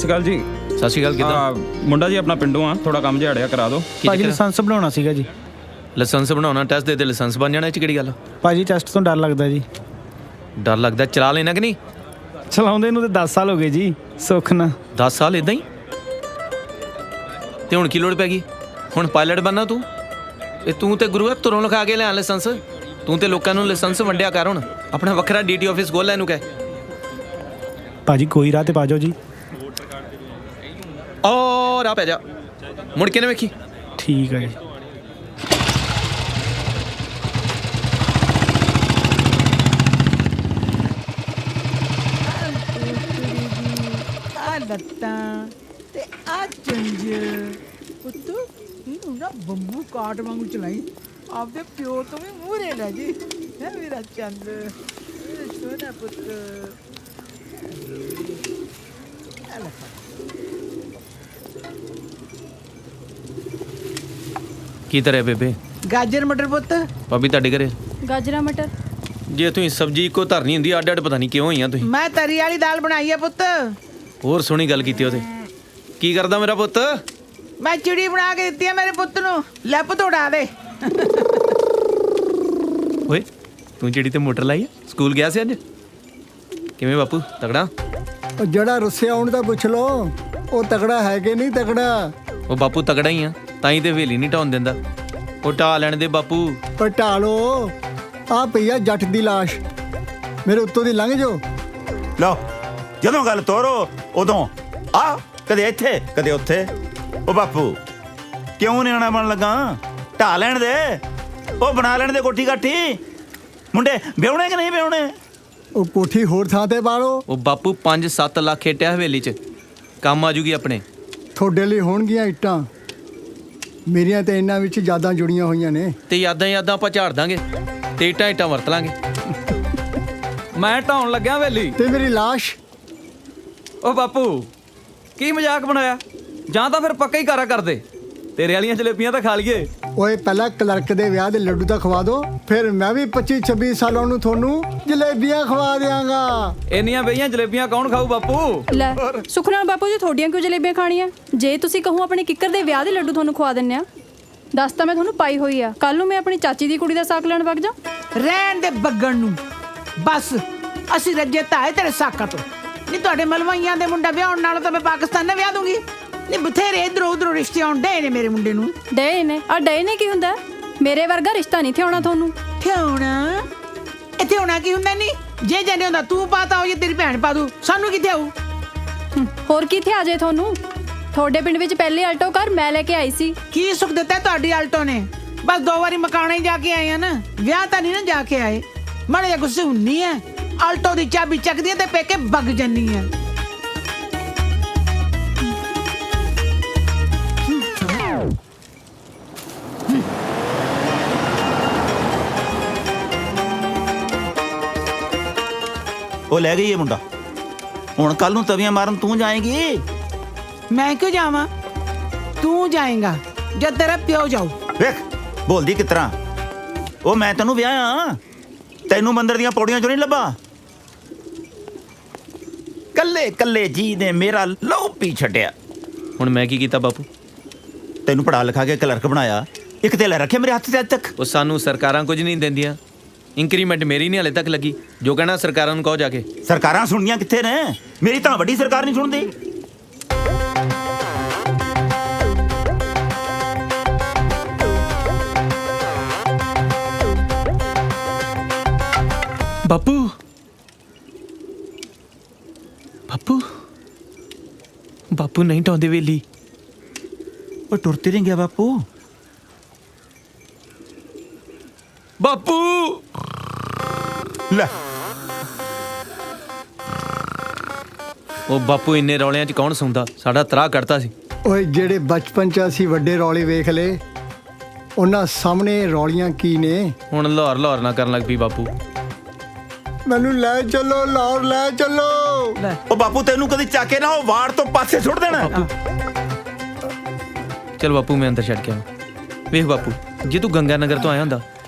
ਸ਼੍ਰੀ ਅਕਾਲ ਜੀ। ਸਤਿ ਸ਼੍ਰੀ ਅਕਾਲ। ਕਿੱਦਾਂ ਮੁੰਡਾ ਜੀ ਆਪਣਾ ਪਿੰਡੋਂ ਆ, ਥੋੜਾ ਕੰਮ ਜਿਹਾ ਅੜਿਆ ਕਰਾ ਦਿਓ। ਭਾਜੀ ਲਾਇਸੈਂਸ ਬਣਾਉਣਾ ਸੀਗਾ ਜੀ। ਲਾਇਸੈਂਸ ਬਣਾਉਣਾ, ਟੈਸਟ ਦੇ ਲਾਇਸੈਂਸ ਬਣ ਜਾਣਾ। ਇਹ 'ਚ ਕਿਹੜੀ ਗੱਲ? ਭਾਜੀ ਟੈਸਟ ਤੋਂ ਡਰ ਲੱਗਦਾ ਜੀ। ਡਰ ਲੱਗਦਾ? ਚਲਾ ਲੈਣਾ ਕਿ ਨਹੀਂ? ਚਲਾਉਂਦੇ ਨੂੰ ਤੇ 10 ਸਾਲ ਹੋ ਗਏ ਜੀ, ਸੁੱਖ ਨਾ। 10 ਸਾਲ ਇਦਾਂ ਹੀ? ਤੇ ਹੁਣ ਕੀ ਲੋੜ ਪੈ ਗਈ? ਹੁਣ ਪਾਇਲਟ ਬਣਨਾ ਤੂੰ? ਇਹ ਤੂੰ ਤੇ ਗੁਰੂ ਤੁਰੋਂ ਲਿਖਾ ਕੇ ਲਿਆ ਲਾਇਸੈਂਸ। ਤੂੰ ਤੇ ਲੋਕਾਂ ਨੂੰ ਲਾਇਸੈਂਸ ਵੰਡਿਆ ਕਰ। ਹੁਣ ਆਪਣਾ ਵੱਖਰਾ ਡੀਟੀ ਆਫਿਸ ਖੋਲ ਲੈ ਇਹਨੂੰ ਕਹਿ। ਭਾਜੀ ਕੋਈ ਰਾਹ ਤੇ ਪਾ ਜਾਓ ਜੀ। ਔਰ ਆ ਪੈ ਜਾ, ਮੁੜ ਕੇ ਨਾ ਵੇਖੀ। ਠੀਕ ਹੈ ਜੀ। ਲੱਤਾਂ ਤੇ ਆ ਚੰਜ ਪੁੱਤ ਇਹਨੂੰ ਨਾ ਬੰਬੂ ਕਾਟ ਵਾਂਗੂ ਚਲਾਈ, ਆਪਦੇ ਪਿਓ ਤੋਂ ਵੀ ਮੂਹਰੇ ਲੈ ਜੀ। ਹੈ ਮੇਰਾ ਚੰਦ, ਸੋਹਣਾ ਪੁੱਤ। ਕੀ ਤਰ੍ਹਾਂ ਬੇਬੇ? ਗਾਜਰ ਮਟਰ ਪੁੱਤ। ਭਾਬੀ ਤੁਹਾਡੇ ਘਰੇ ਗਾਜਰਾਂ ਮਟਰ। ਜੇ ਤੁਸੀਂ ਸਬਜ਼ੀ ਇੱਕੋ ਧਰਨੀ ਹੁੰਦੀ, ਅੱਡ ਅੱਡ ਪਤਾ ਨਹੀਂ ਕਿਉਂ ਹੋਈਆਂ ਤੁਸੀਂ। ਮੈਂ ਤਰੀ ਵਾਲੀ ਦਾਲ ਬਣਾਈ ਆ ਪੁੱਤ। ਹੋਰ ਸੋਹਣੀ ਗੱਲ ਕੀਤੀ ਉਹਦੇ। ਕੀ ਕਰਦਾ ਮੇਰਾ ਪੁੱਤ? ਮੈਂ ਚਿੜੀ ਬਣਾ ਕੇ ਦਿੱਤੀ ਆ ਮੇਰੇ ਪੁੱਤ ਨੂੰ, ਲੈ ਪੁੱਤ ਉਡਾ ਦੇ। ਓਏ ਤੂੰ ਜਿਹੜੀ ਤੇ ਮੋਟਰ ਲਾਈ ਆ, ਸਕੂਲ ਗਿਆ ਸੀ ਅੱਜ? ਕਿਵੇਂ ਬਾਪੂ, ਤਗੜਾ? ਉਹ ਜਿਹੜਾ ਰੁੱਸਿਆ ਉਹਨੂੰ ਤਾਂ ਪੁੱਛ ਲੋ, ਉਹ ਤਕੜਾ ਹੈ ਕਿ ਨਹੀਂ ਤਕੜਾ। ਉਹ ਬਾਪੂ ਤਗੜਾ ਹੀ ਆ, ਤਾਂ ਹੀ ਤੇ ਹਵੇਲੀ ਨਹੀਂ ਢਾਉਣ ਦਿੰਦਾ। ਉਹ ਢਾ ਲੈਣ ਦੇ ਬਾਪੂ। ਪਰ ਢਾਲੋ, ਆ ਪਈ ਆ ਜੱਟ ਦੀ ਲਾਸ਼, ਮੇਰੇ ਉੱਤੋਂ ਦੀ ਲੰਘ ਜਾਓ। ਲਓ, ਜਦੋਂ ਗੱਲ ਤੋਰੋ ਉਦੋਂ ਆ, ਕਦੇ ਇੱਥੇ ਕਦੇ ਉੱਥੇ। ਉਹ ਬਾਪੂ ਕਿਉਂ ਨਿਆਣਾ ਬਣ ਲੱਗਾ? ਢਾ ਲੈਣ ਦੇ, ਉਹ ਬਣਾ ਲੈਣ ਦੇ ਕੋਠੀ ਕਾਠੀ। ਮੁੰਡੇ ਵਿਆਹੁਣੇ ਕਿ ਨਹੀਂ ਵਿਆਹੁਣੇ? ਉਹ ਕੋਠੀ ਹੋਰ ਥਾਂ ਤੇ ਪਾ ਲਓ। ਉਹ ਬਾਪੂ 5-7 ਲੱਖ ਏਟਿਆ ਹਵੇਲੀ 'ਚ, ਕੰਮ ਆ ਜੂਗੀ ਆਪਣੇ। ਤੁਹਾਡੇ ਲਈ ਹੋਣਗੀਆਂ ਇੱਟਾਂ, ਮੇਰੀਆਂ ਤੇ ਇਹਨਾਂ ਵਿੱਚ ਯਾਦਾਂ ਜੁੜੀਆਂ ਹੋਈਆਂ ਨੇ। ਤੇ ਯਾਦਾਂ ਆਪਾਂ ਝਾੜ ਦਾਂਗੇ ਤੇ ਇੱਟਾਂ ਵਰਤ ਲਾਂਗੇ। ਮੈਂ ਢਾਉਣ ਲੱਗਿਆ ਹਵੇਲੀ ਤੇ ਮੇਰੀ ਲਾਸ਼। ਉਹ ਬਾਪੂ ਕੀ ਮਜ਼ਾਕ ਬਣਾਇਆ? ਜਾਂ ਤਾਂ ਫਿਰ ਪੱਕਾ ਹੀ ਕਾਰਾ ਕਰਦੇ, ਤੇਰੇ ਵਾਲੀਆਂ ਜਲੇਬੀਆਂ ਤਾਂ ਖਾ ਲਈਏ। ਓਏ ਪਹਿਲਾਂ ਕਲਰਕ ਦੇ ਵਿਆਹ ਦੇ ਲੱਡੂ ਤਾਂ ਖਵਾ ਦਿਓ, ਫਿਰ ਮੈਂ ਵੀ 25-26 ਸਾਲਾਂ ਨੂੰ ਤੁਹਾਨੂੰ ਜਲੇਬੀਆਂ ਖਵਾ ਦਿਆਂਗਾ। ਇੰਨੀਆਂ ਬਈਆਂ ਜਲੇਬੀਆਂ ਕੌਣ ਖਾਊ ਬਾਪੂ? ਲੈ ਸੁਖਨਾਲ ਬਾਪੂ ਜੀ, ਤੁਹਾਡੀਆਂ ਕਿਉਂ ਜਲੇਬੀਆਂ ਖਾਣੀਆਂ? ਜੇ ਤੁਸੀਂ ਕਹੋ ਆਪਣੇ ਕਿੱਕਰ ਦੇ ਵਿਆਹ ਦੇ ਲੱਡੂ ਤੁਹਾਨੂੰ ਖਵਾ ਦਿੰਨੇ ਆ। ਦੱਸ ਤਾਂ ਮੈਂ ਤੁਹਾਨੂੰ ਪਾਈ ਹੋਈ ਆ, ਕੱਲ ਨੂੰ ਮੈਂ ਆਪਣੀ ਚਾਚੀ ਦੀ ਕੁੜੀ ਦਾ ਸਾਕ ਲੈਣ ਵਗ ਜਾ। ਰਹਿਣ ਦੇ ਬੱਗਣ ਨੂੰ, ਬਸ ਅਸੀਂ ਰੱਜੇ ਧਾਏ ਤੇਰੇ ਸਾਕਾਂ ਤੋਂ। ਨਹੀਂ ਤੁਹਾਡੇ ਮਲਵਾਈਆਂ ਦੇ ਮੁੰਡਾ ਵਿਆਹਣ ਨਾਲੋਂ ਤਾਂ ਮੈਂ ਪਾਕਿਸਤਾਨ ਨਾਲ ਵਿਆਹ ਦੂੰਗੀ। ਨਹੀਂ ਬਥੇਰੇ ਇਧਰੋਂ ਉਧਰੋਂ ਰਿਸ਼ਤੇ ਆਉਣ ਡੇ ਨੇ ਮੇਰੇ ਮੁੰਡੇ ਨੂੰ। ਡੇ ਨੇ ਆ ਡੇ ਨੇ ਕੀ ਹੁੰਦਾ? ਮੇਰੇ ਵਰਗਾ ਰਿਸ਼ਤਾ ਨਹੀਂ ਥਿਆਉਣਾ ਤੁਹਾਨੂੰ। ਥਿਆਉਣਾ? ਇੱਥੇ ਹੋਣਾ ਕੀ ਹੁੰਦਾ? ਨਹੀਂ ਜੇ ਜਾਣੇ ਹੁੰਦਾ ਤੂੰ ਪਾਤਾ ਹੋ, ਜੇ ਤੇਰੀ ਭੈਣ ਪਾ ਦੂ, ਸਾਨੂੰ ਕਿੱਥੇ ਆਊ? ਹੋਰ ਕਿੱਥੇ ਆ ਜੇ ਤੁਹਾਨੂੰ? ਤੁਹਾਡੇ ਪਿੰਡ ਵਿੱਚ ਪਹਿਲੇ ਆਲਟੋ ਕਾਰ ਮੈਂ ਲੈ ਕੇ ਆਈ ਸੀ। ਕੀ ਸੁੱਖ ਦਿੱਤਾ ਤੁਹਾਡੀ ਆਲਟੋ ਨੇ? ਬਸ 2 ਵਾਰੀ ਮਕਾਣਾ ਹੀ ਜਾ ਕੇ ਆਏ ਆ ਨਾ, ਵਿਆਹ ਤਾਂ ਨਹੀਂ ਨਾ ਜਾ ਕੇ ਆਏ। ਮਾੜੇ ਜਿਹਾ ਗੁੱਸੇ ਹੁੰਨੀ ਐ, ਆਲਟੋ ਦੀ ਚਾਬੀ ਚੱਕਦੀ ਐ ਤੇ ਪੇਕੇ ਵਗ ਜੰਨੀ ਐ। ਉਹ ਲੈ ਗਈ ਇਹ ਮੁੰਡਾ। ਹੁਣ ਕੱਲ ਨੂੰ ਤਵੀਆਂ ਮਾਰਨ ਤੂੰ ਜਾਏਂਗੀ? ਮੈਂ ਕਿਉਂ ਜਾਵਾਂ? ਤੂੰ ਜਾਏਗਾ ਜਦ ਤੇਰਾ ਪਿਓ ਜਾਊ। ਵੇਖ ਬੋਲਦੀ ਕਿਸ ਤਰ੍ਹਾਂ। ਉਹ ਮੈਂ ਤੈਨੂੰ ਵਿਆਹਿਆ, ਤੈਨੂੰ ਮੰਦਰ ਦੀਆਂ ਪੌੜੀਆਂ ਚੋਂ ਨਹੀਂ ਲੱਭਾ। ਕੱਲੇ ਕੱਲੇ ਜੀ ਨੇ ਮੇਰਾ ਲਹੂ ਪੀ ਛੱਡਿਆ। ਹੁਣ ਮੈਂ ਕੀ ਕੀਤਾ ਬਾਪੂ? ਤੈਨੂੰ ਪੜਾ ਲਿਖਾ ਕੇ ਕਲਰਕ ਬਣਾਇਆ, ਇੱਕ ਤੇ ਲੈ ਰੱਖਿਆ ਮੇਰੇ ਹੱਥ 'ਚ ਅੱਜ ਤੱਕ। ਉਹ ਸਾਨੂੰ ਸਰਕਾਰਾਂ ਕੁਝ ਨਹੀਂ ਦਿੰਦੀਆਂ। ਇੰਕਰੀਮੈਂਟ ਮੇਰੀ ਨਹੀਂ ਹਲੇ ਤੱਕ ਲੱਗੀ। ਜੋ ਕਹਿਣਾ ਸਰਕਾਰਾਂ ਨੂੰ ਕਹੋ ਜਾ ਕੇ। ਸਰਕਾਰਾਂ ਸੁਣਨੀਆਂ ਕਿੱਥੇ ਨੇ? ਮੇਰੀ ਤਾਂ ਵੱਡੀ ਸਰਕਾਰ ਨਹੀਂ ਸੁਣਦੀ। ਬਾਪੂ ਬਾਪੂ ਬਾਪੂ ਨਹੀਂ ਢਾਉਂਦੇ ਵੇਲੀ। ਉਹ ਟੁਰਤੇ ਨਹੀਂ ਗਿਆ ਬਾਪੂ। ਬਾਪੂ ਲੈ ਉਹ ਬਾਪੂ ਇੰਨੇ ਰੌਲਿਆਂ 'ਚ ਕੌਣ ਸੌਂਦਾ? ਸਾਡਾ ਤਰਾਹ ਕੱਢਤਾ ਸੀ। ਓਏ ਜਿਹੜੇ ਬਚਪਨ 'ਚ ਅਸੀਂ ਵੱਡੇ ਰੌਲੇ ਵੇਖ ਲਏ, ਉਹਨਾਂ ਸਾਹਮਣੇ ਰੌਲੀਆਂ ਕੀ ਨੇ? ਹੁਣ ਲਾਹੌਰ ਨਾ ਕਰਨ ਲੱਗ ਪਈ ਬਾਪੂ। ਮੈਨੂੰ ਲੈ ਚੱਲੋ, ਲਾਹੌਰ ਲੈ ਚੱਲੋ। ਉਹ ਬਾਪੂ ਤੈਨੂੰ ਕਦੀ ਚੱਕ ਕੇ ਨਾ ਉਹ ਵਾੜ ਤੋਂ ਪਾਸੇ ਸੁੱਟ ਦੇਣਾ। ਚਲ ਬਾਪੂ ਮੈਂ ਅੰਦਰ ਛੱਡ ਕੇ ਆਵਾਂ। ਵੇਖ ਬਾਪੂ, ਜੇ ਤੂੰ ਗੰਗਾ ਨਗਰ ਤੋਂ ਆਇਆ ਹੁੰਦਾ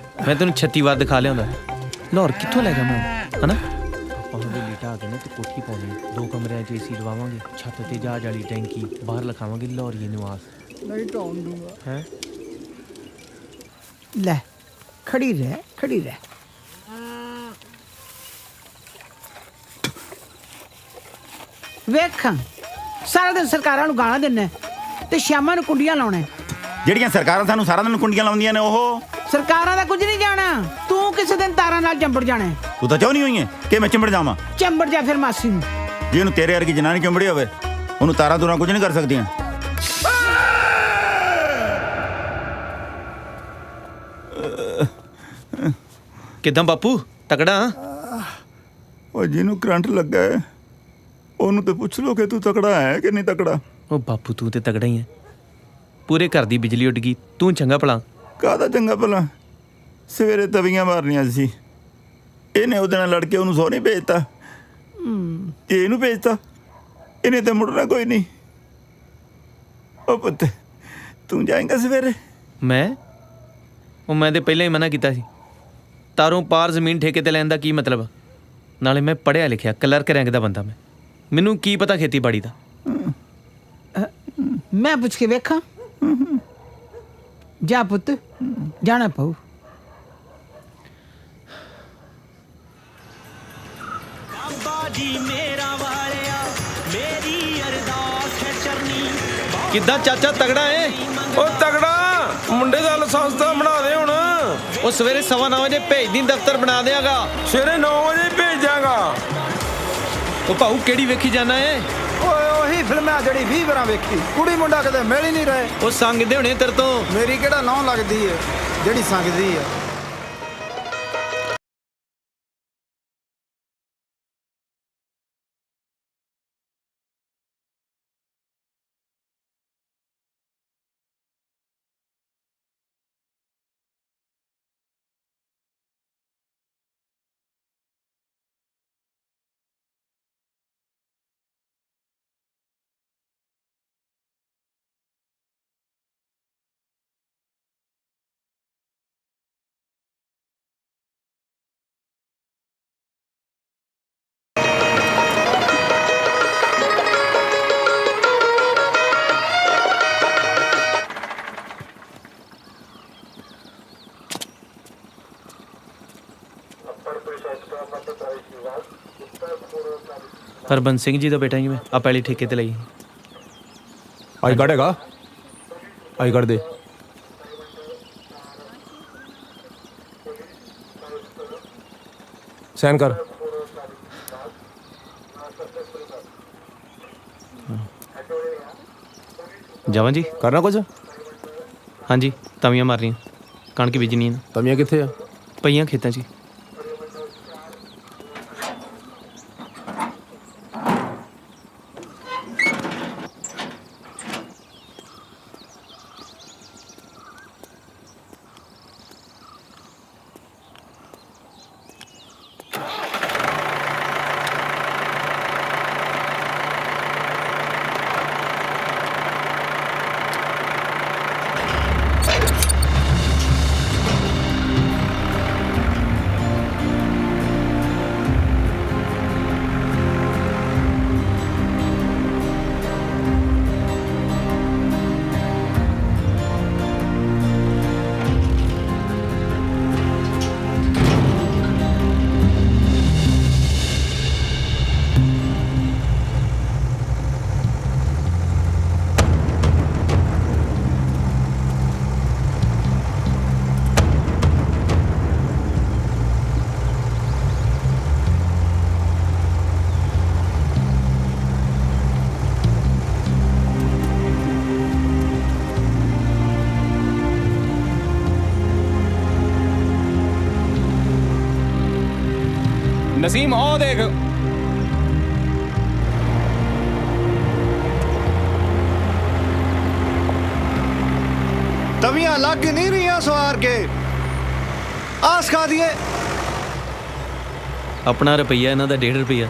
ਮੈਂ ਤੈਨੂੰ 36 ਵਾਰ ਦਿਖਾ ਲਿਆਉਂਦਾ। ਲਾਹੌਰ ਕਿੱਥੋਂ ਲੈ ਗਿਆ ਮੈਂ, ਹਨਾ? ਆਪਾਂ ਹਵੇਲੀ ਢਾਹ ਕੇ ਨਾ ਤੇ ਕੋਠੀ ਪਾਉਣੀ, 2 ਕਮਰੇ ਕਮਰਿਆਂ 'ਚ ਏਸੀ ਲਵਾਵਾਂਗੇ, ਛੱਤ ਤੇ ਜਹਾਜ਼ ਵਾਲੀ ਟੈਂਕੀ, ਬਾਹਰ ਲਿਖਾਵਾਂਗੇ ਲਾਹੌਰੀਏ ਨਿਵਾਸ। ਨਹੀਂ ਢਾਉਣ ਦੂੰਗਾ। ਹੈ ਲੈ ਖੜੀ ਰਹਿ ਵੇਖਾਂ ਸਾਰਾ ਦਿਨ ਸਰਕਾਰਾਂ ਨੂੰ ਗਾਲਾਂ ਦਿੰਨਾ ਤੇ ਸ਼ਾਮਾਂ ਨੂੰ ਕੁੰਡੀਆਂ ਲਾਉਣਾ। ਜਿਹੜੀਆਂ ਸਰਕਾਰਾਂ ਸਾਨੂੰ ਸਾਰਾ ਦਿਨ ਕੁੰਡੀਆਂ ਲਾਉਂਦੀਆਂ ਨੇ ਉਹ ਸਰਕਾਰਾਂ ਦਾ ਕੁਝ ਨਹੀਂ ਜਾਣਾ, ਤੂੰ ਕਿਸੇ ਦਿਨ ਤਾਰਾਂ ਨਾਲ ਚੰਬੜ ਜਾਣਾ। ਤੂੰ ਤਾਂ ਚਾਹੁੰਦੀ ਹੋਈ ਹੈ ਕਿ ਮੈਂ ਚਿੰਬੜ ਜਾਵਾਂ। ਚੰਬੜ ਜਾ ਫਿਰ ਮਾਸੀ ਨੂੰ। ਜੇ ਉਹਨੂੰ ਤੇਰੇ ਵਰਗੀ ਜਨਾਨੀ ਚਿੰਬੜੀ ਹੋਵੇ, ਉਹਨੂੰ ਤਾਰਾਂ ਤੂਰਾਂ ਕੁਝ ਨਹੀਂ ਕਰ ਸਕਦੀਆਂ। ਕਿੱਦਾਂ ਬਾਪੂ, ਤਕੜਾ? ਉਹ ਜਿਹਨੂੰ ਕਰੰਟ ਲੱਗਾ ਹੈ ਉਹਨੂੰ ਤੇ ਪੁੱਛ ਲੋ ਕਿ ਤੂੰ ਤਕੜਾ ਹੈ ਕਿ ਨਹੀਂ ਤਕੜਾ। ਉਹ ਬਾਪੂ ਤੂੰ ਤੇ ਤਕੜਾ ਹੀ ਹੈ, ਪੂਰੇ ਘਰ ਦੀ ਬਿਜਲੀ ਉੱਡ ਗਈ, ਤੂੰ ਚੰਗਾ ਭਲਾ। ਕਾਹਦਾ ਚੰਗਾ ਭਲਾ, ਸਵੇਰੇ ਤਵੀਆਂ ਮਾਰਨੀਆਂ ਸੀ, ਇਹਨੇ ਉਹਦੇ ਨਾਲ ਲੜ ਕੇ ਉਹਨੂੰ ਸਹੁਰੇ ਭੇਜਤਾ। ਤੇ ਇਹਨੂੰ ਭੇਜਤਾ, ਇਹਨੇ ਤੇ ਮੁੜਨਾ ਕੋਈ ਨਹੀਂ। ਉਹ ਪੁੱਤ ਤੂੰ ਜਾਏਂਗਾ ਸਵੇਰੇ? ਮੈਂ ਤੇ ਪਹਿਲਾਂ ਹੀ ਮਨਾ ਕੀਤਾ ਸੀ। ਤਾਰੋਂ ਪਾਰ ਜ਼ਮੀਨ ਠੇਕੇ ਤੇ ਲੈਣ ਦਾ ਕੀ ਮਤਲਬ? ਨਾਲੇ ਮੈਂ ਪੜ੍ਹਿਆ ਲਿਖਿਆ ਕਲਰਕ ਰੈਂਕ ਦਾ ਬੰਦਾ, ਮੈਨੂੰ ਕੀ ਪਤਾ ਖੇਤੀਬਾੜੀ ਦਾ। ਮੈਂ ਪੁੱਛ ਕੇ ਵੇਖਾਂ। ਜਾ ਪੁੱਤ, ਜਾਣਾ ਪਊ। ਕਿੱਦਾਂ ਚਾਚਾ, ਤਗੜਾ ਏ? ਉਹ ਤਗੜਾ, ਮੁੰਡੇ ਦਾ ਲਾਇਸੈਂਸ ਤਾਂ ਬਣਾ ਦੇ ਹੁਣ। ਉਹ ਸਵੇਰੇ 9:15 ਵਜੇ ਭੇਜ ਦੀ, ਦਫ਼ਤਰ ਬਣਾ ਦਿਆਂਗਾ। ਸਵੇਰੇ 9 ਵਜੇ ਭੇਜਾਂਗਾ। ਉਹ ਭਾਊ ਕਿਹੜੀ ਵੇਖੀ ਜਾਣਾ ਏ? ਓਏ ਉਹੀ ਫਿਲਮ ਆ ਜਿਹੜੀ 20 ਵਾਰਾਂ ਵੇਖੀ। ਕੁੜੀ ਮੁੰਡਾ ਕਦੇ ਮਿਲ ਹੀ ਨਹੀਂ ਰਹੇ। ਉਹ ਸੰਗਦੇ ਹੋਣੇ ਤੇਰੇ ਤੋਂ। ਮੇਰੀ ਕਿਹੜਾ ਨੌਂ ਲੱਗਦੀ ਏ ਜਿਹੜੀ ਸੰਗਦੀ ਏ। ਹਰਬੰਸ ਸਿੰਘ ਜੀ ਦਾ ਬੇਟਾ ਹੀ ਮੈਂ, ਆ ਪਹਿਲੀ ਠੇਕੇ ਤੇ ਲਈ। ਆਈ ਕਾਰਡ ਹੈਗਾ? ਆਈ ਕਾਰਡ ਦੇ। ਸਾਈਨ ਕਰ। ਜਾਵਾਂ ਜੀ? ਕਰਨਾ ਕੁਝ? ਹਾਂਜੀ, ਤਵੀਆਂ ਮਾਰਨੀਆਂ, ਕਣਕ ਬੀਜਣੀ ਹੈ। ਤਵੀਆਂ ਕਿੱਥੇ ਆ? ਪਈਆਂ ਖੇਤਾਂ 'ਚ। ਨਸੀਮ ਉਹ ਦੇਖ। ਤਵੀਆਂ ਲੱਗ ਨਹੀਂ ਰਹੀਆਂ ਸਵਾਰ ਕੇ। ਆਸ ਖਾ ਦੀਏ। ਆਪਣਾ ਰੁਪਈਆ ਇਹਨਾਂ ਦਾ 1.5 ਰੁਪਈਆ,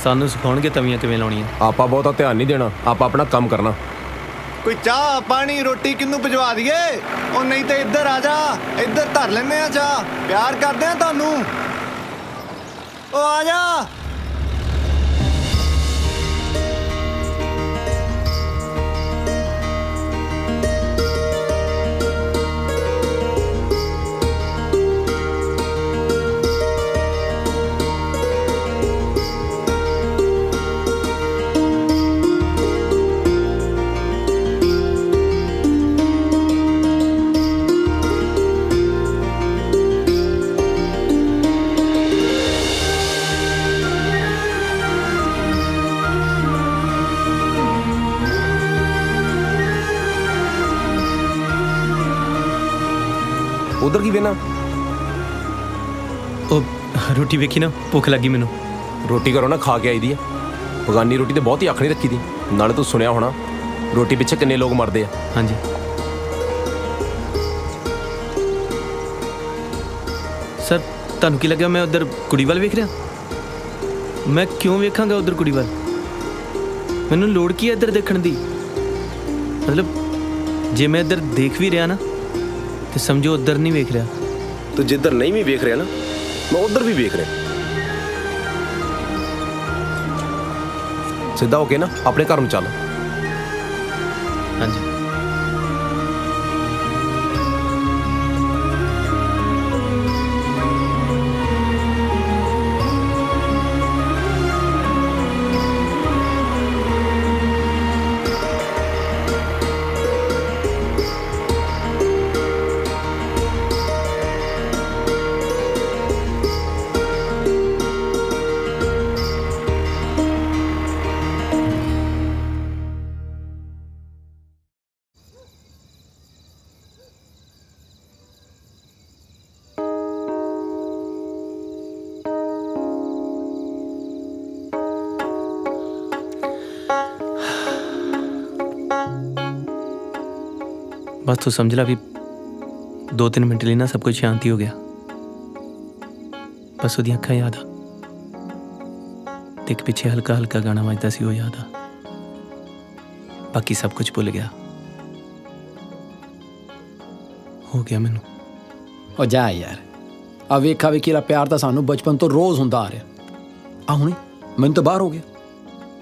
ਸਾਨੂੰ ਸਿਖਾਉਣਗੇ ਤਵੀਆਂ ਕਿਵੇਂ ਲਾਉਣੀਆਂ। ਆਪਾਂ ਬਹੁਤਾ ਧਿਆਨ ਨਹੀਂ ਦੇਣਾ, ਆਪਾਂ ਆਪਣਾ ਕੰਮ ਕਰਨਾ। ਕੋਈ ਚਾਹ ਪਾਣੀ ਰੋਟੀ ਕਿਹਨੂੰ ਭਿਜਵਾ ਦਈਏ? ਉਹ ਨਹੀਂ ਤੇ ਇੱਧਰ ਆ ਜਾ, ਇੱਧਰ ਧਰ ਲੈਨੇ ਆ ਚਾਹ। ਪਿਆਰ ਕਰਦੇ ਆ ਤੁਹਾਨੂੰ। ਉਹ ਆ ਜਾ। ਉਧਰ ਕੀ ਵੇਨਾ? ਉਹ ਰੋਟੀ ਵੇਖੀ ਨਾ, ਭੁੱਖ ਲੱਗੀ ਮੈਨੂੰ। ਰੋਟੀ ਘਰੋਂ ਨਾ ਖਾ ਕੇ ਆਈ ਦੀ ਆ। ਬਗਾਨੀ ਰੋਟੀ ਤੇ ਬਹੁਤੀ ਅੱਖ ਨਹੀਂ ਰੱਖੀ ਦੀ। ਨਾਲੇ ਤੂੰ ਸੁਣਿਆ ਹੋਣਾ ਰੋਟੀ ਪਿੱਛੇ ਕਿੰਨੇ ਲੋਕ ਮਰਦੇ ਆ। ਹਾਂਜੀ। ਸਰ ਤੁਹਾਨੂੰ ਕੀ ਲੱਗਿਆ ਮੈਂ ਉਧਰ ਕੁੜੀ ਵੱਲ ਵੇਖ ਰਿਹਾ? ਮੈਂ ਕਿਉਂ ਵੇਖਾਂਗਾ ਉਧਰ ਕੁੜੀ ਵੱਲ? ਮੈਨੂੰ ਲੋੜ ਕੀ ਹੈ ਇੱਧਰ ਦੇਖਣ ਦੀ? ਮਤਲਬ ਜੇ ਮੈਂ ਇੱਧਰ ਦੇਖ ਵੀ ਰਿਹਾ ਨਾ ਤੇ ਸਮਝੋ ਉੱਧਰ ਨਹੀਂ ਵੇਖ ਰਿਹਾ। ਤੂੰ ਜਿੱਧਰ ਨਹੀਂ ਵੀ ਵੇਖ ਰਿਹਾ ਨਾ, ਮੈਂ ਉਧਰ ਵੀ ਵੇਖ ਰਿਹਾ। ਸਿੱਧਾ ਹੋ ਕੇ ਨਾ ਆਪਣੇ ਘਰ ਨੂੰ ਚੱਲ। ਹਾਂਜੀ। बस तू समझ ला भी 2-3 मिनट लिए ना सब कुछ शांति हो गया। बस ਉਹਦੀਆਂ ਅੱਖਾਂ याद आ ਤੇ ਪਿੱਛੇ ਹਲਕਾ ਹਲਕਾ ਗਾਣਾ ਵੱਜਦਾ ਸੀ ਉਹ याद आ। बाकी सब कुछ भुल गया हो गया ਮੈਨੂੰ। ਉਹ ਜਾ ਯਾਰ, ਆ ਵੇਖਾ ਵੇਖੀ ਦਾ ਪਿਆਰ ਤਾਂ ਸਾਨੂੰ ਬਚਪਨ ਤੋਂ ਰੋਜ਼ ਹੁੰਦਾ ਆ ਰਿਹਾ। ਆ ਹੁਣੇ ਮੈਨੂੰ ਤਾਂ ਬਾਹਰ ਹੋ ਗਿਆ।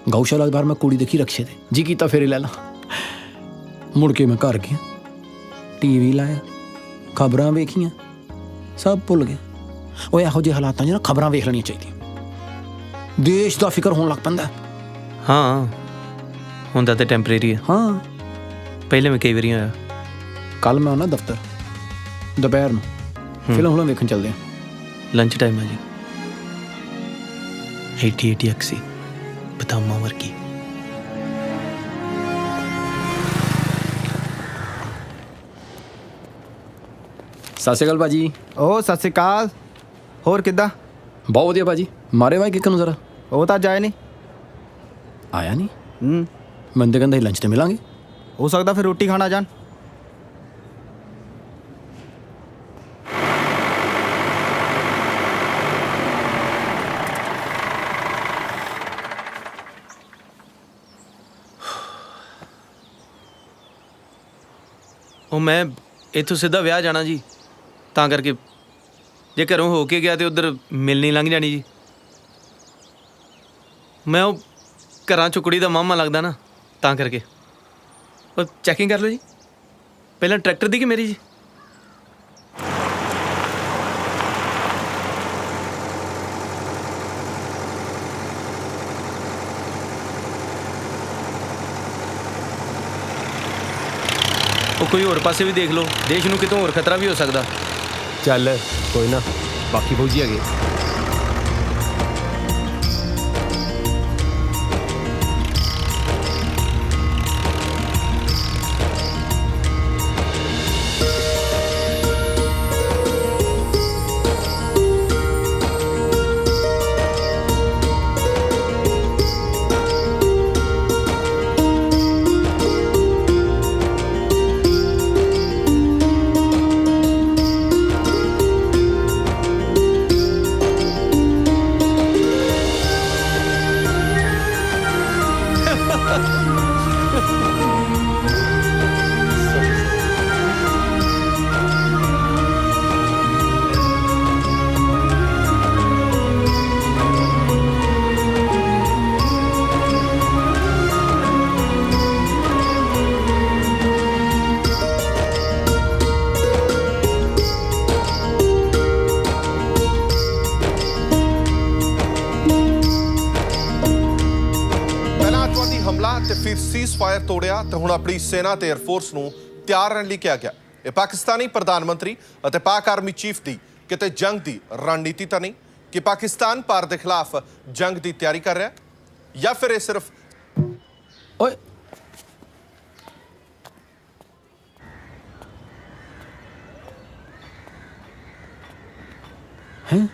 ਗਊਸ਼ਾਲਾ ਦੇ ਬਾਹਰ ਮੈਂ ਕੁੜੀ ਦੇਖੀ ਰਕਸ਼ੇ ਤੇ, ਜੀ ਕੀਤਾ ਫੇਰੇ ਲੈ ਲਾ। ਮੁੜ ਕੇ ਮੈਂ ਘਰ ਗਿਆ, ਟੀਵੀ ਲਾਇਆ, ਖਬਰਾਂ ਵੇਖੀਆਂ, ਸਭ ਭੁੱਲ ਗਿਆ। ਉਹ ਇਹੋ ਜਿਹੇ ਹਾਲਾਤਾਂ 'ਚ ਨਾ ਖਬਰਾਂ ਵੇਖ ਲੈਣੀਆਂ ਚਾਹੀਦੀਆਂ। ਦੇਸ਼ ਦਾ ਫਿਕਰ ਹੋਣ ਲੱਗ ਪੈਂਦਾ। ਹਾਂ ਹੁੰਦਾ ਤਾਂ ਟੈਂਪਰੇਰੀ ਹੈ। ਹਾਂ ਪਹਿਲੇ ਮੈਂ ਕਈ ਵਾਰੀ ਆਇਆ। ਕੱਲ ਮੈਂ ਆਉਣਾ ਦਫ਼ਤਰ ਦੁਪਹਿਰ ਨੂੰ, ਫਿਲਮ ਵੇਖਣ ਚੱਲਦੇ ਹਾਂ। ਲੰਚ ਟਾਈਮ ਆ ਜੀ। 80 80 ਬਦਾਮਾਂ ਵਰਗੀ। ਸਤਿ ਸ਼੍ਰੀ ਅਕਾਲ ਭਾਜੀ। ਓ ਸਤਿ ਸ਼੍ਰੀ ਅਕਾਲ। ਹੋਰ ਕਿੱਦਾਂ? ਬਹੁਤ ਵਧੀਆ ਭਾਜੀ। ਮਾਰੇ ਵਾਈ ਕਿੱਕ ਨੂੰ ਜ਼ਰਾ। ਉਹ ਤਾਂ ਜਾਏ ਨਹੀਂ। ਆਇਆ ਨਹੀਂ? ਮੈਨੂੰ ਤਾਂ ਕਹਿੰਦਾ ਸੀ ਲੰਚ ਤੇ ਮਿਲਾਂਗੇ। ਹੋ ਸਕਦਾ ਫਿਰ ਰੋਟੀ ਖਾਣਾ ਜਾਣ। ਉਹ ਮੈਂ ਇੱਥੋਂ ਸਿੱਧਾ ਵਿਆਹ ਜਾਣਾ ਜੀ, ਤਾਂ ਕਰਕੇ ਜੇ ਘਰੋਂ ਹੋ ਕੇ ਗਿਆ ਤੇ ਉੱਧਰ ਮਿਲਣੀ ਲੰਘ ਜਾਣੀ ਜੀ। ਮੈਂ ਉਹ ਘਰਾਂ 'ਚੋਂ ਕੁੜੀ ਦਾ ਮਾਮਾ ਲੱਗਦਾ ਨਾ, ਤਾਂ ਕਰਕੇ। ਉਹ ਚੈਕਿੰਗ ਕਰ ਲਓ ਜੀ, ਪਹਿਲਾਂ ਟਰੈਕਟਰ ਦੀ ਕਿ ਮੇਰੀ ਜੀ? ਉਹ ਕੋਈ ਹੋਰ ਪਾਸੇ ਵੀ ਦੇਖ ਲਓ, ਦੇਸ਼ ਨੂੰ ਕਿਤੋਂ ਹੋਰ ਖਤਰਾ ਵੀ ਹੋ ਸਕਦਾ। ਚੱਲ ਕੋਈ ਨਾ, ਬਾਕੀ ਫੌਜੀ ਹੈਗੇ। ਤੇ ਫਿਰ ਸੀਜ਼ਫਾਇਰ ਤੋੜਿਆ ਤੇ ਹੁਣ ਆਪਣੀ ਸੈਨਾ ਤੇ 에ਅਰਫੋਰਸ ਨੂੰ ਤਿਆਰ ਰਹਿਣ ਲਈ ਕਿਹਾ ਗਿਆ। ਇਹ ਪਾਕਿਸਤਾਨੀ ਪ੍ਰਧਾਨ ਮੰਤਰੀ ਅਤੇ ਪਾਕ ਆਰਮੀ ਚੀਫ ਦੀ ਕਿਤੇ ਜੰਗ ਦੀ ਰਣਨੀਤੀ ਤਾਂ ਨਹੀਂ ਕਿ ਪਾਕਿਸਤਾਨ ਭਾਰਤ ਦੇ ਖਿਲਾਫ ਜੰਗ ਦੀ ਤਿਆਰੀ ਕਰ ਰਿਹਾ, ਜਾਂ ਫਿਰ ਇਹ ਸਿਰਫ ਓਏ ਹੈ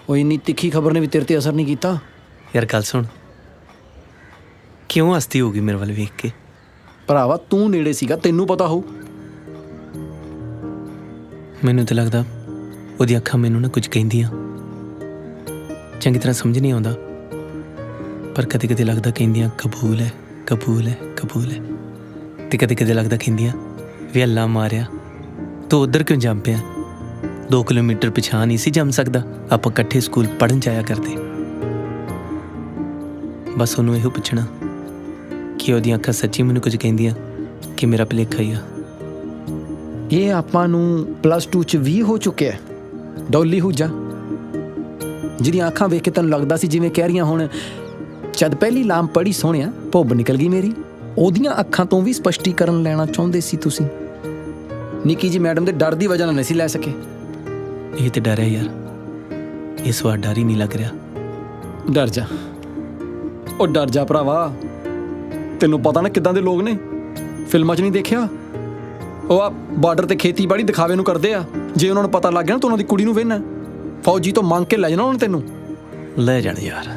ਉਹ ਇੰਨੀ ਤਿੱਖੀ ਖਬਰ ਨੇ ਵੀ ਤੇਰੇ ਤੇ ਅਸਰ ਨਹੀਂ ਕੀਤਾ? ਯਾਰ ਗੱਲ ਸੁਣ, ਕਿਉਂ ਹੱਸਦੀ ਹੋਗੀ ਮੇਰੇ ਵੱਲ ਵੇਖ ਕੇ? ਭਰਾਵਾ ਤੂੰ ਨੇੜੇ ਸੀਗਾ, ਤੈਨੂੰ ਪਤਾ ਹੋਊ। ਮੈਨੂੰ ਤਾਂ ਲੱਗਦਾ ਉਹਦੀ ਅੱਖਾਂ ਮੈਨੂੰ ਨਾ ਕੁਝ ਕਹਿੰਦੀਆਂ, ਚੰਗੀ ਤਰ੍ਹਾਂ ਸਮਝ ਨਹੀਂ ਆਉਂਦਾ, ਪਰ ਕਦੇ ਕਦੇ ਲੱਗਦਾ ਕਹਿੰਦੀਆਂ ਕਬੂਲ ਹੈ, ਕਬੂਲ ਹੈ, ਕਬੂਲ ਹੈ। ਤੇ ਕਦੇ ਕਦੇ ਲੱਗਦਾ ਕਹਿੰਦੀਆਂ ਵੀ ਅੱਲਾ ਮਾਰਿਆ ਤੂੰ ਉੱਧਰ ਕਿਉਂ ਜੰਮ ਪਿਆ? 2 ਕਿਲੋਮੀਟਰ ਪਿਛਾਂ ਨਹੀਂ ਸੀ ਜੰਮ ਸਕਦਾ? ਆਪਾਂ ਇਕੱਠੇ ਸਕੂਲ ਪੜ੍ਹਨ ਜਾਇਆ ਕਰਦੇ। ਬਸ ਉਹਨੂੰ ਇਹੋ ਪੁੱਛਣਾ ਕਿ ਉਹਦੀਆਂ ਅੱਖਾਂ ਸੱਚੀ ਮੈਨੂੰ ਕੁਝ ਕਹਿੰਦੀਆਂ ਕਿ ਮੇਰਾ ਭੁਲੇਖਾ ਹੀ ਆ। ਇਹ ਆਪਾਂ ਨੂੰ +2 ਚ 20 ਹੋ ਚੁੱਕਿਆ। ਡੋਲੀ ਹੁਜਾ ਜਿਹਦੀਆਂ ਅੱਖਾਂ ਵੇਖ ਕੇ ਤੈਨੂੰ ਲੱਗਦਾ ਸੀ ਜਿਵੇਂ ਕਹਿ ਰਹੀਆਂ ਹੁਣ ਜਦ ਪਹਿਲੀ ਲਾਮ ਪੜ੍ਹੀ ਸੋਹਣਿਆ ਭੁੱਬ ਨਿਕਲ ਗਈ ਮੇਰੀ, ਉਹਦੀਆਂ ਅੱਖਾਂ ਤੋਂ ਵੀ ਸਪਸ਼ਟੀਕਰਨ ਲੈਣਾ ਚਾਹੁੰਦੇ ਸੀ ਤੁਸੀਂ। ਨਿੱਕੀ ਜੀ ਮੈਡਮ ਦੇ ਡਰ ਦੀ ਵਜ੍ਹਾ ਨਾਲ ਨਹੀਂ ਸੀ ਲੈ ਸਕੇ। ਇਹ ਤੇ ਡਰ ਹੈ ਯਾਰ, ਇਸ ਵਾਰ ਡਰ ਹੀ ਨਹੀਂ ਲੱਗ ਰਿਹਾ। ਡਰ ਜਾ, ਉਹ ਡਰ ਜਾ ਭਰਾਵਾ। ਤੈਨੂੰ ਪਤਾ ਨਾ ਕਿੱਦਾਂ ਦੇ ਲੋਕ ਨੇ, ਫਿਲਮਾਂ 'ਚ ਨਹੀਂ ਦੇਖਿਆ? ਉਹ ਆ ਬਾਰਡਰ ਤੇ ਖੇਤੀਬਾੜੀ ਦਿਖਾਵੇ ਨੂੰ ਕਰਦੇ ਆ। ਜੇ ਉਹਨਾਂ ਨੂੰ ਪਤਾ ਲੱਗ ਗਿਆ ਨਾ ਤੂੰ ਉਹਨਾਂ ਦੀ ਕੁੜੀ ਨੂੰ ਵੇਹਨਾ, ਫੌਜੀ ਤੋਂ ਮੰਗ ਕੇ ਲੈ ਜਾਣਾ ਉਹਨੇ ਤੈਨੂੰ। ਲੈ ਜਾਣ ਯਾਰ,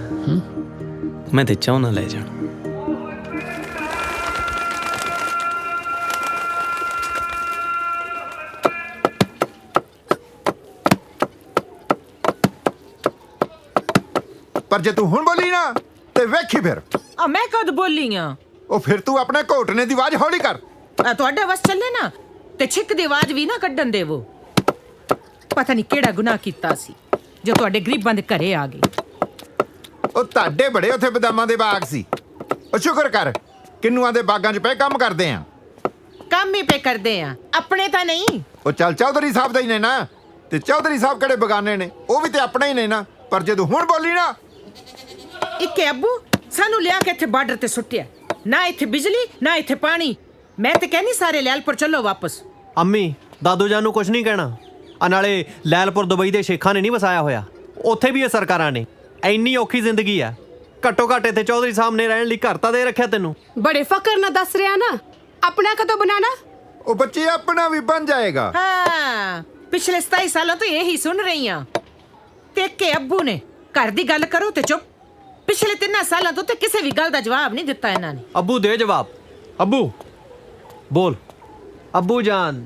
ਮੈਂ ਤੇ ਚਾਹੁੰਦਾ ਲੈ ਜਾਣ। ਪਰ ਜੇ ਤੂੰ ਹੁਣ ਬੋਲੀ ਨਾ ਤੇ ਵੇਖੀ ਫਿਰ। ਆ ਮੈਂ ਕਦ ਬੋਲੀ ਆ? ਉਹ ਫਿਰ ਤੂੰ ਆਪਣੇ ਘੋਟਣੇ ਦੀ ਆਵਾਜ਼ ਹੌਲੀ ਕਰ। ਤੁਹਾਡਾ ਵਸ ਚੱਲੇ ਨਾ ਤੇ ਛਿੱਕ ਦੀ ਆਵਾਜ਼ ਵੀ ਨਾ ਕੱਢਣ ਦੇਵੋ। ਪਤਾ ਨਹੀਂ ਕਿਹੜਾ ਗੁਨਾਹ ਕੀਤਾ ਸੀ ਜੋ ਤੁਹਾਡੇ ਗਰੀਬਾਂ ਦੇ ਘਰੇ ਆ ਗਏ। ਉਹ ਤੁਹਾਡੇ ਬੜੇ ਉੱਥੇ ਬਦਾਮਾਂ ਦੇ ਬਾਗ ਸੀ। ਉਹ ਸ਼ੁਕਰ ਕਰ ਕਿੰਨੂਆਂ ਦੇ ਬਾਗਾਂ 'ਚ ਪਏ ਕੰਮ ਕਰਦੇ ਆ। ਕੰਮ ਹੀ ਪੇ ਕਰਦੇ ਆ, ਆਪਣੇ ਤਾਂ ਨਹੀਂ। ਉਹ ਚੱਲ ਚੌਧਰੀ ਸਾਹਿਬ ਦਾ ਹੀ ਨੇ ਨਾ, ਤੇ ਚੌਧਰੀ ਸਾਹਿਬ ਕਿਹੜੇ ਬਗਾਨੇ ਨੇ? ਉਹ ਵੀ ਤੇ ਆਪਣੇ ਹੀ ਨੇ ਨਾ। ਪਰ ਜੇ ਤੂੰ ਹੁਣ ਬੋਲੀ ਨਾ, ਇੱਕੇ ਅੱਬੂ ਸਾਨੂੰ ਲਿਆ ਕੇ ਇੱਥੇ ਬਾਰਡਰ ਤੇ ਸੁੱਟਿਆ, ਨਾ ਇੱਥੇ ਬਿਜਲੀ ਨਾ ਇੱਥੇ ਪਾਣੀ। ਮੈਂ ਤੇ ਕਹਿੰਦੀ ਸਾਰੇ ਲੈਲਪੁਰ ਚੱਲੋ ਵਾਪਸ। ਅੰਮੀ ਦਾਦੂ ਜਾਨ ਨੂੰ ਕੁਝ ਨਹੀਂ ਕਹਿਣਾ। ਆ ਨਾਲੇ ਲੈਲਪੁਰ ਦੁਬਈ ਦੇ ਸ਼ੇਖਾਂ ਨੇ ਨਹੀਂ ਵਸਾਇਆ ਹੋਇਆ, ਉੱਥੇ ਵੀ ਇਹ ਸਰਕਾਰਾਂ ਨੇ। ਇੰਨੀ ਔਖੀ ਜ਼ਿੰਦਗੀ ਆ, ਘੱਟੋ ਘੱਟ ਇੱਥੇ ਚੌਧਰੀ ਸਾਹਿਬ ਨੇ ਰਹਿਣ ਲਈ ਘਰ ਤਾਂ ਦੇ ਰੱਖਿਆ ਤੈਨੂੰ। ਬੜੇ ਫਕਰ ਨਾਲ ਦੱਸ ਰਿਹਾ ਨਾ, ਆਪਣਾ ਕਦੋਂ ਬਣਾਣਾ? ਉਹ ਬੱਚੇ ਆਪਣਾ ਵੀ ਬਣ ਜਾਏਗਾ। ਹਾਂ, ਪਿਛਲੇ 27 ਸਾਲਾਂ ਤੋਂ ਇਹੀ ਸੁਣ ਰਹੀ ਆ। ਤੇ ਕਿ ਅੱਬੂ ਨੇ ਘਰ ਦੀ ਗੱਲ ਕਰੋ ਤੇ ਚੁੱਪ। ਪਿਛਲੇ 3 ਸਾਲਾਂ ਤੋਂ ਤੇ ਕਿਸੇ ਵੀ ਗੱਲ ਦਾ ਜਵਾਬ ਨਹੀਂ ਦਿੱਤਾ ਇਹਨਾਂ ਨੇ। ਅੱਬੂ ਦੇ ਜਵਾਬ। ਅੱਬੂ ਬੋਲ। ਅੱਬੂ ਜਾਨ,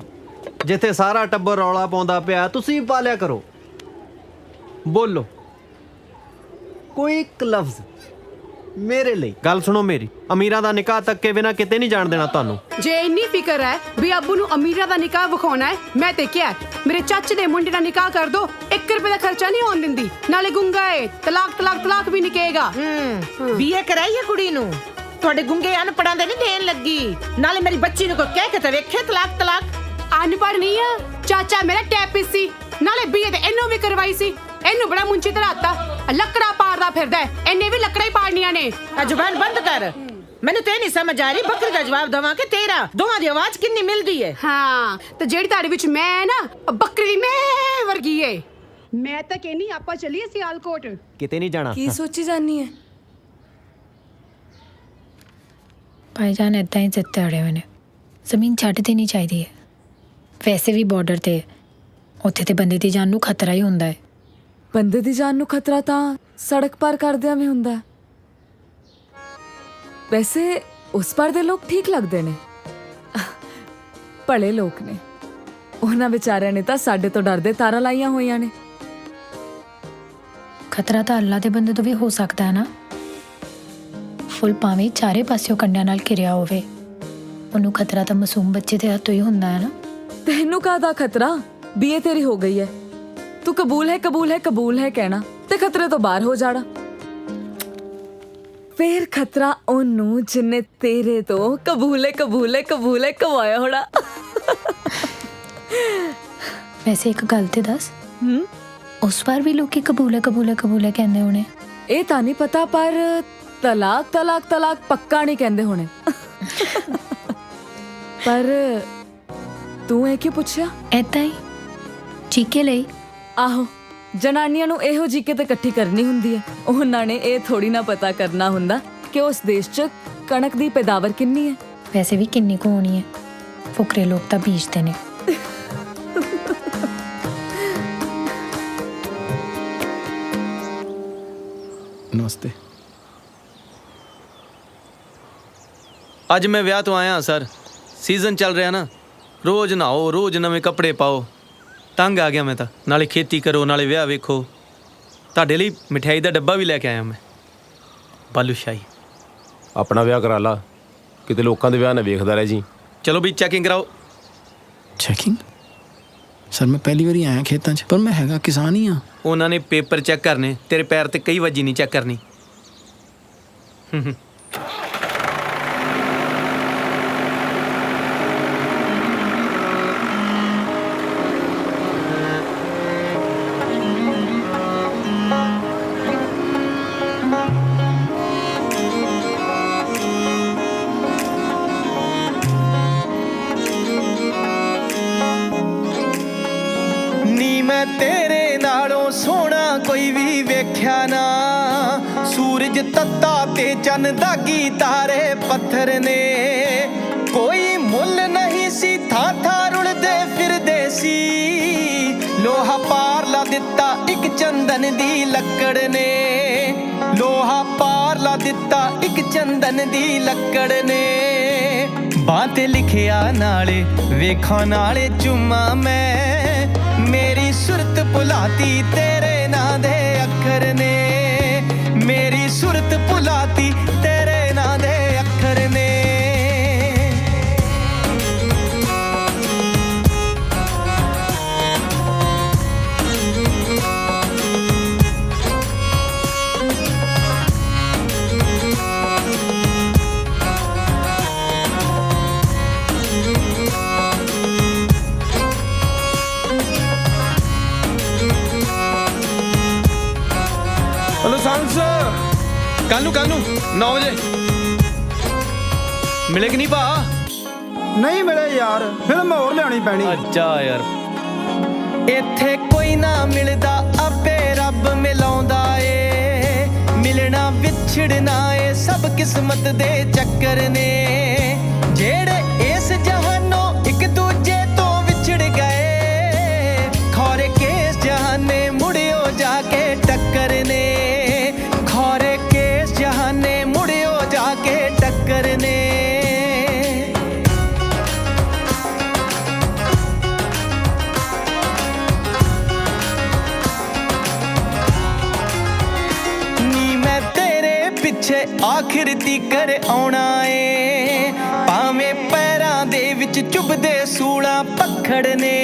ਜਿੱਥੇ ਸਾਰਾ ਟੱਬਰ ਰੌਲਾ ਪਾਉਂਦਾ ਪਿਆ ਤੁਸੀਂ ਪਾ ਲਿਆ ਕਰੋ। ਬੋਲੋ ਕੋਈ ਇੱਕ ਲਫ਼ਜ਼ ਮੇਰੇ ਲਈ। ਗੱਲ ਸੁਣੋ ਮੇਰੀ, ਅਮੀਰਾਂ ਦਾ ਨਿਕਾਹ ਤੱਕ ਕੇ ਬਿਨਾਂ ਕਿਤੇ ਨਹੀਂ ਜਾਣ ਦੇਣਾ ਤੁਹਾਨੂੰ। ਜੇ ਇੰਨੀ ਫਿਕਰ ਹੈ ਵੀ ਅੱਬੂ ਨੂੰ ਅਮੀਰਾਂ ਦਾ ਨਿਕਾਹ ਵਿਖਾਉਣਾ ਹੈ, ਮੈਂ ਤੇ ਕਿਹਾ ਮੇਰੇ ਚਾਚੇ ਦੇ ਮੁੰਡੇ ਦਾ ਨਿਕਾਹ ਕਰ ਦੋ। 1 ਰੁਪਏ ਦਾ ਖਰਚਾ ਨਹੀਂ ਹੋਣ ਦਿੰਦੀ। ਨਾਲੇ ਗੁੰਗਾ ਏ, ਤਲਾਕ ਵੀ ਨਿਕੇਗਾ। ਬੀਏ ਕਰਾਈਏ ਕੁੜੀ ਨੂੰ, ਤੁਹਾਡੇ ਗੁੰਗੇ ਅਨਪੜਾਂ ਦੇ ਨਹੀਂ ਦੇਣ ਲੱਗੀ। ਨਾਲੇ ਮੇਰੀ ਬੱਚੀ ਨੂੰ ਕੋਈ ਕਹਿ ਕੇ ਤਾਂ ਵੇਖੇ ਤਲਾਕ। ਅਨਪੜ੍ਹ ਨਹੀਂ ਆ, ਚਾਚਾ ਮੇਰਾ ਟੈਪਿਸ ਸੀ। ਨਾਲੇ ਬੀਏ ਤੇ ਇਹਨੂੰ ਵੀ ਕਰਵਾਈ ਸੀ। ਇਹਨੂੰ ਬੜਾ ਮੁੰਚੀ ਧਰਾਤਾ, ਲੱਕੜਾ ਪਾੜਦਾ ਫਿਰਦਾ। ਇਹਨੇ ਵੀ ਲੱਕੜਾਂ ਹੀ ਪਾੜਨੀਆਂ ਨੇ। ਜ਼ੁਬਾਨ ਬੰਦ ਕਰ। ਮੈਨੂੰ ਤੇ ਨਹੀਂ ਸਮਝ ਆ ਰਹੀ ਬੱਕਰੀ ਦਾ ਜਵਾਬ ਦਵਾਂ ਕਿ ਤੇਰਾ। ਦੋਵਾਂ ਦੀ ਆਵਾਜ਼ ਕਿੰਨੀ ਮਿਲਦੀ ਹੈ। ਹਾਂ, ਤੇ ਜਿਹੜੀ ਤੁਹਾਡੇ ਵਿੱਚ ਮੈਂ ਨਾ ਬੱਕਰੀ ਦੀ ਮੈਂ ਵਰਗੀ ਏ। ਮੈਂ ਤਾਂ ਕਹਿੰਨੀ ਆਪਾਂ ਚੱਲੀਏ ਸਿਆਲਕੋਟ। ਕਿਤੇ ਨਹੀਂ ਜਾਣਾ। ਕੀ ਸੋਚੀ ਜਾਨੀ ਹੈ? ਭਾਈਜਾਨ ਇੱਦਾਂ ਹੀ ਜਿੱਤੇ ਅੜੇ ਹੋਏ ਨੇ। ਜ਼ਮੀਨ ਛੱਡ ਦੇਣੀ ਚਾਹੀਦੀ ਹੈ। ਵੈਸੇ ਵੀ ਬਾਰਡਰ ਤੇ ਉੱਥੇ ਤੇ ਬੰਦੇ ਦੀ ਜਾਨ ਨੂੰ ਖਤਰਾ ਹੀ ਹੁੰਦਾ ਹੈ। ਬੰਦੇ ਦੀ ਜਾਨ ਨੂੰ ਖਤਰਾ ਤਾਂ ਸੜਕ ਪਾਰ ਕਰਦਿਆਂ ਵੀ ਹੁੰਦਾ। ਵੈਸੇ ਉਸ ਪਾਰ ਦੇ ਲੋਕ ਠੀਕ ਲੱਗਦੇ ਨੇ, ਭਲੇ ਲੋਕ ਨੇ। ਉਹਨਾਂ ਵਿਚਾਰਿਆਂ ਨੇ ਤਾਂ ਸਾਡੇ ਤੋਂ ਡਰਦੇ ਤਾਰਾਂ ਲਾਈਆਂ ਹੋਈਆਂ ਨੇ। ਖਤਰਾ ਤਾਂ ਅੱਲਾ ਦੇ ਬੰਦੇ ਤੋਂ ਵੀ ਹੋ ਸਕਦਾ ਹੈ ਨਾ। ਫੁੱਲ ਭਾਵੇਂ ਚਾਰੇ ਪਾਸਿਓਂ ਕੰਡਿਆਂ ਨਾਲ ਘਿਰਿਆ ਹੋਵੇ, ਉਹਨੂੰ ਖਤਰਾ ਤਾਂ ਮਾਸੂਮ ਬੱਚੇ ਦੇ ਹੱਥੋਂ ਹੀ ਹੁੰਦਾ ਹੈ ਨਾ। ਤੈਨੂੰ ਕਾਹਦਾ ਖਤਰਾ? ਬੀਏ ਤੇਰੀ ਹੋ ਗਈ ਹੈ, ਤੂੰ ਕਬੂਲ ਹੈ ਕਹਿਣਾ ਤੇ ਖਤਰੇ ਤੋਂ ਬਾਹਰ ਹੋ ਜਾਣਾ। ਫੇਰ ਖਤਰਾ ਉਹਨੂੰ ਜਿੰਨੇ ਤੇਰੇ ਤੋਂ ਕਬੂਲ ਹੈ ਕਵਾਇਆ ਹੋਣਾ। ਵੈਸੇ ਇੱਕ ਗੱਲ ਤੇ ਦੱਸ, ਉਸ ਵਾਰ ਵੀ ਲੋਕੀ ਕਬੂਲ ਹੈ ਕਹਿੰਦੇ ਹੋਣੇ। ਇਹ ਤਾਂ ਨਹੀਂ ਪਤਾ, ਪਰ ਤਲਾਕ ਪੱਕਾ ਨਹੀਂ ਕਹਿੰਦੇ ਹੋਣੇ। ਪਰ ਤੂੰ ਇਹ ਕਿਉਂ ਪੁੱਛਿਆ? ਏਦਾਂ ਹੀ ਚੀਕੇ ਲਈ। ਆਹੋ, ਜਨਾਨੀਆਂ ਨੂੰ ਇਹੋ ਜੀਕੇ ਤੇ ਇਕੱਠੀ ਕਰਨੀ ਹੁੰਦੀ ਹੈ। ਉਹਨਾਂ ਨੇ ਇਹ ਥੋੜੀ ਨਾ ਪਤਾ ਕਰਨਾ ਹੁੰਦਾ ਕਿ ਉਸ ਦੇਸ਼ 'ਚ ਕਣਕ ਦੀ ਪੈਦਾਵਾਰ ਕਿੰਨੀ ਹੈ। ਵੈਸੇ ਵੀ ਕਿੰਨੀ ਕੁ ਹੋਣੀ ਹੈ, ਫੁਕਰੇ ਲੋਕ ਤਾਂ ਬੀਜਦੇ ਨੇ। नमस्ते। ਅੱਜ ਮੈਂ ਵਿਆਹ ਤੋਂ ਆਇਆ ਸਰ। ਸੀਜ਼ਨ ਚੱਲ ਰਿਹਾ ਨਾ, ਰੋਜ਼ ਨਹਾਓ, ਰੋਜ਼ ਨਵੇਂ ਕੱਪੜੇ ਪਾਓ। ਤੰਗ ਆ ਗਿਆ ਮੈਂ ਤਾਂ। ਨਾਲੇ ਖੇਤੀ ਕਰੋ, ਨਾਲੇ ਵਿਆਹ ਵੇਖੋ। ਤੁਹਾਡੇ ਲਈ ਮਠਿਆਈ ਦਾ ਡੱਬਾ ਵੀ ਲੈ ਕੇ ਆਇਆ ਮੈਂ, ਬਾਲੂਸ਼ਾਹੀ। ਆਪਣਾ ਵਿਆਹ ਕਰਾ ਲਾ, ਕਿਤੇ ਲੋਕਾਂ ਦੇ ਵਿਆਹ ਨਾ ਵੇਖਦਾ ਰਹਿ ਜੀ। ਚਲੋ ਵੀ ਚੈਕਿੰਗ ਕਰਾਓ। ਚੈਕਿੰਗ? ਸਰ ਮੈਂ ਪਹਿਲੀ ਵਾਰੀ ਆਇਆ ਖੇਤਾਂ 'ਚ, ਪਰ ਮੈਂ ਹੈਗਾ ਕਿਸਾਨ ਹੀ ਆ। ਉਹਨਾਂ ਨੇ ਪੇਪਰ ਚੈੱਕ ਕਰਨੇ, ਤੇਰੇ ਪੈਰ ਤੇ ਕਈ ਵੱਜੀ ਨਹੀਂ ਚੈੱਕ ਕਰਨੀ। ਨੀ ਮੈਂ ਤੇਰੇ ਨਾਲੋਂ ਸੋਹਣਾ ਕੋਈ ਵੀ ਵੇਖਿਆ ਨਾ। ਸੂਰਜ ਤੱਤਾ ਤੇ ਚੰਨ ਦਾਗੀ ਤਾਰੇ ਪੱਥਰ ਨੇ। ਕੋਈ ਮੁੱਲ ਨਹੀਂ ਸੀ, ਥਾਂ ਥਾਂ ਰੁਲਦੇ ਫਿਰਦੇ ਸੀ। ਲੋਹਾ ਪਾਰ ਲਾ ਦਿੱਤਾ ਇੱਕ ਚੰਦਨ ਦੀ ਲੱਕੜ ਨੇ। ਲੋਹਾ ਪਾਰ ਲਾ ਦਿੱਤਾ ਇੱਕ ਚੰਦਨ ਦੀ ਲੱਕੜ ਨੇ। ਬਾਂਹ ਤੇ ਲਿਖਿਆ ਨਾਲੇ ਵੇਖਾਂ ਨਾਲੇ ਚੁੰਮਾ ਮੈਂ। ਮੇਰੀ ਸੁਰਤ ਭੁਲਾਤੀ ਤੇਰੇ ਨਾਂ ਦੇ ਅੱਖਰ ਨੇ। ਮੇਰੀ ਸੁਰਤ ਭੁਲਾਤੀ ਤੇਰੇ ਨਾਂ ਦੇ ਅੱਖਰ ਨੇ। ਲਾਇਸੈਂਸ ਕੱਲ ਨੂੰ 9 ਵਜੇ ਮਿਲੇ ਕਿ ਨਹੀਂ ਭਾ? ਨਹੀਂ ਮਿਲੇ ਯਾਰ, ਫਿਲਮ ਹੋਰ ਲਿਆਉਣੀ ਪੈਣੀ। ਅੱਛਾ ਯਾਰ, ਇੱਥੇ ਕੋਈ ਨਾ ਮਿਲਦਾ, ਆਪੇ ਰੱਬ ਮਿਲਾਉਂਦਾ ਏ। ਮਿਲਣਾ ਵਿਛੜਨਾ ਏ ਸਭ ਕਿਸਮਤ ਦੇ ਚੱਕਰ ਨੇ। ਜਿਹੜੇ ਇਸ ਜਹਾਨੋਂ ਇੱਕ ਦੂਜੇ ਤੋਂ ਵਿਛੜ ਗਏ। ਖੌਰੇ ਕਿਸ ਜਹਾਨੇ ਮੁੜਿਓ ਜਾ ਕੇ ਟੱਕਰ ਨੇ। ਖੌਰੇ ਕਿਸ ਜਹਾਨੇ ਮੁੜਿਓ ਜਾ ਕੇ ਟੱਕਰ ਨੇ। ਪਿੱਛੇ ਆਖਿਰ ਤੀਕਰ ਆਉਣਾ ਏ। ਭਾਵੇਂ ਪੈਰਾਂ ਦੇ ਵਿੱਚ ਚੁੱਭਦੇ ਸੂਲਾਂ ਪੱਖੜ ਨੇ।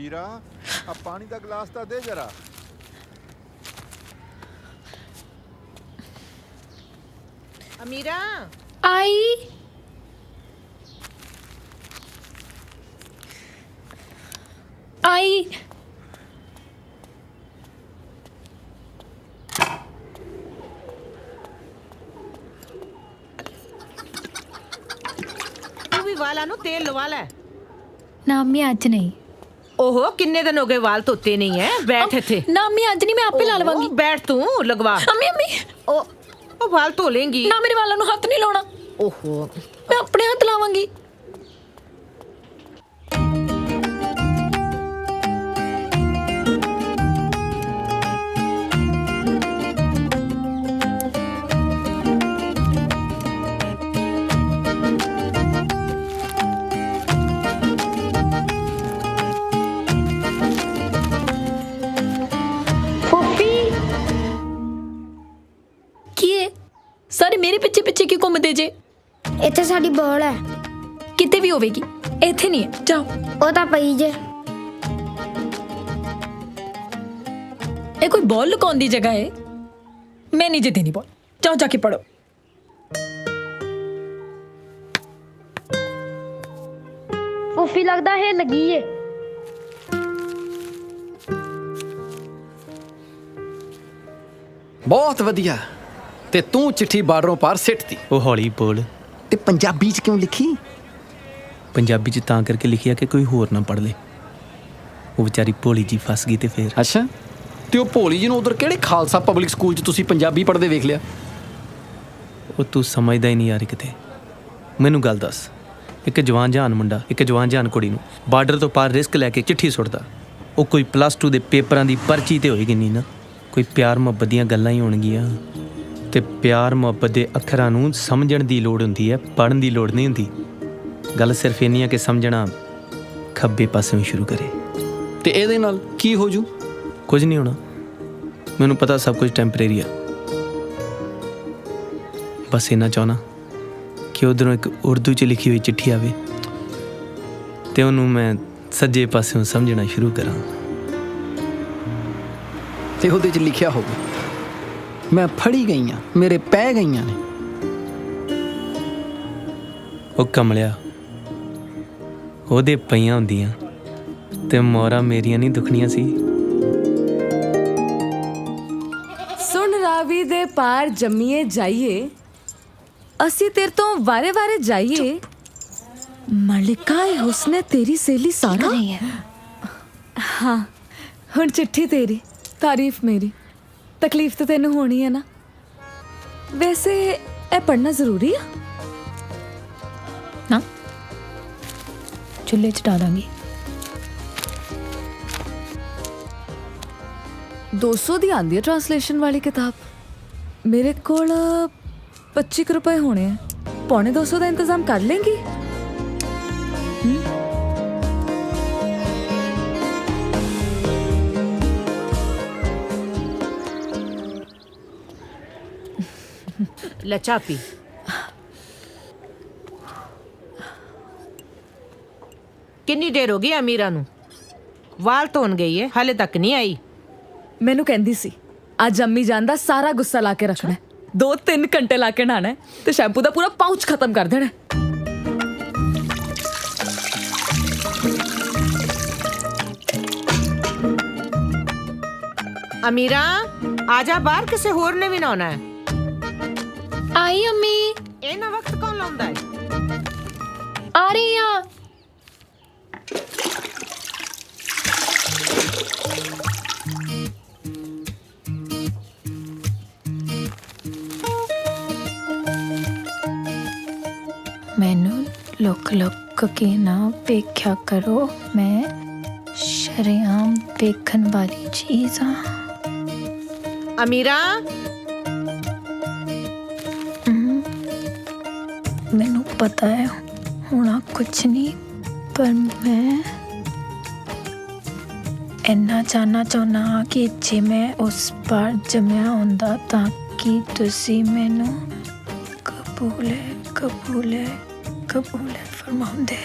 ਅਮੀਰਾ ਆ ਪਾਣੀ ਦਾ ਗਲਾਸ ਤਾਂ ਦੇ ਜਰਾ। ਅਮੀਰਾ आई आई ਤੂੰ ਵੀ ਵਾਲਾਂ ਨੂੰ ਤੇਲ ਲਵਾ ਲੈ। ना अम्मी आज नहीं ओहो किन्ने दिन हो गए वाल धोते नहीं है। बैठ इथे। ना अम्मी आज नहीं मैं आपे ला लवांगी। बैठ तू लगवा। अम्मी अम्मी ओ वाल धो लेंगी। ना मेरे वालों ਨੂੰ ਹੱਥ ਨਹੀਂ ਲਾਉਣਾ। ओहो मैं अपने हाथ लावांगी। ਸਾਰੇ ਮੇਰੇ ਪਿੱਛੇ ਪਿੱਛੇ ਕਿਉਂ ਘੁੰਮਦੇ ਜੇ? ਇੱਥੇ ਸਾਡੀ ਬੋਲ ਹੈ। ਕਿਤੇ ਵੀ ਹੋਵੇਗੀ, ਇੱਥੇ ਨਹੀਂ ਹੈ। ਜਾਓ। ਉਹ ਤਾਂ ਪਈ ਜੇ। ਇਹ ਕੋਈ ਬੋਲ ਲੁਕਾਉਣ ਦੀ ਜਗ੍ਹਾ ਹੈ? ਮੈਂ ਨਹੀਂ ਜੇ ਦੇਣੀ ਬੋਲ। ਜਾਓ ਜਾ ਕੇ ਪੜੋ। ਫੁੱਫੀ ਲੱਗਦਾ ਹੈ ਲੱਗੀ ਏ। ਬਹੁਤ ਵਧੀਆ। ਤੇ ਤੂੰ ਚਿੱਠੀ ਬਾਰਡਰੋਂ ਪਾਰ ਸਿੱਟਤੀ। ਉਹ ਹੌਲੀ ਬੋਲ। ਤੇ ਪੰਜਾਬੀ ਚ ਕਿਉਂ ਲਿਖੀ? ਪੰਜਾਬੀ ਚ ਤਾਂ ਕਰਕੇ ਲਿਖਿਆ ਕਿ ਕੋਈ ਹੋਰ ਨਾ ਪੜ ਲੇ। ਉਹ ਵਿਚਾਰੀ ਭੋਲੀ ਜੀ ਫਸ ਗਈ ਤੇ ਫੇਰ। ਅੱਛਾ, ਤੇ ਉਹ ਭੋਲੀ ਜੀ ਨੂੰ ਉਧਰ ਕਿਹੜੇ ਖਾਲਸਾ ਪਬਲਿਕ ਸਕੂਲ ਚ ਤੁਸੀਂ ਪੰਜਾਬੀ ਪੜ੍ਹਦੇ ਵੇਖ ਲਿਆ? ਉਹ ਤੂੰ ਸਮਝਦਾ ਹੀ ਨਹੀਂ ਯਾਰ ਕਿਤੇ। ਮੈਨੂੰ ਗੱਲ ਦੱਸ, ਇੱਕ ਜਵਾਨ ਜਹਾਨ ਮੁੰਡਾ ਇੱਕ ਜਵਾਨ ਜਹਾਨ ਕੁੜੀ ਨੂੰ ਬਾਰਡਰ ਤੋਂ ਪਾਰ ਰਿਸਕ ਲੈ ਕੇ ਚਿੱਠੀ ਸੁੱਟਦਾ, ਉਹ ਕੋਈ +2 ਦੇ ਪੇਪਰਾਂ ਦੀ ਪਰਚੀ ਤੇ ਹੋਏਗੀ ਨਹੀਂ ਨਾ। ਕੋਈ ਪਿਆਰ ਮੁਹੱਬਤ ਦੀਆਂ ਗੱਲਾਂ ਹੀ ਹੋਣਗੀਆਂ। ਤੇ ਪਿਆਰ ਮੁਹੱਬਤ ਦੇ ਅੱਖਰਾਂ ਨੂੰ ਸਮਝਣ ਦੀ ਲੋੜ ਹੁੰਦੀ ਹੈ, ਪੜ੍ਹਨ ਦੀ ਲੋੜ ਨਹੀਂ ਹੁੰਦੀ। ਗੱਲ ਸਿਰਫ ਇੰਨੀ ਹੈ ਕਿ ਸਮਝਣਾ ਖੱਬੇ ਪਾਸੇ ਹੀ ਸ਼ੁਰੂ ਕਰੇ। ਤੇ ਇਹਦੇ ਨਾਲ ਕੀ ਹੋ ਜੂ? ਕੁਝ ਨਹੀਂ ਹੋਣਾ। ਮੈਨੂੰ ਪਤਾ ਸਭ ਕੁਝ ਟੈਂਪਰੇਰੀ ਆ। ਬਸ ਇੰਨਾ ਚਾਹੁੰਦਾ ਕਿ ਉਧਰੋਂ ਇੱਕ ਉਰਦੂ 'ਚ ਲਿਖੀ ਹੋਈ ਚਿੱਠੀ ਆਵੇ ਤੇ ਉਹਨੂੰ ਮੈਂ ਸੱਜੇ ਪਾਸਿਓਂ ਸਮਝਣਾ ਸ਼ੁਰੂ ਕਰਾਂ। ਤੇ ਉਹਦੇ 'ਚ ਲਿਖਿਆ ਹੋਵੇ, ਮੈਂ ਫੜੀ ਗਈਆਂ, ਮੇਰੇ ਪੈ ਗਈਆਂ ਨੇ। ਉਹ ਕਮਲਿਆ, ਉਹਦੇ ਪਈਆਂ ਹੁੰਦੀਆਂ ਤੇ ਮੋਹਰਾਂ ਮੇਰੀਆਂ ਨਹੀਂ ਦੁਖਣੀਆਂ ਸੀ। ਸੁਣ ਰਾਵੀ ਦੇ ਪਾਰ ਜੰਮੀਏ ਜਾਈਏ, ਅਸੀਂ ਤੇਰੇ ਤੋਂ ਵਾਰੇ ਵਾਰੇ ਜਾਈਏ। ਮਲਿਕਾ ਏ ਹੁਸਨੇ ਤੇਰੀ ਸਹੇਲੀ ਸਾਰਾ। ਹਾਂ, ਹੁਣ ਚਿੱਠੀ ਤੇਰੀ, ਤਾਰੀਫ ਮੇਰੀ। ਤਕਲੀਫ ਤਾਂ ਤੈਨੂੰ ਹੋਣੀ ਹੈ ਨਾ। ਵੈਸੇ ਇਹ ਪੜ੍ਹਨਾ ਜ਼ਰੂਰੀ ਆ ਨਾ? ਚੁੱਲ੍ਹੇ 'ਚ ਡਾਲਾਂਗੀ। 200 ਦੀ ਆਂਦੀ ਹੈ ਟ੍ਰਾਂਸਲੇਸ਼ਨ ਵਾਲੀ ਕਿਤਾਬ। ਮੇਰੇ ਕੋਲ 25 ਰੁਪਏ ਹੋਣੇ ਆ। ਪੌਣੇ 200 ਦਾ ਇੰਤਜ਼ਾਮ ਕਰ ਲੇਂਗੀ? ਲੈ ਚਾਹ ਪੀ। ਕਿੰਨੀ ਦੇਰ ਹੋ ਗਈ ਅਮੀਰਾ ਨੂੰ? ਵਾਲ ਧੋਣ ਗਈ ਹੈ, ਹਾਲੇ ਤੱਕ ਨਹੀਂ ਆਈ। ਮੈਨੂੰ ਕਹਿੰਦੀ ਸੀ ਅੱਜ ਅੰਮੀ ਜਾਨ ਦਾ ਸਾਰਾ ਗੁੱਸਾ ਲਾ ਕੇ ਰੱਖਣਾ, 2-3 ਘੰਟੇ ਲਾ ਕੇ ਨਹਾਣਾ ਤੇ ਸ਼ੈਂਪੂ ਦਾ ਪੂਰਾ ਪਾਊਚ ਖਤਮ ਕਰ ਦੇਣਾ। ਅਮੀਰਾ ਆ ਜਾ ਬਾਹਰ, ਕਿਸੇ ਹੋਰ ਨੇ ਵੀ ਨਹਾਉਣਾ ਹੈ। आई अम्मी। ਇਹਨਾਂ ਵਕਤ ਕੌਣ ਲਾਉਂਦਾ ਹੈ? आ रही हैं। ਮੈਨੂੰ ਲੁਕ ਕੇ ਨਾ ਵੇਖਿਆ ਕਰੋ, ਮੈਂ ਸ਼ਰੇਆਮ ਵੇਖਣ ਵਾਲੀ ਚੀਜ਼ ਆ। ਅਮੀਰਾ ਮੈਨੂੰ ਪਤਾ ਹੈ ਹੋਣਾ ਕੁਛ ਨਹੀਂ, ਪਰ ਮੈਂ ਇੰਨਾ ਜਾਣਨਾ ਚਾਹੁੰਦਾ ਹਾਂ ਕਿ ਜੇ ਮੈਂ ਉਸ ਪਾਰ ਜੰਮਿਆ ਹੁੰਦਾ ਤਾਂ ਕਿ ਤੁਸੀਂ ਮੈਨੂੰ ਕਬੂਲੇ ਫਰਮਾਉਂਦੇ।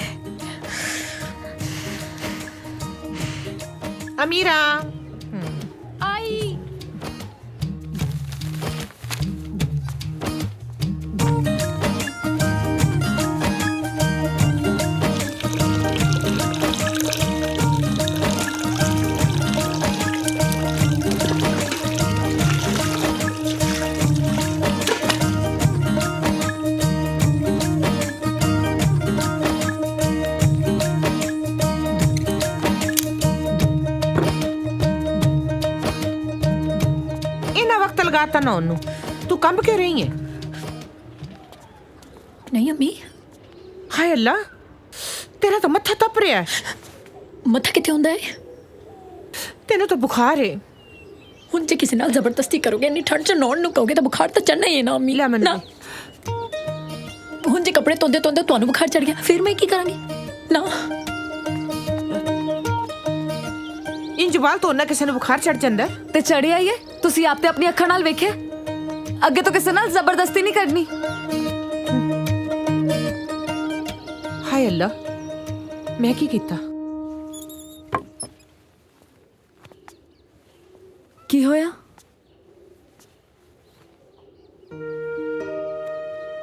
अमीरा आई लगाता ना उन्नू तू कंब क्यों रही है? नहीं अम्मी हाय अल्लाह तेरा तो मत्था तप रहा है। मत्था कितने होंदा है? तेनू तो बुखार है। ਹੁਣ ਜੇ ਕਿਸੇ ਨਾਲ ਜ਼ਬਰਦਸਤੀ ਕਰੋਗੇ ਇੰਨੀ ਠੰਡ ਚ ਨੌਣ ਨੂੰ ਕਹੋਗੇ ਤਾਂ ਬੁਖਾਰ ਤਾਂ ਚੜਨਾ ਹੀ ਹੈ ਨਾ ਅਮੀ। ਲੈ ਮੈਨੂੰ ਨਾ ਹੁਣ ਜੇ ਕੱਪੜੇ ਧੋਂਦੇ ਧੋਂਦੇ ਤੁਹਾਨੂੰ ਬੁਖਾਰ ਚੜ ਗਿਆ ਫਿਰ ਮੈਂ ਕੀ ਕਰਾਂਗੀ ਨਾ। ਇੰਜ ਵਾਲ ਧੋਣਾ ਕਿਸੇ ਨੂੰ ਬੁਖਾਰ ਚੜ ਜਾਂਦਾ ਤੇ ਚੜਿਆ ਹੀ ਹੈ। ਤੁਸੀਂ ਆਪ ਤੇ ਆਪਣੀ ਅੱਖਾਂ ਨਾਲ ਵੇਖਿਆ। ਅੱਗੇ ਤੋਂ ਕਿਸੇ ਨਾਲ ਜ਼ਬਰਦਸਤੀ ਨਹੀਂ ਕਰਨੀ। ਹਾਏ ਅੱਲਾ ਮੈਂ ਕੀ ਕੀਤਾ? ਕੀ ਹੋਇਆ?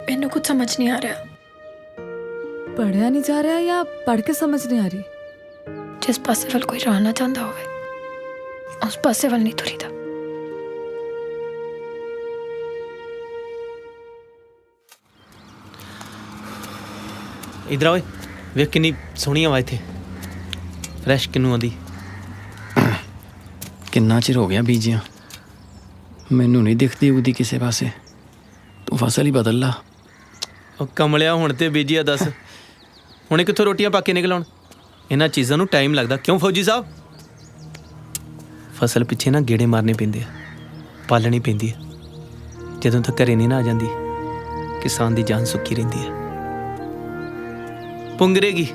ਮੈਨੂੰ ਕੁਝ ਸਮਝ ਨਹੀਂ ਆ ਰਿਹਾ। ਪੜਿਆ ਨਹੀਂ ਜਾ ਰਿਹਾ ਜਾਂ ਪੜ ਕੇ ਸਮਝ ਨਹੀਂ ਆ ਰਹੀ? ਜਿਸ ਪਾਸੇ ਵੱਲ ਕੋਈ ਰਹਿਣਾ ਚਾਹੁੰਦਾ ਹੋਵੇ ਉਸ ਪਾਸੇ ਵੱਲ ਨਹੀਂ ਤੁਰੀਦਾ। ਇਧਰ ਓਏ ਵੇਖ ਕਿੰਨੀ ਸੋਹਣੀ ਹਵਾ ਇੱਥੇ ਫਰੈਸ਼ ਕਿੰਨੂ ਆਉਂਦੀ। ਕਿੰਨਾ ਚਿਰ ਹੋ ਗਿਆ ਬੀਜਿਆ ਮੈਨੂੰ ਨਹੀਂ ਦਿਖਦੀ ਉਗਦੀ ਕਿਸੇ ਪਾਸੇ। ਤੂੰ ਫਸਲ ਹੀ ਬਦਲ ਲਾ। ਉਹ ਕਮਲਿਆ ਹੁਣ ਤੇ ਬੀਜੀਆ ਦੱਸ ਹੁਣੇ ਕਿੱਥੋਂ ਰੋਟੀਆਂ ਪਾ ਕੇ ਨਿਕਲਣ। ਇਹਨਾਂ ਚੀਜ਼ਾਂ ਨੂੰ ਟਾਈਮ ਲੱਗਦਾ ਕਿਉਂ ਫੌਜੀ ਸਾਹਿਬ? ਫਸਲ ਪਿੱਛੇ ਨਾ ਗੇੜੇ ਮਾਰਨੇ ਪੈਂਦੇ ਆ ਪਾਲਣੀ ਪੈਂਦੀ ਹੈ। ਜਦੋਂ ਤੱਕ ਘਰੇ ਨਹੀਂ ਨਾ ਆ ਜਾਂਦੀ ਕਿਸਾਨ ਦੀ ਜਾਨ ਸੁੱਕੀ ਰਹਿੰਦੀ ਹੈ। ਪੁੰਗਰੇਗੀ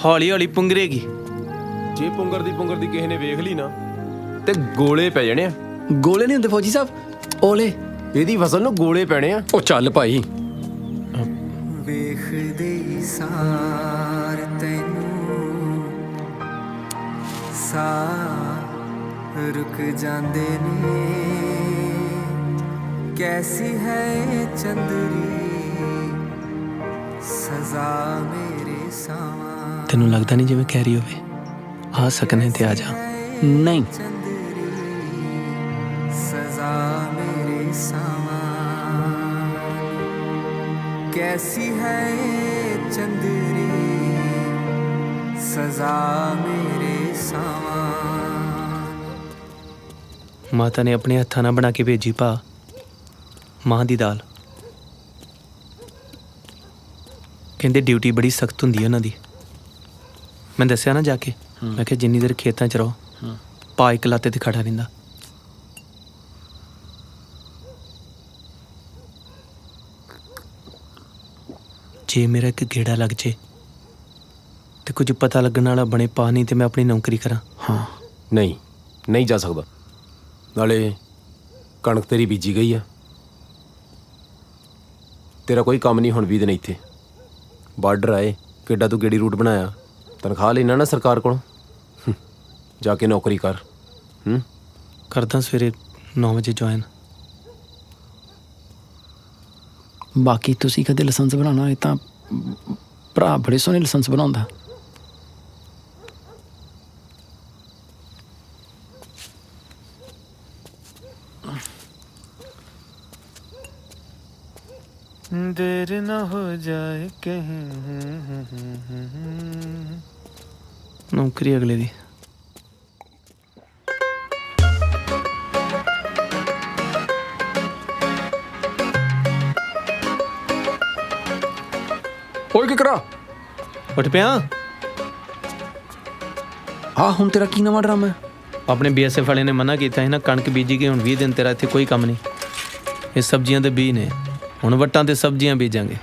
ਹੌਲੀ ਹੌਲੀ ਪੁੰਗਰੇਗੀ। ਜੇ ਪੁੰਗਰ ਦੀ ਕਿਸੇ ਨੇ ਵੇਖ ਲਈ ਨਾ ਤੇ ਗੋਲੇ ਪੈ ਜਾਣੇ ਆ। ਗੋਲੇ ਨਹੀਂ ਹੁੰਦੇ ਫੌਜੀ ਸਾਹਿਬ ਓਲੇ। ਇਹਦੀ ਫਸਲ ਨੂੰ ਗੋਲੇ ਪੈਣੇ ਆ। ਉਹ ਚੱਲ ਭਾਈ ਵੇਖਦੇ ਸਾਰ ਤੈਨੂੰ ਸਾ ਰੁਕ ਜਾਂਦੇ ਨੇ ਕੈਸੀ ਹੈ ਚੰਦਰੀ ਸਜ਼ਾ ਮੇਰੇ ਸਾਵਾਂ। ਤੈਨੂੰ ਲੱਗਦਾ ਨਹੀਂ ਜਿਵੇਂ ਕਹਿ ਰਹੀ ਹੋਵੇ ਆ ਸਕਨੇ ਤੇ ਆ ਜਾ। ਨਹੀਂ सजा मेरे सामा कैसी है चंदरी सजा मेरे सामा। ਮਾਤਾ ਨੇ ਆਪਣੇ ਹੱਥਾਂ ਨਾਲ ਬਣਾ ਕੇ ਭੇਜੀ ਭਾ ਮਾਂ ਦੀ ਦਾਲ। ਕਹਿੰਦੇ ਡਿਊਟੀ ਬੜੀ ਸਖਤ ਹੁੰਦੀ ਹੈ ਉਹਨਾਂ ਦੀ। ਮੈਂ ਦੱਸਿਆ ਨਾ ਜਾ ਕੇ ਮੈਂ ਕਿਹਾ ਜਿੰਨੀ ਦੇਰ ਖੇਤਾਂ 'ਚ ਰਹੋ ਭਾ ਇੱਕ ਲਾਤੇ ਤੇ ਖੜਾ ਰਹਿੰਦਾ। ਜੇ ਮੇਰਾ ਇੱਕ ਗੇੜਾ ਲੱਗ ਜੇ ਤੇ ਕੁਝ ਪਤਾ ਲੱਗਣ ਵਾਲਾ ਬਣੇ ਪਾ ਨਹੀਂ ਤੇ ਮੈਂ ਆਪਣੀ ਨੌਕਰੀ ਕਰਾਂ। ਹਾਂ ਨਹੀਂ ਜਾ ਸਕਦਾ। ਨਾਲੇ ਕਣਕ ਤੇਰੀ ਬੀਜੀ ਗਈ ਆ। ਤੇਰਾ ਕੋਈ ਕੰਮ ਨਹੀਂ ਹੁਣ 20 ਦਿਨ ਇੱਥੇ ਬਾਰਡਰ ਆਏ ਕਿੱਡਾ ਤੂੰ ਗੇੜੀ ਰੂਟ ਬਣਾਇਆ। ਤਨਖਾਹ ਲੈਣਾ ਨਾ ਸਰਕਾਰ ਕੋਲੋਂ ਜਾ ਕੇ ਨੌਕਰੀ ਕਰ। ਕਰਦਾ ਸਵੇਰੇ 9 ਵਜੇ ਜੁਆਇਨ। ਬਾਕੀ ਤੁਸੀਂ ਕਦੇ ਲਾਇਸੈਂਸ ਬਣਾਉਣਾ ਇਹ ਤਾਂ ਭਰਾ ਬੜੇ ਸੋਹਣੇ ਲਾਇਸੈਂਸ ਬਣਾਉਂਦਾ। देर ना हो जाए कहीं। नौकरी अगले दी। ਓਏ ਕੀ ਕਰਾ ਉੱਠ ਪਿਆ। ਹਾਂ ਹੁਣ ਤੇਰਾ ਕੀ ਨਵਾਂ ਡਰਾਮਾ ਹੈ? ਆਪਣੇ BSF ਵਾਲੇ ਨੇ ਮਨਾ ਕੀਤਾ ਹੈ ਨਾ ਕਣਕ ਬੀਜੀ ਗਈ ਹੁਣ 20 ਦਿਨ ਤੇਰਾ ਇੱਥੇ ਕੋਈ ਕੰਮ ਨਹੀਂ। ਇਹ ਸਬਜ਼ੀਆਂ ਦੇ ਬੀਜ ਨੇ ਹੁਣ ਵੱਟਾਂ ਤੇ ਸਬਜ਼ੀਆਂ ਬੀਜਾਂਗੇ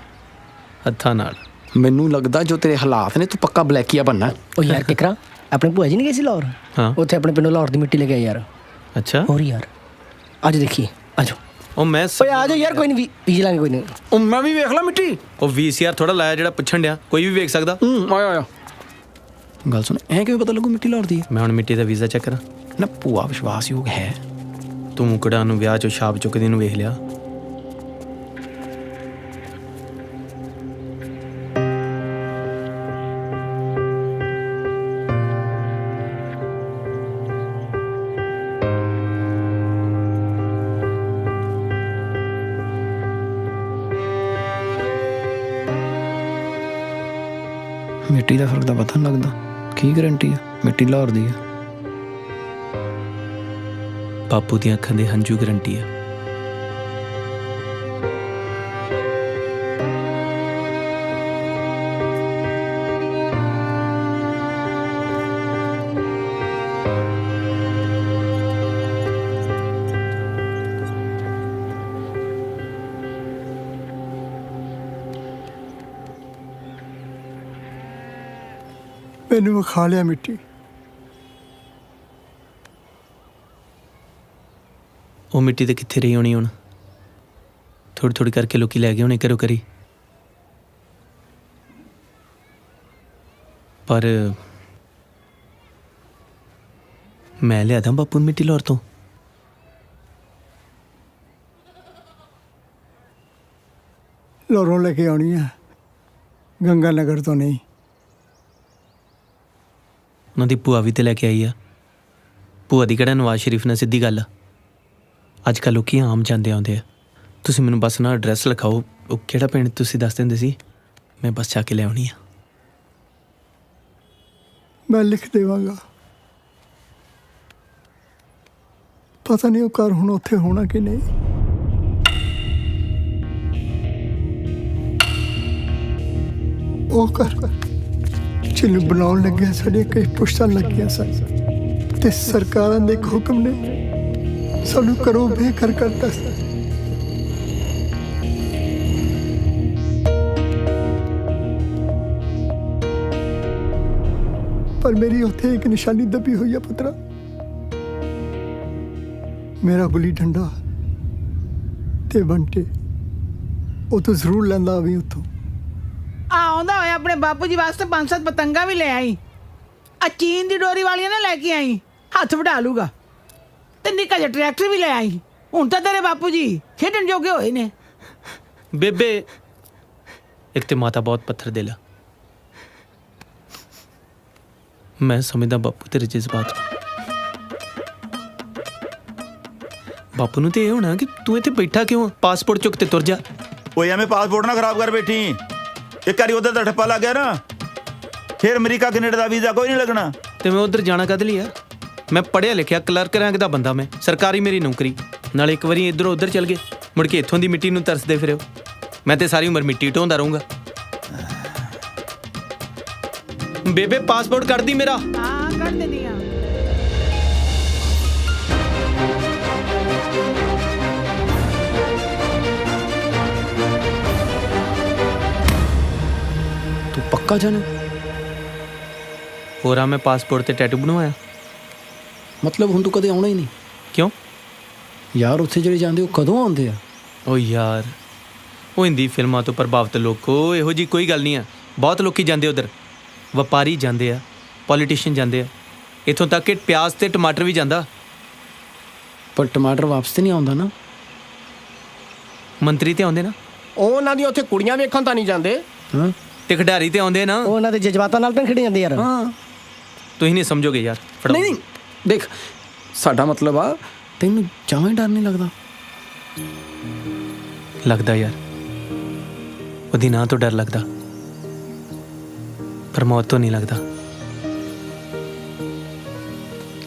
ਹੱਥਾਂ ਨਾਲ। ਮੈਨੂੰ ਲੱਗਦਾ ਜੋ ਤੇਰੇ ਹਾਲਾਤ ਨੇ ਤੂੰ ਪੱਕਾ ਬਲੈਕੀਆ ਬਣਨਾ। ਉਹ ਯਾਰ ਕਿਕਰਾ ਆਪਣੇ ਭੂਆ ਜੀ ਨਹੀਂ ਗਏ ਸੀ ਲਾਹੌਰ? ਹਾਂ ਉੱਥੇ ਆਪਣੇ ਪਿੰਡੋਂ ਲਾਹੌਰ ਦੀ ਮਿੱਟੀ ਲੈ ਕੇ ਆਏ ਯਾਰ। ਅੱਛਾ ਹੋਰ ਯਾਰ ਅੱਜ ਦੇਖੀਏ ਆਜੋ। ਉਹ ਮੈਂ ਓਏ ਆ ਜਾਓ ਯਾਰ ਕੋਈ ਨਹੀਂ ਬੀਜ ਲਾਂਗੇ ਕੋਈ ਨਹੀਂ। ਉਹ ਮੈਂ ਵੀ ਵੇਖ ਲਾ ਮਿੱਟੀ। ਉਹ VCR ਥੋੜਾ ਲਾਇਆ ਜਿਹੜਾ ਪੁੱਛਣ ਡਿਆ ਕੋਈ ਵੀ ਵੇਖ ਸਕਦਾ। ਆਇਆ ਗੱਲ ਸੁਣ, ਐ ਕਿਵੇਂ ਪਤਾ ਲੱਗੂ ਮਿੱਟੀ ਲਾਹੌਰ ਦੀ ਹੈ? ਮੈਂ ਹੁਣ ਮਿੱਟੀ ਦਾ ਵੀਜ਼ਾ ਚੈੱਕ ਕਰਾਂ? ਨਾ ਭੂਆ ਵਿਸ਼ਵਾਸਯੋਗ ਹੈ। ਤੂੰ ਮੁਕੜਾ ਨੂੰ ਵਿਆਹ 'ਚੋਂ ਛਾਪ ਚੁੱਕਦੀ ਨੂੰ ਵੇਖ ਲਿਆ? ਮਿੱਟੀ ਦਾ ਫਰਕ ਤਾਂ ਪਤਾ ਨਹੀਂ ਲੱਗਦਾ। ਕੀ ਗਰੰਟੀ ਆ ਮਿੱਟੀ ਲਾਹੌਰ ਦੀ ਆ? ਬਾਪੂ ਦੀਆਂ ਅੱਖਾਂ ਦੇ ਹੰਝੂ ਗਰੰਟੀ ਆ। ਮੈਨੂੰ ਵਿਖਾ ਲਿਆ ਮਿੱਟੀ। ਉਹ ਮਿੱਟੀ ਤੇ ਕਿੱਥੇ ਰਹੀ ਹੋਣੀ ਹੁਣ? ਥੋੜੀ ਥੋੜੀ ਕਰਕੇ ਲੋਕੀ ਲੈ ਗਏ ਹੋਣੇ ਘਰੋਂ ਘਰੀ। ਪਰ ਮੈਂ ਲਿਆਦਾ ਬਾਪੂ ਨੂੰ ਮਿੱਟੀ ਲਾਹੌਰ ਤੋਂ। ਲਾਹੌਰੋਂ ਲੈ ਕੇ ਆਉਣੀ ਆ, ਗੰਗਾ ਨਗਰ ਤੋਂ ਨਹੀਂ। ਉਹਨਾਂ ਦੀ ਭੂਆ ਵੀ ਤੇ ਲੈ ਕੇ ਆਈ ਆ। ਭੂਆ ਦੀ ਕਿਹੜਾ ਨਵਾਜ਼ ਸ਼ਰੀਫ ਨਾਲ ਸਿੱਧੀ ਗੱਲ ਆ? ਅੱਜ ਕੱਲ੍ਹ ਲੋਕੀ ਆਮ ਜਾਂਦੇ ਆਉਂਦੇ ਆ। ਤੁਸੀਂ ਮੈਨੂੰ ਬਸ ਨਾ ਐਡਰੈਸ ਲਿਖਾਓ। ਉਹ ਕਿਹੜਾ ਪਿੰਡ ਤੁਸੀਂ ਦੱਸ ਦਿੰਦੇ ਸੀ, ਮੈਂ ਬਸ ਜਾ ਕੇ ਲੈ ਆਉਣੀ ਆ। ਮੈਂ ਲਿਖ ਦੇਵਾਂਗਾ। ਪਤਾ ਨਹੀਂ ਉਹ ਘਰ ਹੁਣ ਉੱਥੇ ਹੋਣਾ ਕਿ ਨਹੀਂ। ਉਹ ਘਰ ਜਿਹਨੂੰ ਬਣਾਉਣ ਲੱਗਿਆ ਸਾਡੀਆਂ ਕਈ ਪੁਸ਼ਤਾਂ ਲੱਗੀਆਂ ਸਨ, ਤੇ ਸਰਕਾਰਾਂ ਦੇ ਇੱਕ ਹੁਕਮ ਨੇ ਸਾਨੂੰ ਘਰੋਂ ਬੇਘਰ ਕਰਤਾ ਸੀ। ਪਰ ਮੇਰੀ ਉੱਥੇ ਇੱਕ ਨਿਸ਼ਾਨੀ ਦੱਬੀ ਹੋਈ ਆ ਪੁੱਤਰਾ। ਮੇਰਾ ਗੁੱਲੀ ਡੰਡਾ ਤੇ ਬੰਟੇ ਉਹ ਤਾਂ ਜ਼ਰੂਰ ਲੈਂਦਾ ਵੀ ਉੱਥੋਂ। ਆਉਂਦਾ ਹੋਇਆ ਆਪਣੇ ਬਾਪੂ ਜੀ ਵਾਸਤੇ 5-7 ਪਤੰਗਾ ਵੀ ਲੈ ਆਈ। ਆ ਚੀਨ ਦੀ ਡੋਰੀ ਵਾਲੀਆਂ ਨਾ ਲੈ ਕੇ ਆਈ, ਹੱਥ ਵਢਾ ਲੂਗਾ। ਤੇ ਨਿੱਕਾ ਜਿਹਾ ਟਰੈਕਟਰ ਵੀ ਲੈ ਆਈ। ਹੁਣ ਤਾਂ ਤੇਰੇ ਬਾਪੂ ਜੀ ਖੇਡਣ ਜੋਗੇ ਹੋਏ ਨੇ। ਬੇਬੇ ਇੱਕ ਤੇ ਮਾਤਾ ਬਹੁਤ ਪੱਥਰ ਦਿਲ ਆ। ਮੈਂ ਸਮਝਦਾ ਬਾਪੂ ਤੇਰੇ ਜਜ਼ਬਾਤ। ਬਾਪੂ ਨੂੰ ਤੇ ਇਹ ਹੋਣਾ ਕਿ ਤੂੰ ਇੱਥੇ ਬੈਠਾ ਕਿਉਂ? ਪਾਸਪੋਰਟ ਚੁੱਕ ਤੇ ਤੁਰ ਜਾ। ਓਏ ਐਵੇਂ ਪਾਸਪੋਰਟ ਨਾ ਖਰਾਬ ਕਰ ਬੈਠੀ। ਇੱਕ ਵਾਰੀ ਉਧਰ ਦਾ ਠੱਪਾ ਲੱਗ ਗਿਆ ਨਾ, ਫਿਰ ਅਮਰੀਕਾ ਕੈਨੇਡਾ ਦਾ ਵੀਜ਼ਾ ਕੋਈ ਨਹੀਂ ਲੱਗਣਾ। ਤੇ ਮੈਂ ਉਧਰ ਜਾਣਾ ਕਦ ਲਈ ਆ? ਮੈਂ ਪੜ੍ਹਿਆ ਲਿਖਿਆ ਕਲਰਕ ਰੈਂਕ ਦਾ ਬੰਦਾ, ਮੈਂ ਸਰਕਾਰੀ ਮੇਰੀ ਨੌਕਰੀ। ਨਾਲੇ ਇੱਕ ਵਾਰੀ ਇੱਧਰੋਂ ਉੱਧਰ ਚੱਲ ਗਏ, ਮੁੜ ਕੇ ਇੱਥੋਂ ਦੀ ਮਿੱਟੀ ਨੂੰ ਤਰਸਦੇ ਫਿਰਿਓ। ਮੈਂ ਤੇ ਸਾਰੀ ਉਮਰ ਮਿੱਟੀ ਢੋਂਦਾ ਰਹੂੰਗਾ। ਬੇਬੇ ਪਾਸਪੋਰਟ ਕੱਢਦੀ ਮੇਰਾ। ਹਾਂ ਕੱਢ ਦੇਣੀ ਆ। ਤੂੰ ਪੱਕਾ ਜਾਣਾ? ਹੋਰ ਆ, ਮੈਂ ਪਾਸਪੋਰਟ ਤੇ ਟੈਟੂ ਬਣਵਾਇਆ। ਮਤਲਬ ਹੁਣ ਤੂੰ ਕਦੇ ਆਉਣਾ ਹੀ ਨਹੀਂ? ਕਿਉਂ ਯਾਰ ਉੱਥੇ ਜਿਹੜੇ ਜਾਂਦੇ ਉਹ ਕਦੋਂ ਆਉਂਦੇ ਆ? ਓ ਯਾਰ, ਉਹ ਹਿੰਦੀ ਫਿਲਮਾਂ ਤੋਂ ਪ੍ਰਭਾਵਿਤ ਲੋਕੋ, ਇਹੋ ਜੀ ਕੋਈ ਗੱਲ ਨਹੀਂ ਆ। ਬਹੁਤ ਲੋਕੀ ਜਾਂਦੇ ਉਧਰ, ਵਪਾਰੀ ਜਾਂਦੇ ਆ, ਪੋਲੀਟੀਸ਼ੀਅਨ ਜਾਂਦੇ ਆ, ਇੱਥੋਂ ਤੱਕ ਕਿ ਪਿਆਜ਼ ਤੇ ਟਮਾਟਰ ਵੀ ਜਾਂਦਾ। ਪਰ ਟਮਾਟਰ ਵਾਪਸ ਤੇ ਨਹੀਂ ਆਉਂਦਾ ਨਾ? ਮੰਤਰੀ ਤੇ ਆਉਂਦੇ ਨਾ। ਉਹ ਉਹਨਾਂ ਦੀ ਉੱਥੇ ਕੁੜੀਆਂ ਵੇਖਣ ਤਾਂ ਨਹੀਂ ਜਾਂਦੇ। ਹਾਂ, ਤੇ ਖਿਡਾਰੀ ਤੇ ਆਉਂਦੇ ਨਾ। ਉਹ ਉਹਨਾਂ ਦੇ ਜਜ਼ਬਾਤਾਂ ਨਾਲ ਤਾਂ ਖੇਡੇ ਜਾਂਦੇ ਯਾਰ। ਹਾਂ, ਤੁਸੀਂ ਨਹੀਂ ਸਮਝੋਗੇ ਯਾਰ। ਫੜਾਓ। ਨਹੀਂ ਦੇਖ, ਸਾਡਾ ਮਤਲਬ ਆ ਤੈਨੂੰ ਜਮਾਂ ਹੀ ਡਰ ਨਹੀਂ ਲੱਗਦਾ? ਲੱਗਦਾ ਯਾਰ, ਉਹਦੀ ਨਾਂ ਤੋਂ ਡਰ ਲੱਗਦਾ, ਪਰ ਮੌਤ ਤੋਂ ਨਹੀਂ ਲੱਗਦਾ।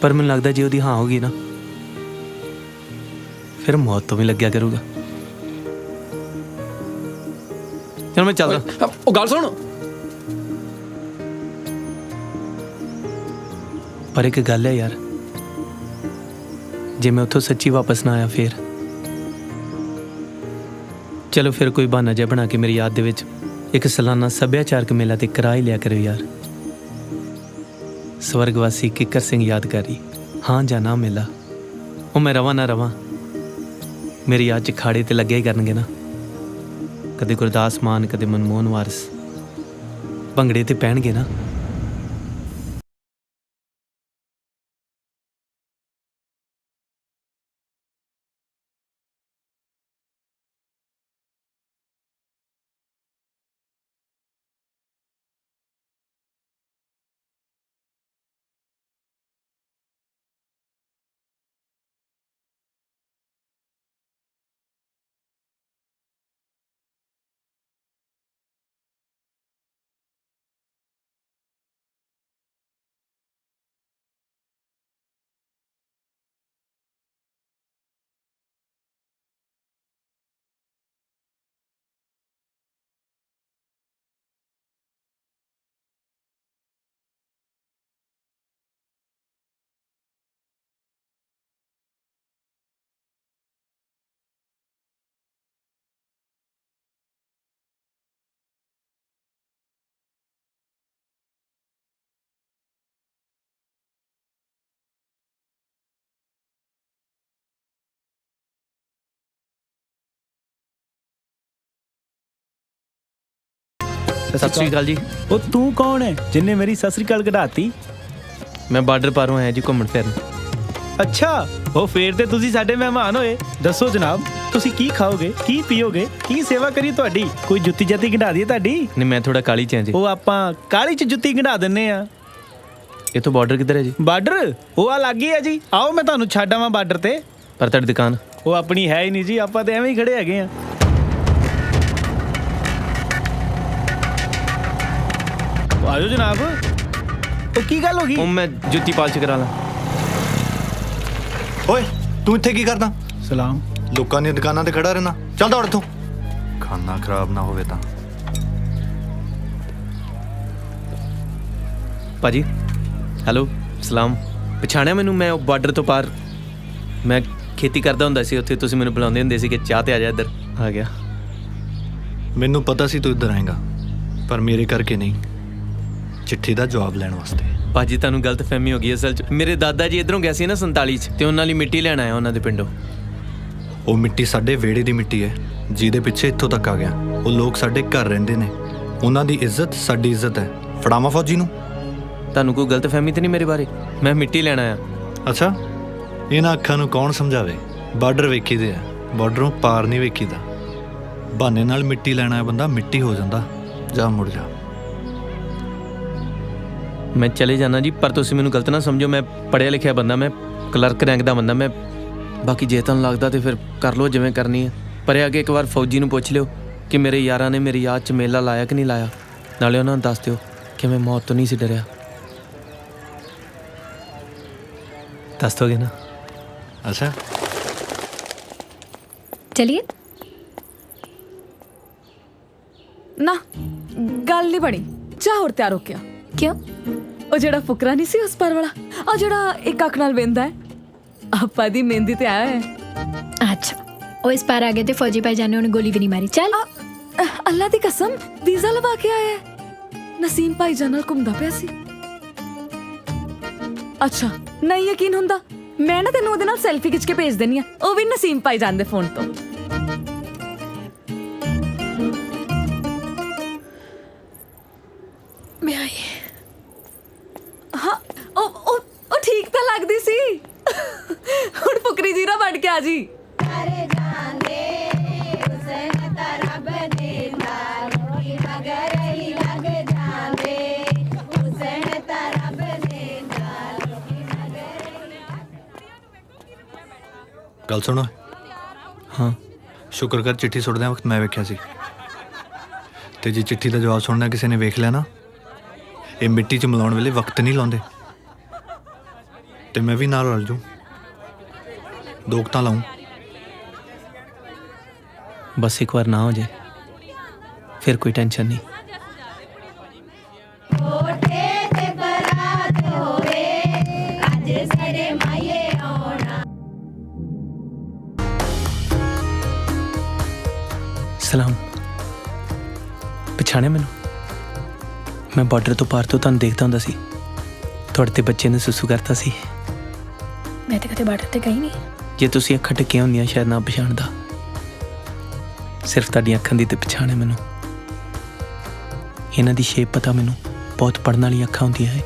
ਪਰ ਮੈਨੂੰ ਲੱਗਦਾ ਜੇ ਉਹਦੀ ਹਾਂ ਹੋਗੀ ਨਾ, ਫਿਰ ਮੌਤ ਤੋਂ ਵੀ ਲੱਗਿਆ ਕਰੂਗਾ। ਚਲ ਮੈਂ ਚੱਲਦਾ। ਉਹ ਗੱਲ ਸੁਣ, ਪਰ ਇੱਕ ਗੱਲ ਹੈ ਯਾਰ, ਜੇ ਮੈਂ ਉੱਥੋਂ ਸੱਚੀ ਵਾਪਸ ਨਾ ਆਇਆ ਫਿਰ ਚਲੋ ਫਿਰ ਕੋਈ ਬਹਾਨਾ ਜਿਹਾ ਬਣਾ ਕੇ ਮੇਰੀ ਯਾਦ ਦੇ ਵਿੱਚ ਇੱਕ ਸਾਲਾਨਾ ਸੱਭਿਆਚਾਰਕ ਮੇਲਾ ਤੇ ਕਰਾ ਹੀ ਲਿਆ ਕਰਿਓ ਯਾਰ। ਸਵਰਗਵਾਸੀ ਕਿੱਕਰ ਸਿੰਘ ਯਾਦਗਾਰੀ ਹਾਂ ਜਾਂ ਨਾ ਮੇਲਾ, ਉਹ ਮੈਂ ਰਵਾਂ ਨਾ ਰਵਾਂ, ਮੇਰੀ ਯਾਦ 'ਚ ਖਾੜੇ ਤੇ ਲੱਗਿਆ ਹੀ ਕਰਨਗੇ ਨਾ। ਕਦੇ ਗੁਰਦਾਸ ਮਾਨ, ਕਦੇ ਮਨਮੋਹਨ ਵਾਰਿਸ, ਭੰਗੜੇ ਤੇ ਪੈਣਗੇ ਨਾ। ਸਤਿ ਸ਼੍ਰੀ ਅਕਾਲ ਜੀ। ਉਹ ਤੂੰ ਕੌਣ ਹੈ ਜਿੰਨੇ ਮੇਰੀ ਸਤਿ ਸ੍ਰੀ ਅਕਾਲ ਕਢਾਤੀ? ਮੈਂ ਬਾਰਡਰ ਪਾਰੋਂ ਆਇਆ ਜੀ ਘੁੰਮਣ ਫਿਰਨ। ਅੱਛਾ, ਉਹ ਫੇਰ ਤੇ ਤੁਸੀਂ ਸਾਡੇ ਮਹਿਮਾਨ ਹੋਏ। ਦੱਸੋ ਜਨਾਬ, ਤੁਸੀਂ ਕੀ ਖਾਓਗੇ, ਕੀ ਪੀਓਗੇ, ਕੀ ਸੇਵਾ ਕਰੀ ਤੁਹਾਡੀ? ਕੋਈ ਜੁੱਤੀ ਜੱਤੀ ਗੰਢਾ ਦਈਏ ਤੁਹਾਡੀ? ਨਹੀਂ, ਮੈਂ ਥੋੜਾ ਕਾਲੀ ਚ ਹਾਂ ਜੀ। ਉਹ ਆਪਾਂ ਕਾਲੀ ਚ ਜੁੱਤੀ ਗੰਢਾ ਦਿੰਨੇ ਆ। ਇਹ ਤੋਂ ਬਾਰਡਰ ਕਿੱਧਰ ਹੈ ਜੀ? ਬਾਰਡਰ ਉਹ ਆ ਲੱਗੀ ਹੈ ਜੀ। ਆਓ ਮੈਂ ਤੁਹਾਨੂੰ ਛੱਡ ਆਵਾਂ ਬਾਰਡਰ ਤੇ। ਪਰ ਤੁਹਾਡੀ ਦੁਕਾਨ? ਉਹ ਆਪਣੀ ਹੈ ਹੀ ਨਹੀਂ ਜੀ, ਆਪਾਂ ਤੇ ਐਵੇਂ ਹੀ ਖੜੇ ਹੈਗੇ ਆ। ਆਜੋ ਜਨਾਬ। ਉਹ ਕੀ ਗੱਲ ਹੋ ਗਈ? ਉਹ ਮੈਂ ਜੁੱਤੀ ਪਾਲਚ ਕਰਾ ਲਾਂ। ਓਏ ਤੂੰ ਇੱਥੇ ਕੀ ਕਰਦਾ? ਸਲਾਮ। ਲੋਕਾਂ ਦੀਆਂ ਦੁਕਾਨਾਂ ਤੇ ਖੜਾ ਰਹਿਣਾ। ਚੱਲ ਦੌੜ ਇੱਥੋਂ, ਖਾਣਾ ਖਰਾਬ ਨਾ ਹੋਵੇ ਤਾਂ। ਭਾਜੀ ਹੈਲੋ, ਸਲਾਮ। ਪਛਾਣਿਆ ਮੈਨੂੰ? ਮੈਂ ਉਹ ਬਾਰਡਰ ਤੋਂ ਪਾਰ, ਮੈਂ ਖੇਤੀ ਕਰਦਾ ਹੁੰਦਾ ਸੀ ਉੱਥੇ। ਤੁਸੀਂ ਮੈਨੂੰ ਬੁਲਾਉਂਦੇ ਹੁੰਦੇ ਸੀ ਕਿ ਚਾਹ ਤੇ ਆ ਜਾ ਇੱਧਰ। ਆ ਗਿਆ। ਮੈਨੂੰ ਪਤਾ ਸੀ ਤੂੰ ਇੱਧਰ ਆਏਗਾ, ਪਰ ਮੇਰੇ ਕਰਕੇ ਨਹੀਂ, ਚਿੱਠੀ ਦਾ ਜਵਾਬ ਲੈਣ ਵਾਸਤੇ। ਭਾਜੀ ਤੁਹਾਨੂੰ ਗਲਤ ਫਹਿਮੀ ਹੋ ਗਈ। ਅਸਲ 'ਚ ਮੇਰੇ ਦਾਦਾ ਜੀ ਇੱਧਰੋਂ ਗਏ ਸੀ ਨਾ 47 'ਚ, ਤੇ ਉਹਨਾਂ ਲਈ ਮਿੱਟੀ ਲੈਣ ਆਇਆ ਉਹਨਾਂ ਦੇ ਪਿੰਡੋਂ। ਉਹ ਮਿੱਟੀ ਸਾਡੇ ਵਿਹੜੇ ਦੀ ਮਿੱਟੀ ਹੈ, ਜਿਹਦੇ ਪਿੱਛੇ ਇੱਥੋਂ ਤੱਕ ਆ ਗਿਆ। ਉਹ ਲੋਕ ਸਾਡੇ ਘਰ ਰਹਿੰਦੇ ਨੇ, ਉਹਨਾਂ ਦੀ ਇੱਜ਼ਤ ਸਾਡੀ ਇੱਜ਼ਤ ਹੈ। ਫੜਾਵਾਂ ਫੌਜੀ ਨੂੰ? ਤੁਹਾਨੂੰ ਕੋਈ ਗਲਤ ਫਹਿਮੀ ਤਾਂ ਨਹੀਂ ਮੇਰੇ ਬਾਰੇ? ਮੈਂ ਮਿੱਟੀ ਲੈਣ ਆਇਆ। ਅੱਛਾ, ਇਹਨਾਂ ਅੱਖਾਂ ਨੂੰ ਕੌਣ ਸਮਝਾਵੇ? ਬਾਰਡਰ ਵੇਖੀਦੇ ਆ, ਬਾਰਡਰੋਂ ਪਾਰ ਨਹੀਂ ਵੇਖੀਦਾ। ਬਹਾਨੇ ਨਾਲ ਮਿੱਟੀ ਲੈਣਾ ਹੈ ਬੰਦਾ, ਮਿੱਟੀ ਹੋ ਜਾਂਦਾ। ਜਾ ਮੁੜ ਜਾ। ਮੈਂ ਚਲੇ ਜਾਣਾ ਜੀ, ਪਰ ਤੁਸੀਂ ਮੈਨੂੰ ਗਲਤ ਨਾ ਸਮਝੋ। ਮੈਂ ਪੜ੍ਹਿਆ ਲਿਖਿਆ ਬੰਦਾ, ਮੈਂ ਕਲਰਕ ਰੈਂਕ ਦਾ ਬੰਦਾ। ਮੈਂ ਬਾਕੀ ਜੇ ਤੁਹਾਨੂੰ ਲੱਗਦਾ ਤੇ ਫਿਰ ਕਰ ਲਓ ਜਿਵੇਂ ਕਰਨੀ ਹੈ। ਪਰ ਇਹ ਆ ਕਿ ਇੱਕ ਵਾਰ ਫੌਜੀ ਨੂੰ ਪੁੱਛ ਲਿਓ ਕਿ ਮੇਰੇ ਯਾਰਾਂ ਨੇ ਮੇਰੀ ਯਾਦ 'ਚ ਮੇਲਾ ਲਾਇਆ ਕਿ ਨਹੀਂ ਲਾਇਆ। ਨਾਲੇ ਉਹਨਾਂ ਨੂੰ ਦੱਸ ਦਿਓ ਕਿ ਮੈਂ ਮੌਤ ਤੋਂ ਨਹੀਂ ਸੀ ਡਰਿਆ। ਦੱਸ ਦੋਗੇ ਨਾ? ਅੱਛਾ ਚਲਿਏ। ਨਾ ਗੱਲ ਨਹੀਂ ਬਣੀ। ਚਾਹ ਹੋਰ ਤਿਆਰ ਹੋ ਗਿਆ। ਕਿਉਂ? ਉਹ ਜਿਹੜਾ ਫੁਕਰਾ ਨਹੀਂ ਸੀ ਉਸ ਪਰ ਵਾਲਾ, ਆ ਜਿਹੜਾ ਇੱਕ ਅੱਖ ਨਾਲ ਵੇਂਦਾ ਹੈ, ਆਪਾਂ ਦੀ ਮਹਿੰਦੀ ਤੇ ਆਇਆ ਹੈ। ਅੱਛਾ, ਉਹ ਇਸ ਪਾਰ ਆ ਗਏ ਤੇ ਫੌਜੀ ਭਾਈਜਾਨ ਨੇ ਉਹਨੂੰ ਗੋਲੀ ਵੀ ਨਹੀਂ ਮਾਰੀ। ਚੱਲ। ਅੱਲਾ ਦੀ ਕਸਮ, ਵੀਜ਼ਾ ਲਵਾ ਕੇ ਆਇਆ ਹੈ। ਨਸੀਮ ਭਾਈਜਾਨ ਨਾਲ ਘੁੰਮਦਾ ਪਿਆ ਸੀ। ਅੱਛਾ, ਨਹੀਂ ਯਕੀਨ ਹੁੰਦਾ, ਮੈਂ ਨਾ ਤੈਨੂੰ ਉਹਦੇ ਨਾਲ ਸੈਲਫੀ ਖਿੱਚ ਕੇ ਭੇਜ ਦੇਣੀ ਆ, ਉਹ ਵੀ ਨਸੀਮ ਭਾਈਜਾਨ ਦੇ ਫੋਨ ਤੋਂ। ਮੈਂ ਆਈ। ਹਾਂ, ਉਹ ਠੀਕ ਤਾਂ ਲੱਗਦੀ ਸੀ। ਹੁਣ ਫੁਕਰੀ ਜੀਰਾ ਬਣ ਕੇ ਆ ਜੀ। ਗੱਲ ਸੁਣੋ। ਹਾਂ। ਸ਼ੁਕਰ ਕਰ ਚਿੱਠੀ ਸੁੱਟਦਿਆਂ ਵਕਤ ਮੈਂ ਵੇਖਿਆ ਸੀ, ਤੇ ਜੇ ਚਿੱਠੀ ਦਾ ਜਵਾਬ ਸੁਣਨਾ ਕਿਸੇ ਨੇ ਵੇਖ ਲਿਆ ਨਾ, ਇਹ ਮਿੱਟੀ 'ਚ ਮਿਲਾਉਣ ਵੇਲੇ ਵਕਤ ਨਹੀਂ ਲਾਉਂਦੇ। ਤੇ ਮੈਂ ਵੀ ਨਾਲ ਰਲ ਜੂ, ਦੋਕ ਤਾਂ ਲਾऊं। ਬਸ ਇੱਕ ਵਾਰ ਨਾ ਹੋ ਜਾਏ, ਫਿਰ ਕੋਈ ਟੈਨਸ਼ਨ ਨਹੀਂ। ਸਲਾਮ। ਪਛਾਣਿਆ ਮੈਨੂੰ? ਮੈਂ ਬਾਰਡਰ ਤੋਂ ਪਾਰ ਤੋਂ ਤੁਹਾਨੂੰ ਦੇਖਦਾ ਹੁੰਦਾ ਸੀ। ਤੁਹਾਡੇ ਤੇ ਬੱਚੇ ਨੇ ਸੁਸੂ ਕਰਤਾ ਸੀ। ਮੈਂ ਤੇ ਕਦੇ ਬਾਰਡਰ ਤੇ ਗਈ ਨਹੀਂ। ਜੇ ਤੁਸੀਂ ਅੱਖਾਂ ਟਿੱਕੀਆਂ ਹੁੰਦੀਆਂ ਸ਼ਾਇਦ ਨਾ ਪਛਾਣਦਾ। ਸਿਰਫ ਤੁਹਾਡੀਆਂ ਅੱਖਾਂ ਦੀ ਤੇ ਪਛਾਣ ਹੈ ਮੈਨੂੰ। ਇਹਨਾਂ ਦੀ ਸ਼ੇਪ ਪਤਾ ਮੈਨੂੰ। ਬਹੁਤ ਪੜ੍ਹਨ ਵਾਲੀ ਅੱਖਾਂ ਹੁੰਦੀਆਂ ਹੈ।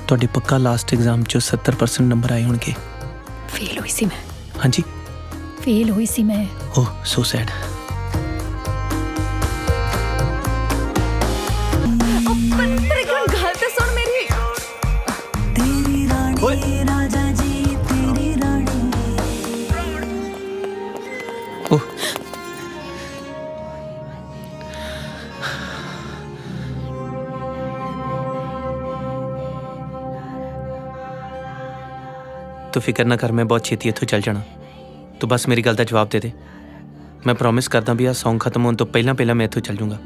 ਤੁਹਾਡੇ ਪੱਕਾ ਲਾਸਟ ਐਗਜ਼ਾਮ 'ਚੋਂ 70% ਨੰਬਰ ਆਏ ਹੋਣਗੇ। ਫੇਲ ਹੋਈ ਸੀ ਮੈਂ। ਹਾਂਜੀ, ਫੇਲ ਹੋਈ ਸੀ ਮੈਂ। ਓਹ ਸੋ ਸੈਡ। ਪਰ ਇੱਕ ਗੱਲ ਤੇ ਸੁਣ ਮੇਰੀ। ਓਏ ਰਾਜਾ ਜੀ ਤੇਰੀ ਰਾਣੀ। ਓਹ ਤੂੰ ਫਿਕਰ ਨਾ ਕਰ, ਮੈਂ ਬਹੁਤ ਛੇਤੀ ਇੱਥੋਂ ਚੱਲ ਜਾਣਾ। ਤੂੰ ਬਸ ਮੇਰੀ ਗੱਲ ਦਾ ਜਵਾਬ ਦੇ ਦੇ। ਮੈਂ ਪ੍ਰੋਮਿਸ ਕਰਦਾ ਵੀ ਆਹ ਸੌਂਗ ਖਤਮ ਹੋਣ ਤੋਂ ਪਹਿਲਾਂ ਮੈਂ ਇੱਥੋਂ ਚੱਲ ਜਾਊਂਗਾ।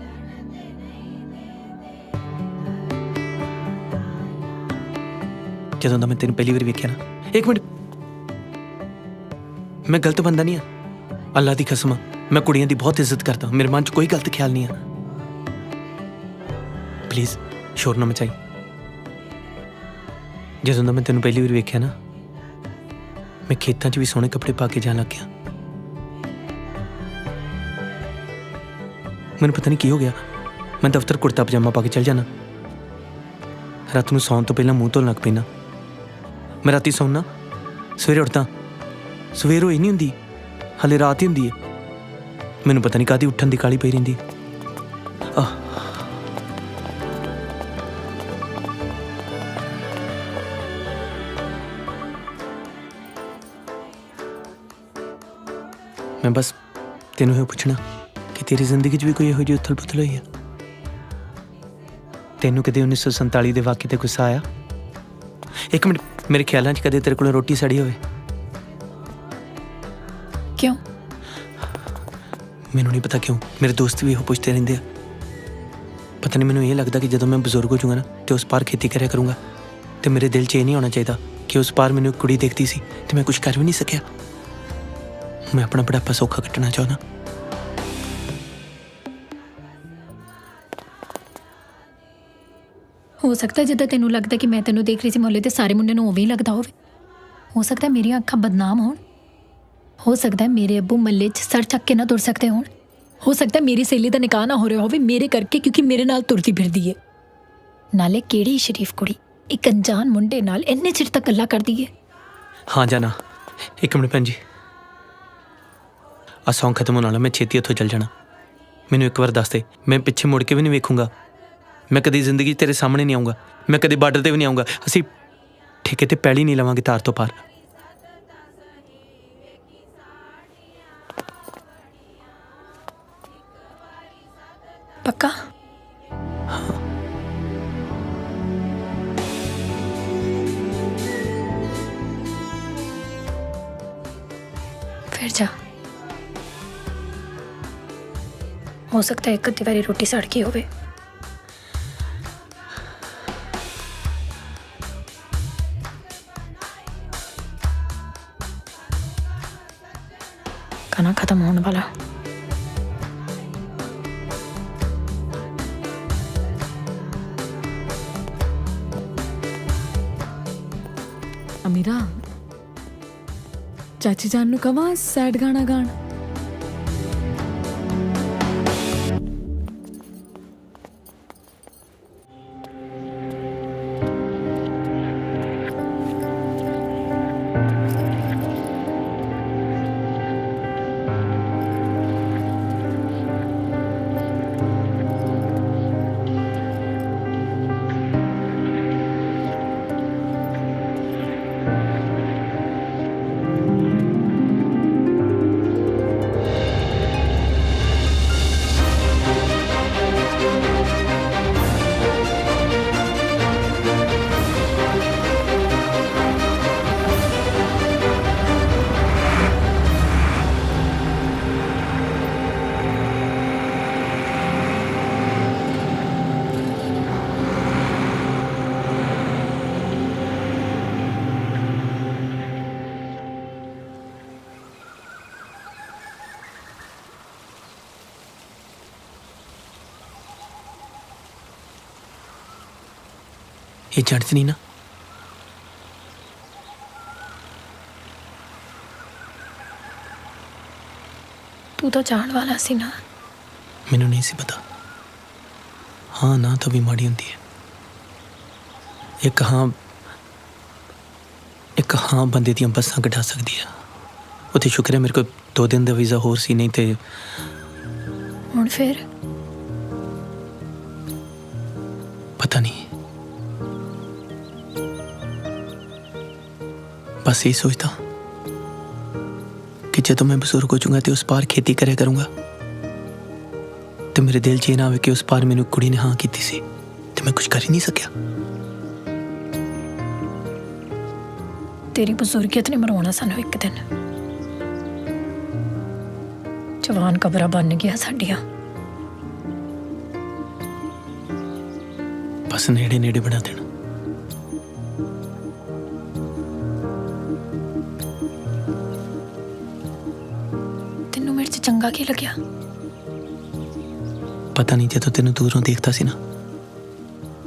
ਜਦੋਂ ਦਾ ਮੈਂ ਤੈਨੂੰ ਪਹਿਲੀ ਵਾਰ ਵੇਖਿਆ ਨਾ, ਇੱਕ ਮਿੰਟ, ਮੈਂ ਗਲਤ ਬੰਦਾ ਨਹੀਂ ਆ। ਅੱਲਾ ਦੀ ਕਸਮ, ਮੈਂ ਕੁੜੀਆਂ ਦੀ ਬਹੁਤ ਇੱਜ਼ਤ ਕਰਦਾ। ਮੇਰੇ ਮਨ 'ਚ ਕੋਈ ਗਲਤ ਖਿਆਲ ਨਹੀਂ ਆ। ਪਲੀਜ਼ ਸ਼ੋਰ ਨਾ ਮਚਾਈ। ਜਦੋਂ ਦਾ ਮੈਂ ਤੈਨੂੰ ਪਹਿਲੀ ਵਾਰ ਵੇਖਿਆ ਨਾ, ਮੈਂ ਖੇਤਾਂ 'ਚ ਵੀ ਸੋਹਣੇ ਕੱਪੜੇ ਪਾ ਕੇ ਜਾਣ ਲੱਗ ਗਿਆ। ਮੈਨੂੰ ਪਤਾ ਨਹੀਂ ਕੀ ਹੋ ਗਿਆ, मैं दफ्तर कुर्ता पजामा पा के चल जाना। रात में सौन तो पहला मुंह धोन लग पैना। मैं राती सौना, सवेरे उठदा सवेर होई नहीं हुंदी, हाले रात ही हुंदी है। मैनूं पता नहीं काहदी उठन दी काली पई रहिंदी। मैं बस तेनों ये पुछना कि तेरी जिंदगी च भी कोई इहो जी उथल पुथल हुई है? तेनों कदे 1947 दे वाक़े ते गुस्सा आया? एक मिनट, मेरे ख्यालां च कदे तेरे कोल रोटी सड़ी होवे? क्यों? मैनूं नहीं पता क्यों, मेरे दोस्त भी इहो पुछते रहिंदे आ। पता नहीं, मैनूं ये लगदा कि जदों मैं बजुर्ग हो जाऊंगा ना ते उस पार खेती करिया करूंगा ते मेरे दिल च ये नहीं होना चाहिदा कि उस पार मैनूं एक कुड़ी देखती सी ते मैं कुछ कर भी नहीं सकिया। मैं अपना बुढ़ापा सौखा कटना चाहना। हो सकता है जिद्दां तेनों लगदा कि मैं तेनों देख रही सी मोहल्ले ते सारे मुंडे नूं उवें ही लगदा होवे। हो सकता है मेरियां अखां बदनाम होण। हो सकता है मेरे अब्बू मल्ले च सर चक के ना तुर सकते होण। हो सकता है मेरी सहेली दा निकाह ना हो रहा होवे मेरे करके, क्योंकि मेरे नाल तुरदी फिरदी है। नाले केड़ी शरीफ कुड़ी एक अनजान मुंडे नाल इन्ने चिर तक गल्लां करदी है। हाँ जाना, एक मिनट भैन जी, आ सॉन्ग खत्म होने वाला, मैं छेती इत्थों चल जाना। मैनूं एक बार दस दे, मैं पिछे मुड़ के भी नहीं वेखूंगा। मैं कदी जिंदगी तेरे सामने नहीं आऊँगा, मैं कदी बार्डर ते भी नहीं आऊँगा। असीं ठेके ते पैली नहीं लवांगे तार तो पार। पक्का? फिर जा। हो सकता है एक अद्धी बारी रोटी सड़ गई होवे। खाना खत्म होने वाला। अमीरा, चाची जान नूं कवां सैड गाना गाण? ये जड़ च नहीं ना? तू तो जान वाला सी ना। मैनूं नहीं सी पता। हाँ ना तो भी माड़ी होंदी है। एक हाँ बंदे दियां बसां कढा सकदी है। उत्थे शुक्र है मेरे को 2 दिन का वीज़ा होर सी, नहीं ते हुण फिर पता नहीं। बस यही सोचता कि जब मैं बजुर्ग हो जाऊंगा तो उस पार खेती करे करूंगा तो मेरे दिल च ये ना आवे कि उस पार मैनूं कुड़ी ने हाँ की सी तो मैं कुछ कर ही नहीं सकिया। तेरी बुजुर्गियत ने मरवाना सानू एक दिन। जवान कबरा बन गया साडियां। बस नेड़े नेड़े बना देना। तेनू मेरे च चंगा की लग्या? पता नहीं, जदों तेनों दूरों देखता सी ना,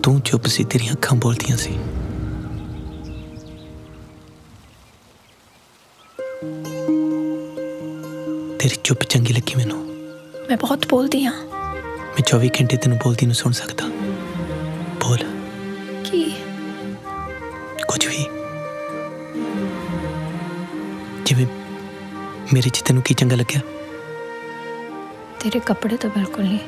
तू चुप सी, तेरियां अखां बोलदियां सी। तेरी चुप चंगी लगी मैनू। मैं बहुत बोलती हाँ। मैं 24 घंटे तेन बोलती नहीं सुन सकता। बोल की कुछ भी, जिवें मेरे च तेन की चंगा लग्या। तेरे कपड़े तो बिल्कुल नहीं।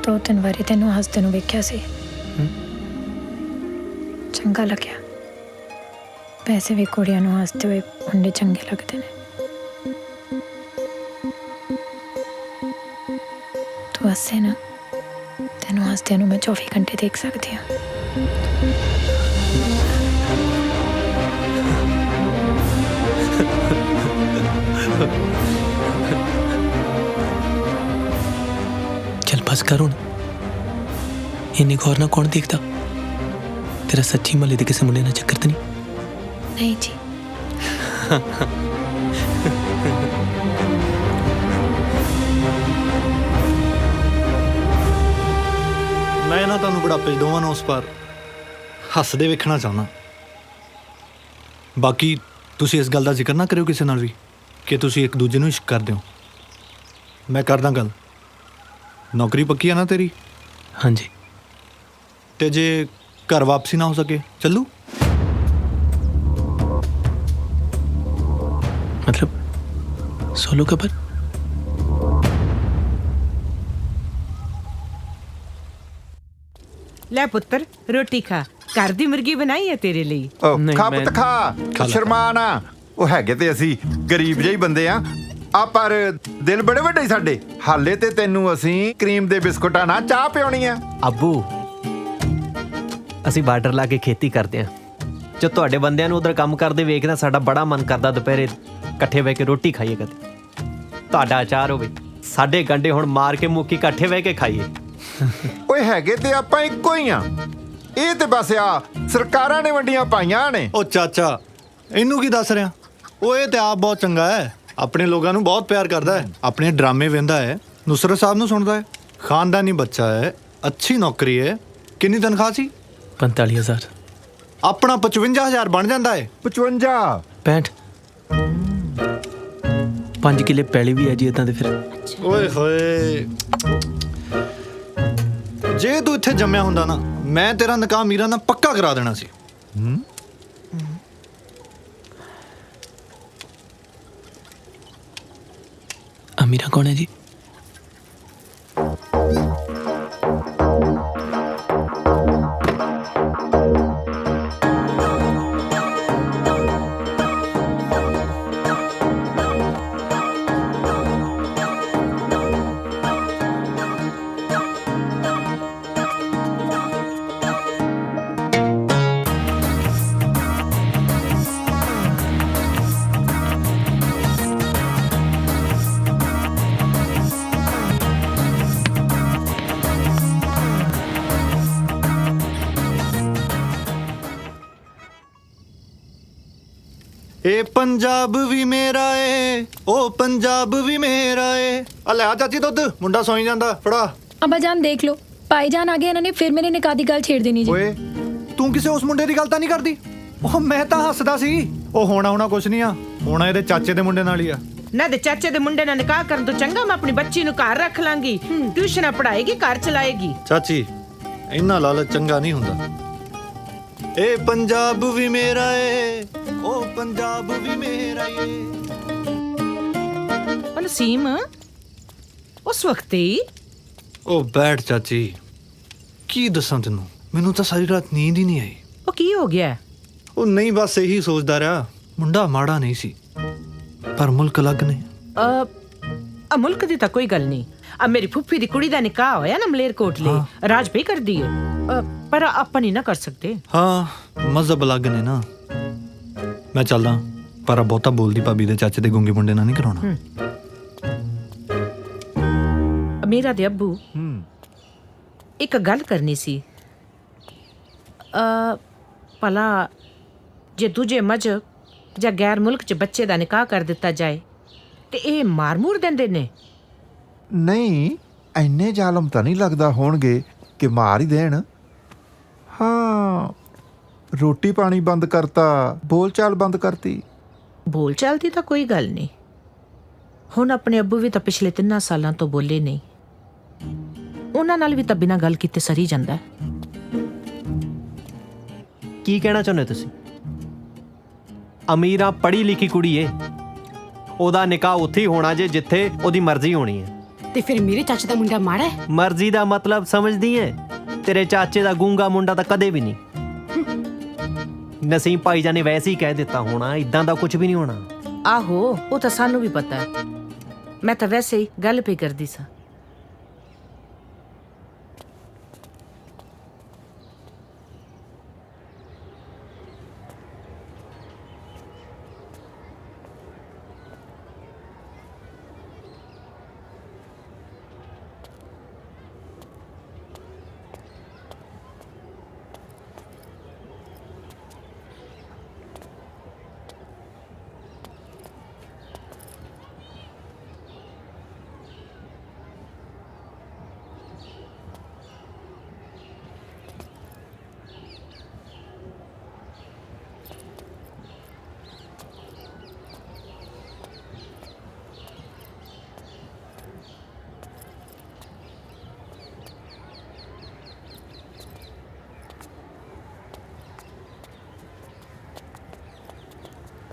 दो तीन बारी तेन हसते वेख्या सी, चंगा लग्या। वैसे भी कुड़ियां नूं हसते हुए मुंडे चंगे लगते ने। तू हसे ना, तेनों हसदे नूं मैं 24 घंटे देख सकती हूँ। चल बस कर हुण, इन्नी गौर ना कौन देखता? तेरा सच्ची महल्ले दे किसी मुंडे नाल चक्कर तो नहीं? नहीं जी। ਮੈਂ ਨਾ ਤੁਹਾਨੂੰ ਬੁਢਾਪੇ 'ਚ ਦੋਵਾਂ ਨੂੰ ਉਸ ਪਾਰ ਹੱਸਦੇ ਵੇਖਣਾ ਚਾਹੁੰਦਾ। ਬਾਕੀ ਤੁਸੀਂ ਇਸ ਗੱਲ ਦਾ ਜ਼ਿਕਰ ਨਾ ਕਰਿਓ ਕਿਸੇ ਨਾਲ ਵੀ ਕਿ ਤੁਸੀਂ ਇੱਕ ਦੂਜੇ ਨੂੰ ਇਸ਼ਕ ਕਰਦੇ ਹੋ। ਮੈਂ ਕਰਦਾ ਗੱਲ। ਨੌਕਰੀ ਪੱਕੀ ਆ ਨਾ ਤੇਰੀ? ਹਾਂਜੀ। ਤੇ ਜੇ ਘਰ ਵਾਪਸੀ ਨਾ ਹੋ ਸਕੇ ਚੱਲੂ? मतलब सोलो कबर? ਲੈ ਪੁੱਤਰ ਰੋਟੀ ਖਾ, ਘਰ ਦੀ ਮੁਰਗੀ ਬਣਾਈ ਹੈ ਤੇਰੇ ਲਈ। ਖਾ ਪੁੱਤ ਖਾ, ਸ਼ਰਮਾ ਨਾ। ਉਹ ਹੈਗੇ ਤੇ ਅਸੀਂ ਗਰੀਬ ਜਿਹੇ ਬੰਦੇ ਆ ਪਰ ਦਿਲ ਬੜੇ ਵੱਡੇ ਸਾਡੇ। ਹਾਲੇ ਤੇ ਤੈਨੂੰ ਅਸੀਂ ਕਰੀਮ ਦੇ ਬਿਸਕੁਟਾਂ ਨਾਲ ਚਾਹ ਪਿਉਣੀ ਆ। ਅੱਬੂ ਅਸੀਂ ਬਾਰਡਰ ਲਾ ਕੇ ਖੇਤੀ ਕਰਦੇ ਆ। ਜੋ ਤੁਹਾਡੇ ਬੰਦਿਆਂ ਨੂੰ ਉਧਰ ਕੰਮ ਕਰਦੇ ਵੇਖਣਾ ਸਾਡਾ ਬੜਾ ਮਨ ਕਰਦਾ ਦੁਪਹਿਰੇ ਇਕੱਠੇ ਬਹਿ ਕੇ ਰੋਟੀ ਖਾਈਏ। ਕਦੇ ਤੁਹਾਡਾ ਅਚਾਰ ਹੋਵੇ, ਸਾਡੇ ਗੰਡੇ ਹੁਣ ਮਾਰ ਕੇ ਮੁੱਕੀ ਇਕੱਠੇ ਬਹਿ ਕੇ ਖਾਈਏ। ਓਏ ਹੈਗੇ ਤੇ ਆਪਾਂ ਇੱਕੋ ਹੀ ਆ। ਇਹ ਤੇ ਬਸ ਆ ਸਰਕਾਰਾਂ ਨੇ ਵੰਡੀਆਂ ਪਾਈਆਂ ਨੇ। ਉਹ ਚਾਚਾ ਇਹਨੂੰ ਕੀ ਦੱਸ ਰਿਹਾ? ਉਹ ਇਹ ਤੇ ਆਪ ਬਹੁਤ ਚੰਗਾ ਹੈ, ਆਪਣੇ ਲੋਕਾਂ ਨੂੰ ਬਹੁਤ ਪਿਆਰ ਕਰਦਾ ਹੈ, ਆਪਣੇ ਡਰਾਮੇ ਵੇਂਦਾ ਹੈ, ਨੁਸਰਤ ਸਾਹਿਬ ਨੂੰ ਸੁਣਦਾ ਹੈ, ਖਾਨਦਾਨੀ ਬੱਚਾ ਹੈ, ਅੱਛੀ ਨੌਕਰੀ ਹੈ। ਕਿੰਨੀ ਤਨਖਾਹ ਸੀ? 45,000। ਆਪਣਾ 55,000 ਬਣ ਜਾਂਦਾ ਹੈ। 55 65 5 ਕਿੱਲੇ ਪੈਲੀ ਵੀ ਹੈ ਜੀ ਇਦਾਂ ਦੇ। ਫਿਰ ਓਏ ਹੋਏ, ਜੇ ਤੂੰ ਇੱਥੇ ਜੰਮਿਆ ਹੁੰਦਾ ਨਾ ਮੈਂ ਤੇਰਾ ਨਿਕਾਹ ਮੀਰਾ ਨਾਲ ਪੱਕਾ ਕਰਾ ਦੇਣਾ ਸੀ। अमीरा कौन है जी? ਇਹ ਪੰਜਾਬ ਵੀ ਮੇਰਾ ਏ, ਉਹ ਪੰਜਾਬ ਵੀ ਮੇਰਾ ਏ। ਆ ਲੈ ਆ ਚਾਚੀ ਦੁੱਧ, ਮੁੰਡਾ ਸੌਂ ਜਾਂਦਾ। ਫੜਾ। अब्बाजान देख लो, भाईजान आ गए, इन्होंने फिर मेरे निकाह की गल छेड़ देनी जी। ਓਏ ਤੂੰ ਕਿਸੇ ਉਸ ਮੁੰਡੇ ਦੀ ਗੱਲ ਤਾਂ ਨਹੀਂ ਕਰਦੀ? ਉਹ ਮੈਂ ਤਾਂ ਹੱਸਦਾ ਸੀ। ਉਹ ਹੋਣਾ ਕੁਛ ਨਹੀਂ ਆ, ਹੋਣਾ ਇਹਦੇ ਚਾਚੇ ਦੇ ਮੁੰਡੇ ਨਾਲ ਹੀ ਆ। ਨਾ ਦੇ ਚਾਚੇ ਦੇ ਮੁੰਡੇ ਨਾਲ ਨਿਕਾਹ ਕਰਨ ਤੋਂ ਚੰਗਾ ਮੈਂ ਆਪਣੀ ਬੱਚੀ ਨੂੰ ਘਰ ਰੱਖ ਲਾਂਗੀ, ਟਿਊਸ਼ਨਾਂ ਪੜਾਏਗੀ, ਘਰ ਚਲਾਏਗੀ। ਚਾਚੀ ਇੰਨਾ ਲਾਲਚ ਚੰਗਾ ਨਹੀਂ ਹੁੰਦਾ। ਇਹ ਪੰਜਾਬ ਵੀ ਮੇਰਾ ਏ, ਉਹ ਪੰਜਾਬ ਵੀ ਮੇਰਾ ਏ। ਨਸੀਮ ਉਸ ਵਕਤ ਹੀ ਉਹ ਬੈਠ ਚਾਚੀ, ਕੀ ਦੱਸਾਂ ਤੈਨੂੰ, ਮੈਨੂੰ ਤਾਂ ਸਾਰੀ ਰਾਤ ਨੀਂਦ ਹੀ ਨਹੀਂ ਆਈ। ਉਹ ਕੀ ਹੋ ਗਿਆ? ਉਹ ਨਹੀਂ ਬਸ ਇਹੀ ਸੋਚਦਾ ਰਿਹਾ, ਮੁੰਡਾ ਮਾੜਾ ਨਹੀਂ ਸੀ ਪਰ ਮੁਲਕ ਅਲੱਗ ਨੇ। ਮੁਲਕ ਦੀ ਤਾਂ ਕੋਈ ਗੱਲ ਨਹੀਂ। ਮੇਰੀ ਫੁੱਫੀ ਦੀ ਕੁੜੀ ਦਾ ਨਿਕਾਹ ਹੋਇਆ ਨਾ ਮਲੇਰਕੋਟਲੇ, ਰਾਜ ਪੇ ਕਰਦੀ ਹੈ, ਪਰ ਆਪਾਂ ਨਹੀਂ ਨਾ ਕਰ ਸਕਦੇ। ਹਾਂ ਮਜ਼ਹਬ ਅਲੱਗ ਨੇ ਨਾ। ਮੈਂ ਚੱਲਦਾ, ਪਰ ਬਹੁਤਾ ਬੋਲਦੀ ਭਾਬੀ ਦੇ ਚਾਚੇ ਦੇ ਗੁੰਗੇ ਮੁੰਡੇ ਨਾਲ ਨਹੀਂ ਕਰਾਉਣਾ। ਮੇਰਾ ਦੇ ਅੱਬੂ ਇੱਕ ਗੱਲ ਕਰਨੀ ਸੀ। ਭਲਾ ਜੇ ਦੂਜੇ ਮਜ਼ਹਬ ਜਾਂ ਗੈਰ ਮੁਲਕ 'ਚ ਬੱਚੇ ਦਾ ਨਿਕਾਹ ਕਰ ਦਿੱਤਾ ਜਾਏ ਤੇ ਇਹ ਮਾਰ-ਮੂਰ ਦਿੰਦੇ ਨੇ? ਨਹੀਂ, ਇੰਨੇ ਜ਼ਾਲਮ ਤਾਂ ਨਹੀਂ ਲੱਗਦਾ ਹੋਣਗੇ ਕਿ ਮਾਰ ਹੀ ਦੇਣ। ਹਾਂ, ਰੋਟੀ ਪਾਣੀ ਬੰਦ ਕਰਤਾ, ਬੋਲ ਚਾਲ ਬੰਦ ਕਰਤੀ, ਬੋਲ ਚਾਲ ਦੀ ਤਾਂ ਕੋਈ ਗੱਲ ਨਹੀਂ। ਹੁਣ ਆਪਣੇ ਅੱਬੂ ਵੀ ਤਾਂ ਪਿਛਲੇ 3 ਸਾਲਾਂ ਤੋਂ ਬੋਲੇ ਨਹੀਂ। ਉਹਨਾਂ ਨਾਲ ਵੀ ਤਾਂ ਬਿਨਾਂ ਗੱਲ ਕੀਤੇ ਸਰੀ ਜਾਂਦਾ। ਕੀ ਕਹਿਣਾ ਚਾਹੁੰਦੇ ਤੁਸੀਂ? ਅਮੀਰਾ ਪੜ੍ਹੀ ਲਿਖੀ ਕੁੜੀ ਏ, ਉਹਦਾ ਨਿਕਾਹ ਉੱਥੇ ਹੀ ਹੋਣਾ ਜੇ ਜਿੱਥੇ ਉਹਦੀ ਮਰਜ਼ੀ ਹੋਣੀ ਹੈ। ਤੇ ਫਿਰ ਮੇਰੇ ਚਾਚੇ ਦਾ ਮੁੰਡਾ ਮਾੜਾ ਹੈ? ਮਰਜ਼ੀ ਦਾ ਮਤਲਬ ਸਮਝਦੀ ਏ? ਤੇਰੇ ਚਾਚੇ ਦਾ ਗੂੰਗਾ ਮੁੰਡਾ ਤਾਂ ਕਦੇ ਵੀ ਨਹੀਂ। ਨਸੀਮ ਭਾਈਜਾਨ ਨੇ ਵੈਸੇ ਹੀ ਕਹਿ ਦਿੱਤਾ ਹੋਣਾ, ਇਦਾਂ ਦਾ ਕੁਝ ਵੀ ਨਹੀਂ ਹੋਣਾ। ਆਹੋ, ਉਹ ਤਾਂ ਸਾਨੂੰ ਵੀ ਪਤਾ ਹੈ। ਮੈਂ ਤਾਂ ਵੈਸੇ ਹੀ ਗੱਲ ਪਈ ਕਰਦੀ ਸਾਂ।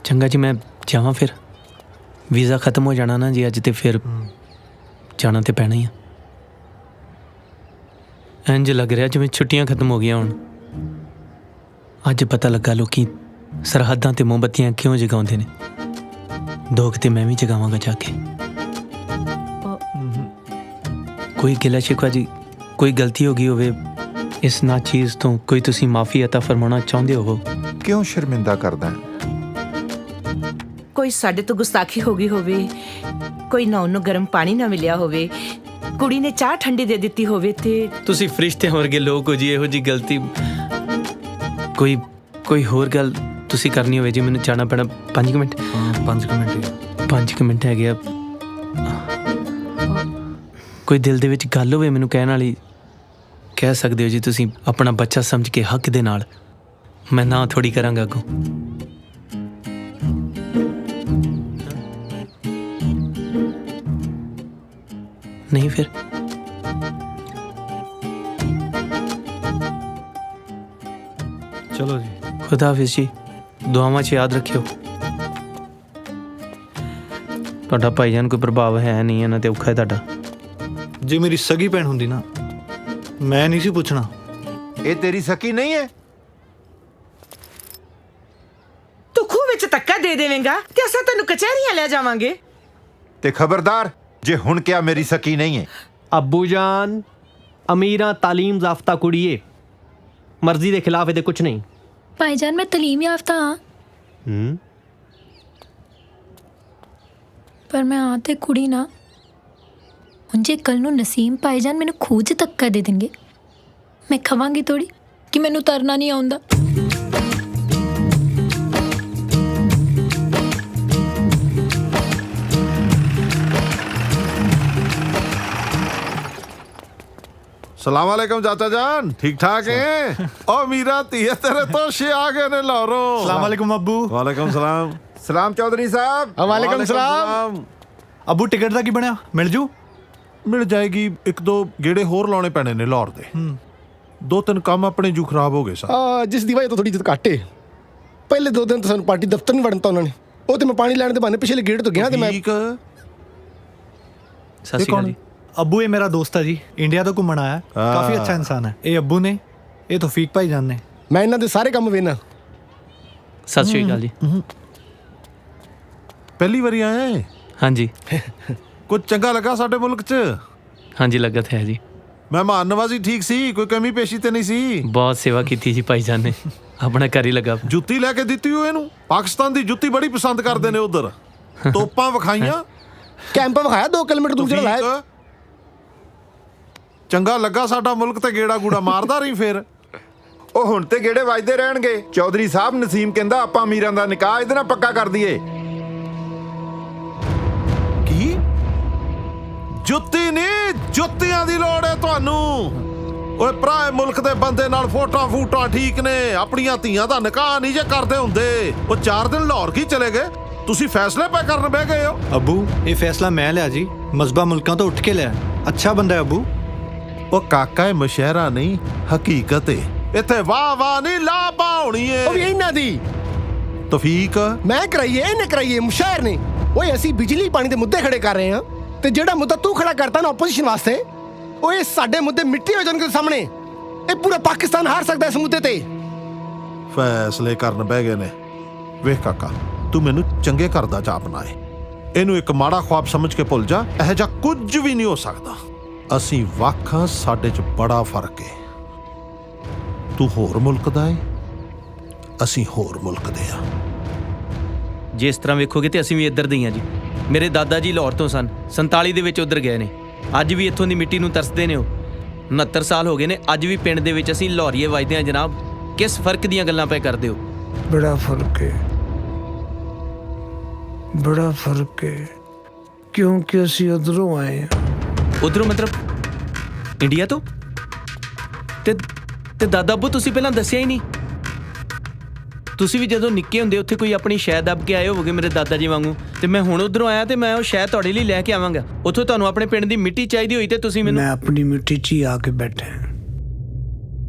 ਚੰਗਾ ਜੀ, ਮੈਂ ਜਾਵਾਂ ਫਿਰ। ਵੀਜ਼ਾ ਖਤਮ ਹੋ ਜਾਣਾ ਨਾ ਜੀ ਅੱਜ, ਤੇ ਫਿਰ ਜਾਣਾ ਤੇ ਪੈਣਾ ਹੀ ਆ। ਇੰਜ ਲੱਗ ਰਿਹਾ ਜਿਵੇਂ ਛੁੱਟੀਆਂ ਖਤਮ ਹੋ ਗਈਆਂ ਹੁਣ। ਅੱਜ ਪਤਾ ਲੱਗਾ ਲੋਕੀ ਸਰਹੱਦਾਂ ਤੇ ਮੋਮਬੱਤੀਆਂ ਕਿਉਂ ਜਗਾਉਂਦੇ ਨੇ। ਦੋ ਤੇ ਮੈਂ ਵੀ ਜਗਾਵਾਂਗਾ ਜਾ ਕੇ। ਕੋਈ ਗਿਲਾ ਸ਼ਿਕਵਾ ਜੀ, ਕੋਈ ਗਲਤੀ ਹੋ ਗਈ ਹੋਵੇ ਇਸ ਨਾਚੀਜ਼ ਤੋਂ, ਕੋਈ ਤੁਸੀਂ ਮਾਫੀ ਅਤਾ ਫਰਮਾਉਣਾ ਚਾਹੁੰਦੇ ਹੋ? ਕਿਉਂ ਸ਼ਰਮਿੰਦਾ ਕਰਦਾ? ਕੋਈ ਸਾਡੇ ਤੋਂ ਗੁਸਤਾਖੀ ਹੋ ਗਈ ਹੋਵੇ, ਕੋਈ ਨਹਾਉਣ ਨੂੰ ਗਰਮ ਪਾਣੀ ਨਾ ਮਿਲਿਆ ਹੋਵੇ, ਕੁੜੀ ਨੇ ਚਾਹ ਠੰਡੀ ਦੇ ਦਿੱਤੀ ਹੋਵੇ ਤੇ ਤੁਸੀਂ ਫਰਿਸ਼ਤੇ ਵਰਗੇ ਲੋਕ ਹੋ ਜੀ। ਇਹੋ ਜੀ ਗਲਤੀ ਕੋਈ ਹੋਰ ਗੱਲ ਤੁਸੀਂ ਕਰਨੀ ਹੋਵੇ ਜੀ, ਮੈਨੂੰ ਜਾਣਾ ਪੈਣਾ। 5 ਮਿੰਟ? 5 ਮਿੰਟ ਹੈਗੇ ਆ। ਕੋਈ ਦਿਲ ਦੇ ਵਿੱਚ ਗੱਲ ਹੋਵੇ ਮੈਨੂੰ ਕਹਿਣ ਵਾਲੀ, ਕਹਿ ਸਕਦੇ ਹੋ ਜੀ ਤੁਸੀਂ। ਆਪਣਾ ਬੱਚਾ ਸਮਝ ਕੇ ਹੱਕ ਦੇ ਨਾਲ। ਮੈਂ ਨਾ ਥੋੜੀ ਕਰਾਂਗਾ ਅੱਗੋਂ। ਨਹੀਂ ਫਿਰ ਚਲੋ ਜੀ, ਖੁਦਾ ਹਾਫਿਜ਼ ਜੀ। ਦੁਆਵਾਂ 'ਚ ਯਾਦ ਰੱਖਿਓ। ਤੁਹਾਡਾ ਭਾਈਜਾਨ ਕੋਈ ਪ੍ਰਭਾਵ ਹੈ ਨਹੀਂ ਇਹਨਾਂ ਤੇ, ਔਖਾ ਹੈ ਤੁਹਾਡਾ। ਜੇ ਮੇਰੀ ਸਗੀ ਭੈਣ ਹੁੰਦੀ ਨਾ, ਮੈਂ ਨਹੀਂ ਸੀ ਪੁੱਛਣਾ। ਇਹ ਤੇਰੀ ਸਕੀ ਨਹੀਂ ਹੈ? ਤੂੰ ਖੂਹ ਵਿੱਚ ਧੱਕਾ ਦੇ ਦੇਵੇਂਗਾ ਤੇ ਅਸਾਂ ਤੈਨੂੰ ਕਚਹਿਰੀਆਂ ਲੈ ਜਾਵਾਂਗੇ। ਤੇ ਖਬਰਦਾਰ ਜੇ ਹੁਣ ਕਿਹਾ ਮੇਰੀ ਸਕੀ ਨਹੀਂ ਹੈ। ਅੱਬੂ ਜਾਨ, ਅਮੀਰਾ ਤਾਲੀਮ ਜ਼ਾਫਤਾ ਕੁੜੀ ਏ, ਮਰਜ਼ੀ ਦੇ ਖਿਲਾਫ ਇਹਦੇ ਕੁਝ ਨਹੀਂ। ਭਾਈਜਾਨ ਮੈਂ ਤਾਲੀਮ ਯਾਫਤਾ ਹਾਂ, ਪਰ ਮੈਂ ਆ ਤੇ ਕੁੜੀ ਨਾ। ਹੁਣ ਜੇ ਕੱਲ ਨੂੰ ਨਸੀਮ ਭਾਈਜਾਨ ਮੈਨੂੰ ਖੂਹ 'ਚ ਧੱਕਾ ਦੇ ਦੇਣਗੇ, ਮੈਂ ਖਵਾਂਗੀ ਥੋੜੀ ਕਿ ਮੈਨੂੰ ਤਰਨਾ ਨਹੀਂ ਆਉਂਦਾ। सलाम वालेकुम चाचा जान, ठीक ठाक हैं? ओ मीरा तीय तेरे तोशे आ गए ने लाहौरों। सलाम वालेकुम अब्बू। वालेकुम सलाम। सलाम चौधरी साहब। वालेकुम सलाम। अब्बू टिकट ਦਾ ਕੀ ਬਣਿਆ? ਮਿਲ ਜੂ? ਮਿਲ ਜਾਏਗੀ। 1-2 ਗੇੜੇ ਹੋਰ ਲਾਉਣੇ ਪੈਣੇ ਨੇ ਲਾਹੌਰ ਦੇ। 2-3 ਕੰਮ ਆਪਣੇ ਜੂ ਖਰਾਬ ਹੋ ਗਏ ਸਰ। ਜਿਸ ਦੀ ਵਜ੍ਹਾ ਤੋਂ ਥੋੜੀ ਜਿਹੀ ਘਾਟੇ। ਪਹਿਲੇ 2 ਦਿਨ ਤਾਂ ਸਾਨੂੰ ਪਾਰਟੀ ਦਫ਼ਤਰ ਨਹੀਂ ਵੜਨ ਤਾ ਉਹਨਾਂ ਨੇ। ਉਹ ਤੇ ਮੈਂ ਪਾਣੀ ਲੈਣ ਦੇ ਬਹਾਨੇ ਪਿਛਲੇ ਗੇਟ ਤੋਂ ਗਿਆ ਤੇ ਮੈਂ। ਠੀਕ। ਸਤਿ ਸ਼੍ਰੀ ਅਕਾਲ ਜੀ। अब्बू ये मेरा दोस्त है जी, इंडिया तो घूमन आया। काफी अच्छा इंसान है। ये अब्बू ने, ये तौफीक भाईजान ने। मैं इन्हां दे सारे काम वेना। सत श्री अकाल जी। पहली बारी आए? हाँ जी। कुछ चंगा लगा साडे मुल्क च? हाँ जी, लगा है जी। मेहमान नवाजी ठीक सी? कोई कमी पेशी ते नहीं सी? बहुत सेवा की थी जी भाईजान ने, अपना घर ही लगा। जुत्ती लैके दित्ती हो इहनूं? पाकिस्तान दी जुत्ती बड़ी पसंद करदे ने उधर। तोपां विखाइयां? कैंप विखाया 2 किलोमीटर दूर चला है। ਚੰਗਾ ਲੱਗਾ ਸਾਡਾ ਮੁਲਕ ਤੇ ਗੇੜਾ ਗੂੜਾ ਮਾਰਦਾ ਰਹੀ ਫਿਰ। ਉਹ ਹੁਣ ਤੇ ਗੇੜੇ ਵੱਜਦੇ ਰਹਿਣਗੇ। ਚੌਧਰੀ ਸਾਹਿਬ, ਨਸੀਮ ਕਹਿੰਦਾ ਆਪਾਂ ਅਮੀਰਾਂ ਦਾ ਨਿਕਾਹ ਇਹਦੇ ਨਾਲ ਪੱਕਾ ਕਰ ਦਈਏ। ਕੀ? ਜੁੱਤੀ ਨਹੀਂ, ਜੁੱਤੀਆਂ ਦੀ ਲੋੜ ਹੈ ਤੁਹਾਨੂੰ। ਓਏ ਭਰਾਏ ਮੁਲਕ ਦੇ ਬੰਦੇ ਨਾਲ ਫੋਟਾਂ ਠੀਕ ਨੇ, ਆਪਣੀਆਂ ਧੀਆਂ ਦਾ ਨਿਕਾਹ ਨਹੀਂ ਜੇ ਕਰਦੇ ਹੁੰਦੇ। ਉਹ 4 ਦਿਨ ਲਾਹੌਰ ਕੀ ਚਲੇ ਗਏ? ਤੁਸੀਂ ਫੈਸਲੇ ਪੈ ਕਰਨ ਬਹਿ ਗਏ ਹੋ। ਅੱਬੂ ਇਹ ਫੈਸਲਾ ਮੈਂ ਲਿਆ ਜੀ, ਮਸਬਾ ਮੁਲਕਾਂ ਤੋਂ ਉੱਠ ਕੇ ਲਿਆ। ਅੱਛਾ ਬੰਦਾ ਹੈ ਅੱਬੂ। ਉਹ ਕਾਕਾ ਇਹ ਮੁਸ਼ਹਿਰਾ ਨਹੀਂ, ਹਕੀਕਤ ਏ। ਇੱਥੇ ਵਾਹ ਵਾਹ ਨਹੀਂ ਲਾ ਪਾਉਣੀ ਏ। ਉਹ ਵੀ ਇਹਨਾਂ ਦੀ ਤੌਫੀਕ ਮੈਂ ਕਰਾਈਏ ਇਹਨੇ ਕਰਾਈਏ ਮੁਸ਼ਾਇਰ ਨੇ। ਓਏ ਅਸੀਂ ਬਿਜਲੀ ਪਾਣੀ ਦੇ ਮੁੱਦੇ ਖੜੇ ਕਰ ਰਹੇ ਹਾਂ ਤੇ ਜਿਹੜਾ ਮੁੱਦਾ ਤੂੰ ਖੜਾ ਕਰਤਾ ਨਾ ਆਪੋਜੀਸ਼ਨ ਵਾਸਤੇ, ਓਏ ਸਾਡੇ ਮੁੱਦੇ ਮਿੱਟੀ ਹੋ ਜਾਣਗੇ ਸਾਹਮਣੇ। ਇਹ ਪੂਰਾ ਪਾਕਿਸਤਾਨ ਹਾਰ ਸਕਦਾ ਇਸ ਮੁੱਦੇ ਤੇ। ਫੈਸਲੇ ਕਰਨ ਬਹਿ ਗਏ ਨੇ। ਵੇਖ ਕਾਕਾ, ਤੂੰ ਮੈਨੂੰ ਚੰਗੇ ਘਰ ਦਾ ਚਾਪਨਾ ਏ, ਇਹਨੂੰ ਇੱਕ ਮਾੜਾ ख्वाब ਸਮਝ ਕੇ ਭੁੱਲ ਜਾ। ਇਹੋ ਜਿਹਾ ਕੁਝ ਵੀ ਨਹੀਂ ਹੋ ਸਕਦਾ। ਅਸੀਂ ਵੱਖ ਹਾਂ, ਸਾਡੇ 'ਚ ਬੜਾ ਫਰਕ ਏ। ਤੂੰ ਹੋਰ ਮੁਲਕ ਦਾ ਏ, ਅਸੀਂ ਹੋਰ ਮੁਲਕ ਦੇ ਆ। ਜੇ ਇਸ ਤਰ੍ਹਾਂ ਵੇਖੋਗੇ ਤੇ ਅਸੀਂ ਵੀ ਇੱਧਰ ਦੇ ਹੀ ਹਾਂ ਜੀ। ਮੇਰੇ ਦਾਦਾ ਜੀ ਲਾਹੌਰ ਤੋਂ ਸਨ, 47 ਦੇ ਵਿੱਚ ਉੱਧਰ ਗਏ ਨੇ। ਅੱਜ ਵੀ ਇੱਥੋਂ ਦੀ ਮਿੱਟੀ ਨੂੰ ਤਰਸਦੇ ਨੇ ਉਹ। 69 ਸਾਲ ਹੋ ਗਏ ਨੇ, ਅੱਜ ਵੀ ਪਿੰਡ ਦੇ ਵਿੱਚ ਅਸੀਂ ਲਾਹੌਰੀਏ ਵੱਜਦੇ ਹਾਂ ਜਨਾਬ। ਕਿਸ ਫਰਕ ਦੀਆਂ ਗੱਲਾਂ ਪਏ ਕਰਦੇ ਹੋ? ਬੜਾ ਫਰਕ ਹੈ, ਬੜਾ ਫਰਕ ਹੈ, ਕਿਉਂਕਿ ਅਸੀਂ ਉਧਰੋਂ ਆਏ ਹਾਂ। ਉਧਰੋਂ ਮਤਲਬ ਇੰਡੀਆ ਤੋਂ? ਤੇ ਦਾਦਾ ਅੱਬੂ ਤੁਸੀਂ ਪਹਿਲਾਂ ਦੱਸਿਆ ਹੀ ਨਹੀਂ। ਤੁਸੀਂ ਵੀ ਜਦੋਂ ਨਿੱਕੇ ਹੁੰਦੇ ਉੱਥੇ ਕੋਈ ਆਪਣੀ ਸ਼ੈ ਦੱਬ ਕੇ ਆਏ ਹੋਵੋਗੇ ਮੇਰੇ ਦਾਦਾ ਜੀ ਵਾਂਗੂ, ਤੇ ਮੈਂ ਹੁਣ ਉਧਰੋਂ ਆਇਆ ਤੇ ਮੈਂ ਉਹ ਸ਼ੈ ਤੁਹਾਡੇ ਲਈ ਲੈ ਕੇ ਆਵਾਂਗਾ। ਉੱਥੋਂ ਤੁਹਾਨੂੰ ਆਪਣੇ ਪਿੰਡ ਦੀ ਮਿੱਟੀ ਚਾਹੀਦੀ ਹੋਈ ਤੇ ਤੁਸੀਂ ਮੈਨੂੰ। ਮੈਂ ਆਪਣੀ ਮਿੱਟੀ 'ਚ ਹੀ ਆ ਕੇ ਬੈਠਾ।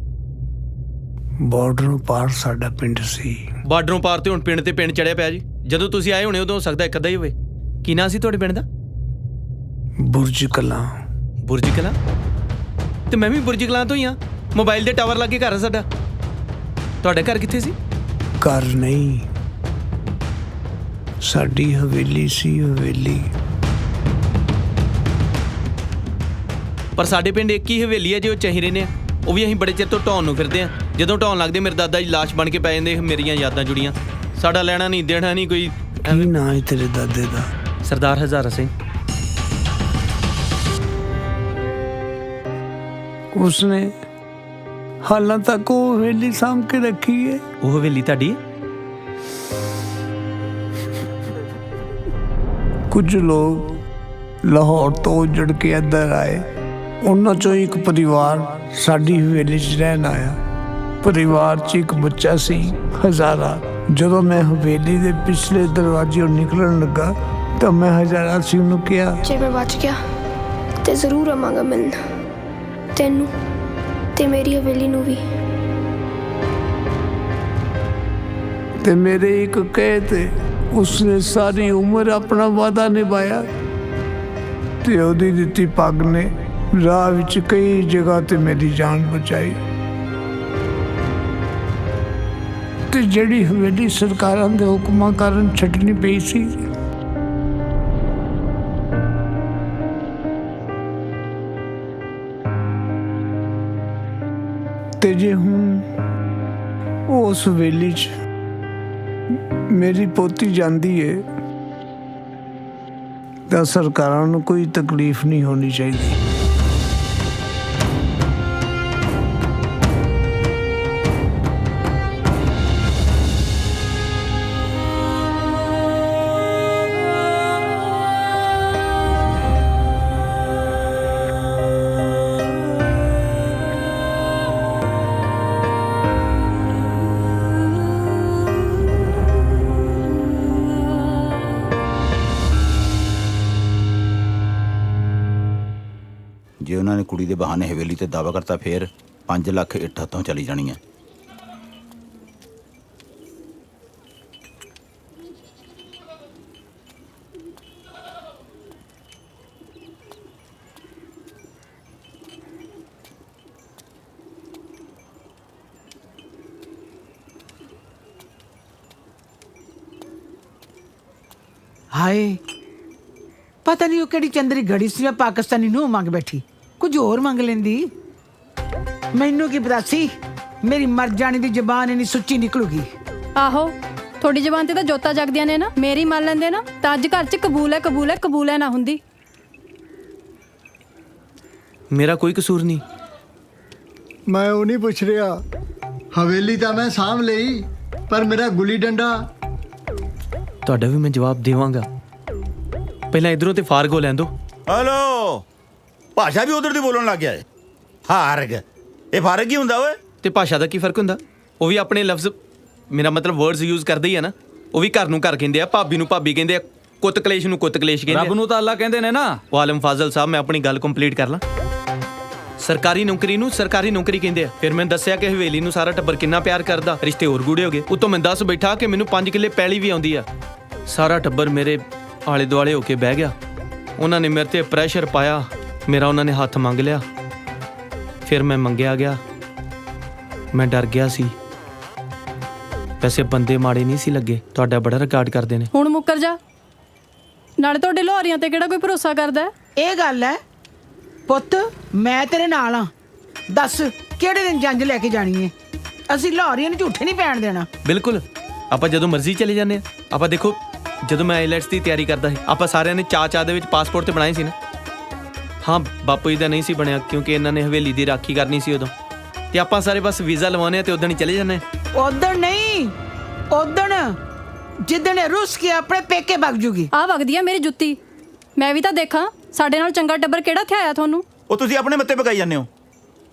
ਬਾਰਡਰੋਂ ਪਾਰ ਸਾਡਾ ਪਿੰਡ ਸੀ। ਬਾਰਡਰੋਂ ਪਾਰ ਤੇ ਹੁਣ ਪਿੰਡ ਤੇ ਪਿੰਡ ਚੜਿਆ ਪਿਆ ਜੀ। ਜਦੋਂ ਤੁਸੀਂ ਆਏ ਹੋਣੇ ਉਦੋਂ ਹੋ ਸਕਦਾ ਇੱਕ ਅੱਧਾ ਹੀ ਹੋਵੇ। ਕੀ ਨਾਂ ਸੀ ਤੁਹਾਡੇ ਪਿੰਡ ਦਾ? ਬੁਰਜ ਕਲਾਂ। ਬੁਰਜ ਕਲਾਂ? ਤੇ ਮੈਂ ਵੀ ਬੁਰਜ ਕਲਾਂ ਤੋਂ ਹੀ ਹਾਂ। ਮੋਬਾਈਲ ਦੇ ਟਾਵਰ ਲੱਗੇ ਘਰ ਸਾਡਾ। ਤੁਹਾਡਾ ਘਰ ਕਿੱਥੇ ਸੀ? ਘਰ ਨਹੀਂ, ਸਾਡੀ ਹਵੇਲੀ ਸੀ, ਹਵੇਲੀ। ਪਰ ਸਾਡੇ ਪਿੰਡ ਇੱਕ ਹੀ ਹਵੇਲੀ ਹੈ ਜੇ ਉਹ ਚਾਹੀ ਰਹਿੰਦੇ ਆ। ਉਹ ਵੀ ਅਸੀਂ ਬੜੇ ਚਿਰ ਤੋਂ ਢਾਉਣ ਨੂੰ ਫਿਰਦੇ ਆ। ਜਦੋਂ ਢਾਉਣ ਲੱਗਦੇ ਮੇਰੇ ਦਾਦਾ ਜੀ ਲਾਸ਼ ਬਣ ਕੇ ਪੈ ਜਾਂਦੇ। ਮੇਰੀਆਂ ਯਾਦਾਂ ਜੁੜੀਆਂ। ਸਾਡਾ ਲੈਣਾ ਨਹੀਂ ਦੇਣਾ ਨਹੀਂ ਕੋਈ। ਕੀ ਨਾਂ ਹੈ ਤੇਰੇ ਦਾਦੇ ਦਾ? ਸਰਦਾਰ ਹਜ਼ਾਰਾ ਸਿੰਘ। ਉਸਨੇ ਹਾਲਾਂ ਤੱਕ ਉਹ ਹਵੇਲੀ ਸਾਂਭ ਕੇ ਰੱਖੀ ਹੈ। ਉਹ ਹਵੇਲੀ ਤੁਹਾਡੀ? ਕੁਝ ਲੋਕ ਲਾਹੌਰ ਤੋਂ ਉੱਜੜ ਕੇ ਇੱਧਰ ਆਏ। ਉਹਨਾਂ ਚੋਂ ਇੱਕ ਪਰਿਵਾਰ ਸਾਡੀ ਹਵੇਲੀ 'ਚ ਰਹਿਣ ਆਇਆ। ਪਰਿਵਾਰ 'ਚ ਇੱਕ ਬੱਚਾ ਸੀ, ਹਜ਼ਾਰਾ। ਜਦੋਂ ਮੈਂ ਹਵੇਲੀ ਦੇ ਪਿਛਲੇ ਦਰਵਾਜ਼ੇ ਨਿਕਲਣ ਲੱਗਾ ਤਾਂ ਮੈਂ ਹਜ਼ਾਰਾ ਸਿੰਘ ਨੂੰ ਕਿਹਾ, ਜੇ ਮੈਂ ਬਚ ਗਿਆ ਤੇ ਜ਼ਰੂਰ ਆਵਾਂਗਾ ਮਿਲਣ, ਤੈਨੂੰ ਤੇ ਮੇਰੀ ਹਵੇਲੀ ਨੂੰ ਵੀ। ਤੇ ਮੇਰੇ ਇੱਕ ਕਹੇ ਤੇ ਉਸਨੇ ਸਾਰੀ ਉਮਰ ਆਪਣਾ ਵਾਅਦਾ ਨਿਭਾਇਆ ਤੇ ਉਹਦੀ ਦਿੱਤੀ ਪੱਗ ਨੇ ਰਾਹ ਵਿੱਚ ਕਈ ਜਗ੍ਹਾ ਤੇ ਮੇਰੀ ਜਾਨ ਬਚਾਈ। ਤੇ ਜਿਹੜੀ ਹਵੇਲੀ ਸਰਕਾਰਾਂ ਦੇ ਹੁਕਮਾਂ ਕਾਰਨ ਛੱਡਣੀ ਪਈ ਸੀ, ਤੇ ਜੇ ਹੁਣ ਉਸ ਹਵੇਲੀ 'ਚ ਮੇਰੀ ਪੋਤੀ ਜਾਂਦੀ ਏ ਤਾਂ ਸਰਕਾਰਾਂ ਨੂੰ ਕੋਈ ਤਕਲੀਫ ਨਹੀਂ ਹੋਣੀ ਚਾਹੀਦੀ। ਜੇ ਉਹਨਾਂ ਨੇ ਕੁੜੀ ਦੇ ਬਹਾਨੇ ਹਵੇਲੀ ਤੇ ਦਾਅਵਾ ਕਰਤਾ ਫੇਰ 5 ਲੱਖ ਇੱਟ ਹੱਥੋਂ ਚਲੀ ਜਾਣੀ ਹੈ। ਹਾਏ ਪਤਾ ਨਹੀਂ ਉਹ ਕਿਹੜੀ ਚੰਦਰੀ ਘੜੀ ਸੀ। ਮੈਂ ਪਾਕਿਸਤਾਨੀ ਨੂੰ ਮੰਗ ਬੈਠੀ, ਕੁਝ ਹੋਰ ਮੰਗ ਲੈਂਦੀ। ਮੈਨੂੰ ਕੀ ਪਤਾ ਸੀ ਮੇਰੀ ਮਰ ਜਾਣੀ ਦੀ ਜ਼ਬਾਨ ਇਨੀ ਸੁੱਚੀ ਨਿਕਲੂਗੀ। ਆਹੋ ਤੁਹਾਡੀ ਜ਼ਬਾਨ ਤੇ ਤਾਂ ਜੋਤਾਂ ਜਗਦੀਆਂ ਨੇ ਨਾ। ਮੇਰੀ ਮੰਨ ਲੈਂਦੇ ਨਾ ਤਾਂ ਅੱਜ ਘਰ 'ਚ ਕਬੂਲ ਹੈ ਕਬੂਲ ਹੈ ਕਬੂਲ ਹੈ ਨਾ ਹੁੰਦੀ। ਮੇਰਾ ਕੋਈ ਕਸੂਰ ਨਹੀਂ। ਮੈਂ ਉਹ ਨਹੀਂ ਪੁੱਛ ਰਿਹਾ। ਹਵੇਲੀ ਤਾਂ ਮੈਂ ਸਾਂਭ ਲਈ, ਪਰ ਮੇਰਾ ਗੁੱਲੀ ਡੰਡਾ। ਤੁਹਾਡਾ ਵੀ ਮੈਂ ਜਵਾਬ ਦੇਵਾਂਗਾ। ਪਹਿਲਾਂ ਇਧਰੋਂ ਤੇ ਫਾਰਗ ਹੋ ਲੈਂਦੋ। ਹਲੋ, ਭਾਸ਼ਾ ਵੀ ਉਧਰ ਦੀ ਬੋਲਣ ਲੱਗ ਗਿਆ ਏ। ਫਾਰਗ, ਇਹ ਫਾਰਗ ਕੀ ਹੁੰਦਾ ਓਏ? ਤੇ ਭਾਸ਼ਾ ਦਾ ਕੀ ਫਰਕ ਹੁੰਦਾ? ਉਹ ਵੀ ਆਪਣੇ ਲਫ਼ਜ਼, ਮੇਰਾ ਮਤਲਬ ਵਰਡਸ ਯੂਜ਼ ਕਰਦੇ ਹੀ ਆ ਨਾ। ਉਹ ਵੀ ਘਰ ਨੂੰ ਘਰ ਕਹਿੰਦੇ ਆ, ਭਾਬੀ ਨੂੰ ਭਾਬੀ ਕਹਿੰਦੇ ਆ, ਕੁੱਤ ਕਲੇਸ਼ ਨੂੰ ਕੁੱਤ ਕਲੇਸ਼ ਕਹਿੰਦੇ ਆ। ਰੱਬ ਨੂੰ ਤਾਂ ਅੱਲਾ ਕਹਿੰਦੇ ਨੇ ਨਾ। ਉਹ ਆਲਮ ਫਾਜ਼ਲ ਸਾਹਿਬ, ਮੈਂ ਆਪਣੀ ਗੱਲ ਕੰਪਲੀਟ ਕਰ ਲਾਂ। ਸਰਕਾਰੀ ਨੌਕਰੀ ਨੂੰ ਸਰਕਾਰੀ ਨੌਕਰੀ ਕਹਿੰਦੇ ਆ। ਫਿਰ ਮੈਂ ਦੱਸਿਆ ਕਿ ਹਵੇਲੀ ਨੂੰ ਸਾਰਾ ਟੱਬਰ ਕਿੰਨਾ ਪਿਆਰ ਕਰਦਾ, ਰਿਸ਼ਤੇ ਹੋਰ ਗੂੜੇ ਹੋ ਗਏ। ਉਤੋਂ ਮੈਂ ਦੱਸ ਬੈਠਾ ਕਿ ਮੈਨੂੰ 5 ਕਿੱਲੇ ਪੈਲੀ ਵੀ ਆਉਂਦੀ ਆ। ਸਾਰਾ ਟੱਬਰ ਮੇਰੇ ਆਲੇ ਦੁਆਲੇ ਹੋ ਕੇ ਬਹਿ ਗਿਆ। ਉਹਨਾਂ ਨੇ ਮੇਰੇ ਤੇ ਪ੍ਰੈਸ਼ਰ ਪਾਇਆ, ਮੇਰਾ ਉਹਨਾਂ ਨੇ ਹੱਥ ਮੰਗ ਲਿਆ। ਫਿਰ ਮੈਂ ਮੰਗਿਆ ਗਿਆ, ਮੈਂ ਡਰ ਗਿਆ ਸੀ। ਵੈਸੇ ਬੰਦੇ ਮਾੜੇ ਨਹੀਂ ਸੀ ਲੱਗੇ, ਤੁਹਾਡਾ ਬੜਾ ਰਿਕਾਰਡ ਕਰਦੇ ਨੇ। ਹੁਣ ਮੁੱਕਰ ਜਾ, ਨਾਲੇ ਤੁਹਾਡੇ ਲੋਹਾਰੀਆਂ ਤੇ ਕਿਹੜਾ ਕੋਈ ਭਰੋਸਾ ਕਰਦਾ ਹੈ? ਇਹ ਗੱਲ ਹੈ ਪੁੱਤ, ਮੈਂ ਤੇਰੇ ਨਾਲ ਆ। ਦੱਸ ਕਿਹੜੇ ਦਿਨ ਜੰਜ ਲੈ ਕੇ ਜਾਣੀ ਹੈ? ਅਸੀਂ ਲਾਹੌਰੀਆਂ ਨੂੰ ਝੂਠੇ ਨਹੀਂ ਪੈਣ ਦੇਣਾ। ਬਿਲਕੁਲ, ਆਪਾਂ ਜਦੋਂ ਮਰਜ਼ੀ ਚਲੇ ਜਾਂਦੇ ਆ। ਆਪਾਂ ਦੇਖੋ, ਜਦੋਂ ਮੈਂ ਆਈਲੈਟਸ ਦੀ ਤਿਆਰੀ ਕਰਦਾ ਸੀ, ਆਪਾਂ ਸਾਰਿਆਂ ਨੇ ਚਾਅ ਦੇ ਵਿੱਚ ਪਾਸਪੋਰਟ ਤੇ ਬਣਾਏ ਸੀ ਨਾ। ਹਾਂ, ਬਾਪੂ ਜੀ ਦਾ ਨਹੀਂ ਸੀ ਬਣਿਆ ਕਿਉਂਕਿ ਇਹਨਾਂ ਨੇ ਹਵੇਲੀ ਦੀ ਰਾਖੀ ਕਰਨੀ ਸੀ ਉਦੋਂ, ਤੇ ਆਪਾਂ ਸਾਰੇ ਬਸ ਵੀਜ਼ਾ ਲਵਾਉਣੇ ਆ ਤੇ ਉਦੋਂ ਹੀ ਚਲੇ ਜਾਂਦੇ ਆ। ਉਦਣ ਨਹੀਂ, ਉਦਣ ਜਿੱਦਣ ਇਹ ਰੁੱਸ ਕੇ ਆਪਣੇ ਪੇਕੇ ਵਗ ਜੂਗੀ। ਆ ਵਗਦੀ ਆ ਮੇਰੀ ਜੁੱਤੀ। ਮੈਂ ਵੀ ਤਾਂ ਦੇਖਾਂ ਸਾਡੇ ਨਾਲ ਚੰਗਾ ਟੱਬਰ ਕਿਹੜਾ ਥਿਆਇਆ ਤੁਹਾਨੂੰ। ਉਹ ਤੁਸੀਂ ਆਪਣੇ ਮੱਤੇ ਪਕਾਈ ਜਾਂਦੇ ਹੋ।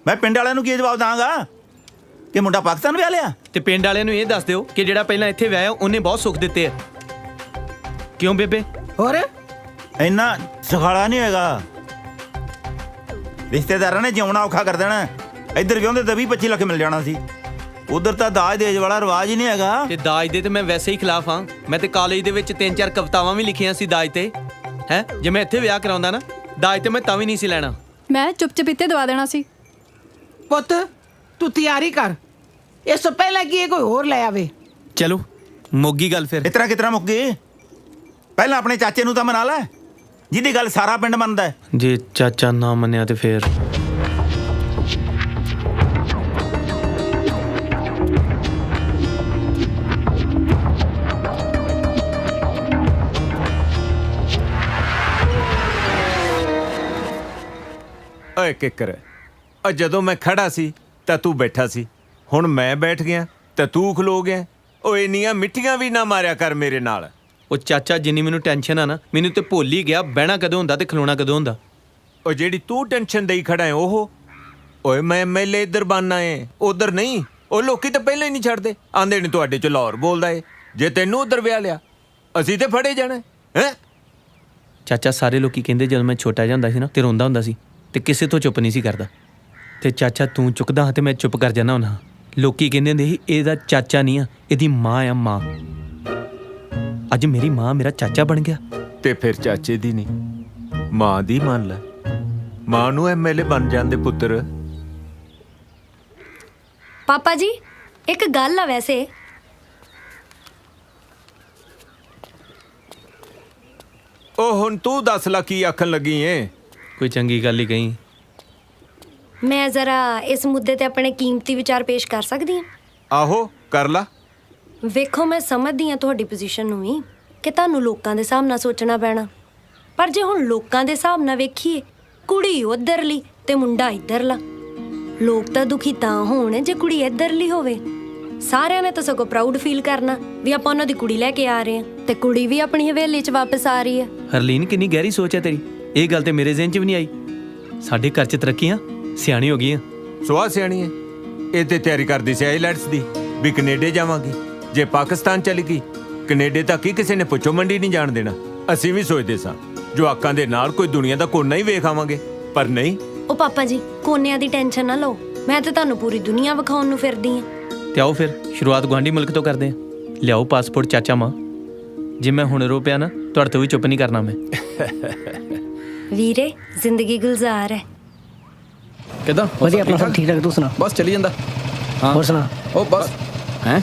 ਮੈਂ ਪਿੰਡ ਵਾਲਿਆਂ ਨੂੰ ਕੀ ਜਵਾਬ ਦਾਂਗਾ ਕਿ ਮੁੰਡਾ ਪਾਕਿਸਤਾਨ ਵਿਆਹ ਲਿਆ? ਤੇ ਪਿੰਡ ਵਾਲਿਆਂ ਨੂੰ ਇਹ ਦੱਸ ਦਿਓ ਕਿ ਜਿਹੜਾ ਪਹਿਲਾਂ ਇੱਥੇ ਵਿਆਹਿਆ ਉਹਨੇ ਬਹੁਤ ਸੁੱਖ ਦਿੱਤੇ ਆ। ਕਿਉਂ ਬੇਬੇ? ਹੋਰ ਇੰਨਾ ਸੁਖਾਲਾ ਨਹੀਂ ਹੋਏਗਾ। ਰਿਸ਼ਤੇਦਾਰਾਂ ਨੇ ਜਿਉਣਾ ਔਖਾ ਕਰ ਦੇਣਾ। ਇੱਧਰ ਵਿਆਹੁੰਦੇ ਤਾਂ 20-25 ਲੱਖ ਮਿਲ ਜਾਣਾ ਸੀ। ਉਧਰ ਤਾਂ ਦਾਜ ਦੇਜ ਵਾਲਾ ਰਿਵਾਜ ਹੀ ਨਹੀਂ ਹੈਗਾ। ਤੇ ਦਾਜ ਦੇ ਤੇ ਮੈਂ ਵੈਸੇ ਹੀ ਖਿਲਾਫ ਹਾਂ। ਮੈਂ ਤੇ ਕਾਲਜ ਦੇ ਵਿੱਚ 3-4 ਕਵਿਤਾਵਾਂ ਵੀ ਲਿਖੀਆਂ ਸੀ ਦਾਜ ਤੇ। ਹੈ ਜੇ ਮੈਂ ਇੱਥੇ ਵਿਆਹ ਕਰਾਉਂਦਾ ਨਾ, ਦਾਜ ਤੇ ਮੈਂ ਤਾਂ ਵੀ ਨਹੀਂ ਸੀ ਲੈਣਾ। ਮੈਂ ਚੁੱਪ-ਚਪੀਤੇ ਦਵਾ ਦੇਣਾ ਸੀ। ਪੁੱਤ ਤੂੰ ਤਿਆਰੀ ਕਰ, ਇਸ ਤੋਂ ਪਹਿਲਾਂ ਕੀ ਇਹ ਕੋਈ ਹੋਰ ਲੈ ਆਵੇ। ਚਲੋ ਮੁੱਗੀ ਗੱਲ ਫਿਰ। ਇਤਰਾ ਕਿਤਰਾ ਮੁੱਕ ਗਈ? ਪਹਿਲਾਂ ਆਪਣੇ ਚਾਚੇ ਨੂੰ ਤਾਂ ਮਨਾ ਲੈ, ਜਿਹਦੀ ਗੱਲ ਸਾਰਾ ਪਿੰਡ ਮੰਨਦਾ ਹੈ। ਜੇ ਚਾਚਾ ਨਾ ਮੰਨਿਆ ਤੇ ਫੇਰ ਓਏ ਕਿੱਕਰ, ਜਦੋਂ ਮੈਂ ਖੜਾ ਸੀ ਤਾਂ ਤੂੰ ਬੈਠਾ ਸੀ, ਹੁਣ ਮੈਂ ਬੈਠ ਗਿਆ ਤਾਂ ਤੂੰ ਖਲੋ ਗਿਆ। ਓਏ ਇੰਨੀਆਂ ਮਿੱਠੀਆਂ ਵੀ ਨਾ ਮਾਰਿਆ ਕਰ ਮੇਰੇ ਨਾਲ। ਉਹ ਚਾਚਾ, ਜਿੰਨੀ ਮੈਨੂੰ ਟੈਨਸ਼ਨ ਆ ਨਾ, ਮੈਨੂੰ ਤੇ ਭੁੱਲ ਹੀ ਗਿਆ ਬਹਿਣਾ ਕਦੋਂ ਹੁੰਦਾ ਤੇ ਖਲੋਣਾ ਕਦੋਂ ਹੁੰਦਾ। ਉਹ ਜਿਹੜੀ ਤੂੰ ਟੈਨਸ਼ਨ ਦੇਈ ਖੜਾ ਹੈ ਉਹ। ਓਏ ਮੈਂ ਐਮਐਲਏ ਇੱਧਰ ਬਣਨਾ ਏ, ਉਧਰ ਨਹੀਂ। ਉਹ ਲੋਕੀ ਤਾਂ ਪਹਿਲਾਂ ਹੀ ਨਹੀਂ ਛੱਡਦੇ, ਆਂਦੇ ਨੇ ਤੁਹਾਡੇ ਚ ਲਾਹੌਰ ਬੋਲਦਾ ਏ। ਜੇ ਤੈਨੂੰ ਉਧਰ ਵਿਆਹ ਲਿਆ, ਅਸੀਂ ਤੇ ਫੜੇ ਜਾਣਾ ਹੈ। ਚਾਚਾ, ਸਾਰੇ ਲੋਕੀ ਕਹਿੰਦੇ ਜਦੋਂ ਮੈਂ ਛੋਟਾ ਜਿਹਾ ਹੁੰਦਾ ਸੀ ਨਾ ਤੇ ਰੋਂਦਾ ਹੁੰਦਾ ਸੀ ਤੇ ਕਿਸੇ ਤੋਂ ਚੁੱਪ ਨਹੀਂ ਸੀ ਕਰਦਾ। ਤੇ ਚਾਚਾ ਤੂੰ ਚੁੱਕਦਾ ਹਾਂ ਤੇ ਮੈਂ ਚੁੱਪ ਕਰ ਜਾਣਾ ਹੁੰਦਾ। ਲੋਕੀ ਕਹਿੰਦੇ ਹੁੰਦੇ ਸੀ ਇਹਦਾ ਚਾਚਾ ਨਹੀਂ ਆ, ਇਹਦੀ ਮਾਂ ਆ, ਮਾਂ। ਅੱਜ ਮੇਰੀ ਮਾਂ ਮੇਰਾ ਚਾਚਾ ਬਣ ਗਿਆ। ਤੇ ਫਿਰ ਚਾਚੇ ਦੀ ਨਹੀਂ, ਮਾਂ ਦੀ ਮੰਨ ਲੈ। ਮਾਂ ਨੂੰ ਐਮਐਲਏ ਬਣ ਜਾਂਦੇ ਪੁੱਤਰ। ਪਾਪਾ ਜੀ, ਇੱਕ ਗੱਲ ਆ ਵੈਸੇ। ਉਹ ਹੁਣ ਤੂੰ ਦੱਸ ਲਾ ਕੀ ਆਖਣ ਲੱਗੀ ਏ? ਕੋਈ ਚੰਗੀ ਗੱਲ ਹੀ ਕਹੀ। ਮੈਂ ਜ਼ਰਾ ਇਸ ਮੁੱਦੇ ਤੇ ਆਪਣੇ ਕੀਮਤੀ ਵਿਚਾਰ ਪੇਸ਼ ਕਰ ਸਕਦੀ ਹਾਂ? ਆਹੋ, ਕਰ ਲਾ। ਵੇਖੋ, ਮੈਂ ਸਮਝਦੀ ਹਾਂ ਤੁਹਾਡੀ ਪੋਜੀਸ਼ਨ ਨੂੰ ਵੀ ਕਿ ਤੁਹਾਨੂੰ ਲੋਕਾਂ ਦੇ ਹਿਸਾਬ ਨਾਲ ਸੋਚਣਾ ਪੈਣਾ। ਪਰ ਜੇ ਹੁਣ ਲੋਕਾਂ ਦੇ ਹਿਸਾਬ ਨਾਲ ਵੇਖੀਏ, ਕੁੜੀ ਉੱਧਰਲੀ ਤੇ ਮੁੰਡਾ ਇੱਧਰਲਾ। ਲੋਕ ਤਾਂ ਦੁਖੀ ਤਾਂ ਹੋਣ ਜੇ ਕੁੜੀ ਇੱਧਰਲੀ ਹੋਵੇ। ਸਾਰਿਆਂ ਨੇ ਤਾਂ ਸਗੋਂ ਪ੍ਰਾਊਡ ਫੀਲ ਕਰਨਾ ਵੀ ਆਪਾਂ ਉਹਨਾਂ ਦੀ ਕੁੜੀ ਲੈ ਕੇ ਆ ਰਹੇ ਹਾਂ ਤੇ ਕੁੜੀ ਵੀ ਆਪਣੀ ਹਵੇਲੀ 'ਚ ਵਾਪਸ ਆ ਰਹੀ ਹੈ। ਹਰਲੀਨ, ਕਿੰਨੀ ਗਹਿਰੀ ਸੋਚ ਹੈ ਤੇਰੀ। ਇਹ ਗੱਲ ਤੇ ਮੇਰੇ ਜ਼ਿਹਨ 'ਚ ਵੀ ਨਹੀਂ ਆਈ। ਸਾਡੇ ਘਰ 'ਚ ਤਰੱਕੀਆਂ, ਸਿਆਣੀ ਹੋ ਗਈਆਂ। ਸੁਆਹ ਸਿਆਣੀ ਹੈ। ਇਹ ਤੇ ਤਿਆਰੀ ਕਰਦੀ ਸੀ ਆਈਲੈਟਸ ਦੀ, ਵੀ ਕੈਨੇਡਾ ਜਾਵਾਂਗੀ। ਜੇ ਪਾਕਿਸਤਾਨ ਚਲੀ ਗਈ, ਕੈਨੇਡਾ ਤੱਕ ਹੀ ਕਿਸੇ ਨੇ ਪੁੱਛੋ ਮੰਡੀ ਨਹੀਂ ਜਾਣ ਦੇਣਾ। ਅਸੀਂ ਵੀ ਸੋਚਦੇ ਸਾਂ ਜਵਾਕਾਂ ਦੇ ਨਾਲ ਕੋਈ ਦੁਨੀਆ ਦਾ ਕੋਨਾ ਹੀ ਵੇਖ ਆਵਾਂਗੇ, ਪਰ ਨਹੀਂ। ਉਹ ਪਾਪਾ ਜੀ, ਕੋਨਿਆਂ ਦੀ ਟੈਨਸ਼ਨ ਨਾ ਲਓ, ਮੈਂ ਤੇ ਤੁਹਾਨੂੰ ਪੂਰੀ ਦੁਨੀਆ ਵਿਖਾਉਣ ਨੂੰ ਫਿਰਦੀ ਹਾਂ। ਤੇ ਆਓ ਫਿਰ ਸ਼ੁਰੂਆਤ ਗੁਆਂਢੀ ਮੁਲਕ ਤੋਂ ਕਰਦੇ ਹਾਂ। ਲਿਆਓ ਪਾਸਪੋਰਟ ਚਾਚਾ ਮਾਂ। ਜੇ ਮੈਂ ਹੁਣ ਰੋ ਪਿਆ ਨਾ, ਤੁਹਾਡੇ ਤੋਂ ਵੀ ਚੁੱਪ ਨਹੀਂ ਕਰਨਾ ਮੈਂ। ਵੀਰੇ, ਜ਼ਿੰਦਗੀ ਗੁਲਜ਼ਾਰ ਹੈ। ਕਿਦਾਂ? ਵਧੀਆ, ਆਪਣਾ ਸਭ ਠੀਕ ਠਾਕ। ਤੂੰ ਸੁਣਾ? ਬਸ ਚੱਲੀ ਜਾਂਦਾ। ਹਾਂ, ਹੋਰ ਸੁਣਾ? ਉਹ ਬਸ ਹੈ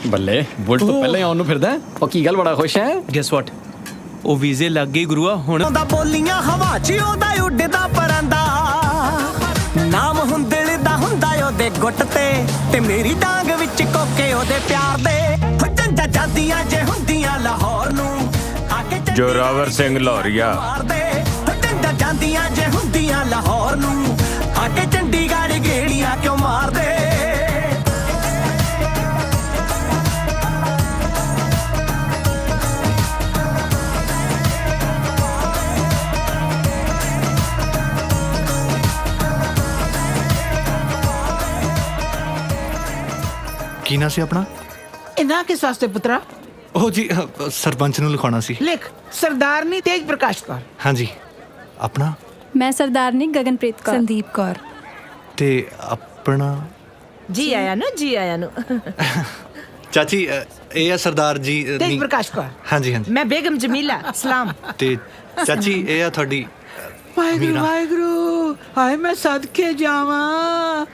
ਬੱਲੇ, ਬੁਲਟ ਤੋਂ ਪਹਿਲਾਂ ਹੀ ਆਉਣ ਨੂੰ ਫਿਰਦਾ। ਉਹ ਕੀ ਗੱਲ, ਬੜਾ ਖੁਸ਼ ਹੈ? ਗੈਸ ਵਾਟ, ਉਹ ਵੀਜ਼ੇ ਲੱਗ ਗਏ ਗੁਰੂਆ। ਹੁਣ ਬੋਲੀਆਂ ਹਵਾ 'ਚ ਉਹਦਾ ਉੱਡਦਾ ਪਰਾਂਦਾ, ਨਾਮ ਹੁੰਦਲ ਦਾ ਹੁੰਦਾ ਉਹਦੇ ਗੁੱਟ ਤੇ ਮੇਰੀ ਡਾਂਗ ਵਿੱਚ ਕੋਕੇ ਉਹਦੇ ਪਿਆਰ ਦੇ। ਹੋ ਜੰਜਾ ਜਾਂਦੀਆਂ ਜੇ ਹੁੰਦੀਆਂ ਲਾਹੌਰ ਨੂੰ ਆ ਕੇ ਜੋਰਾਵਰ ਸਿੰਘ ਲਾਹੌਰੀਆ। ਹੋ ਜੰਜਾ ਜਾਂਦੀਆਂ ਜੇ ਹੁੰਦੀਆਂ ਲਾਹੌਰ ਨੂੰ ਆ ਕੇ ਚੰਡੀਗੜ੍ਹ ਗੇੜੀਆਂ ਕਿਉਂ ਮਾਰਦੇ। ਕੀ ਨਾ ਸੀ ਆਪਣਾ? ਇਹ ਨਾ ਕਿਸ ਵਾਸਤੇ ਪੁੱਤਰਾ? ਉਹ ਜੀ ਸਰਪੰਚ ਨੂੰ ਲਿਖਾਉਣਾ ਸੀ। ਲਿਖ, ਸਰਦਾਰਨੀ ਤੇਜ ਪ੍ਰਕਾਸ਼ ਕੌਰ। ਹਾਂਜੀ। ਆਪਣਾ? ਮੈਂ ਸਰਦਾਰਨੀ ਗਗਨਪ੍ਰੀਤ ਕੌਰ। ਸੰਦੀਪ ਕੌਰ। ਤੇ ਆਪਣਾ? ਜੀ ਆਇਆਂ ਨੂੰ, ਜੀ ਆਇਆਂ ਨੂੰ। ਚਾਚੀ ਇਹ ਆ ਸਰਦਾਰ ਜੀ ਤੇਜ ਪ੍ਰਕਾਸ਼ ਕੌਰ। ਹਾਂਜੀ ਹਾਂਜੀ। ਮੈਂ ਬੇਗਮ ਜਮੀਲਾ ਸਲਾਮ। ਤੇ ਚਾਚੀ ਇਹ ਆ ਤੁਹਾਡੀ ਵਾਹਿਗੁਰੂ ਵਾਹਿਗੁਰੂ, ਹਾਏ ਮੈਂ ਸਦਕੇ ਜਾਵਾਂ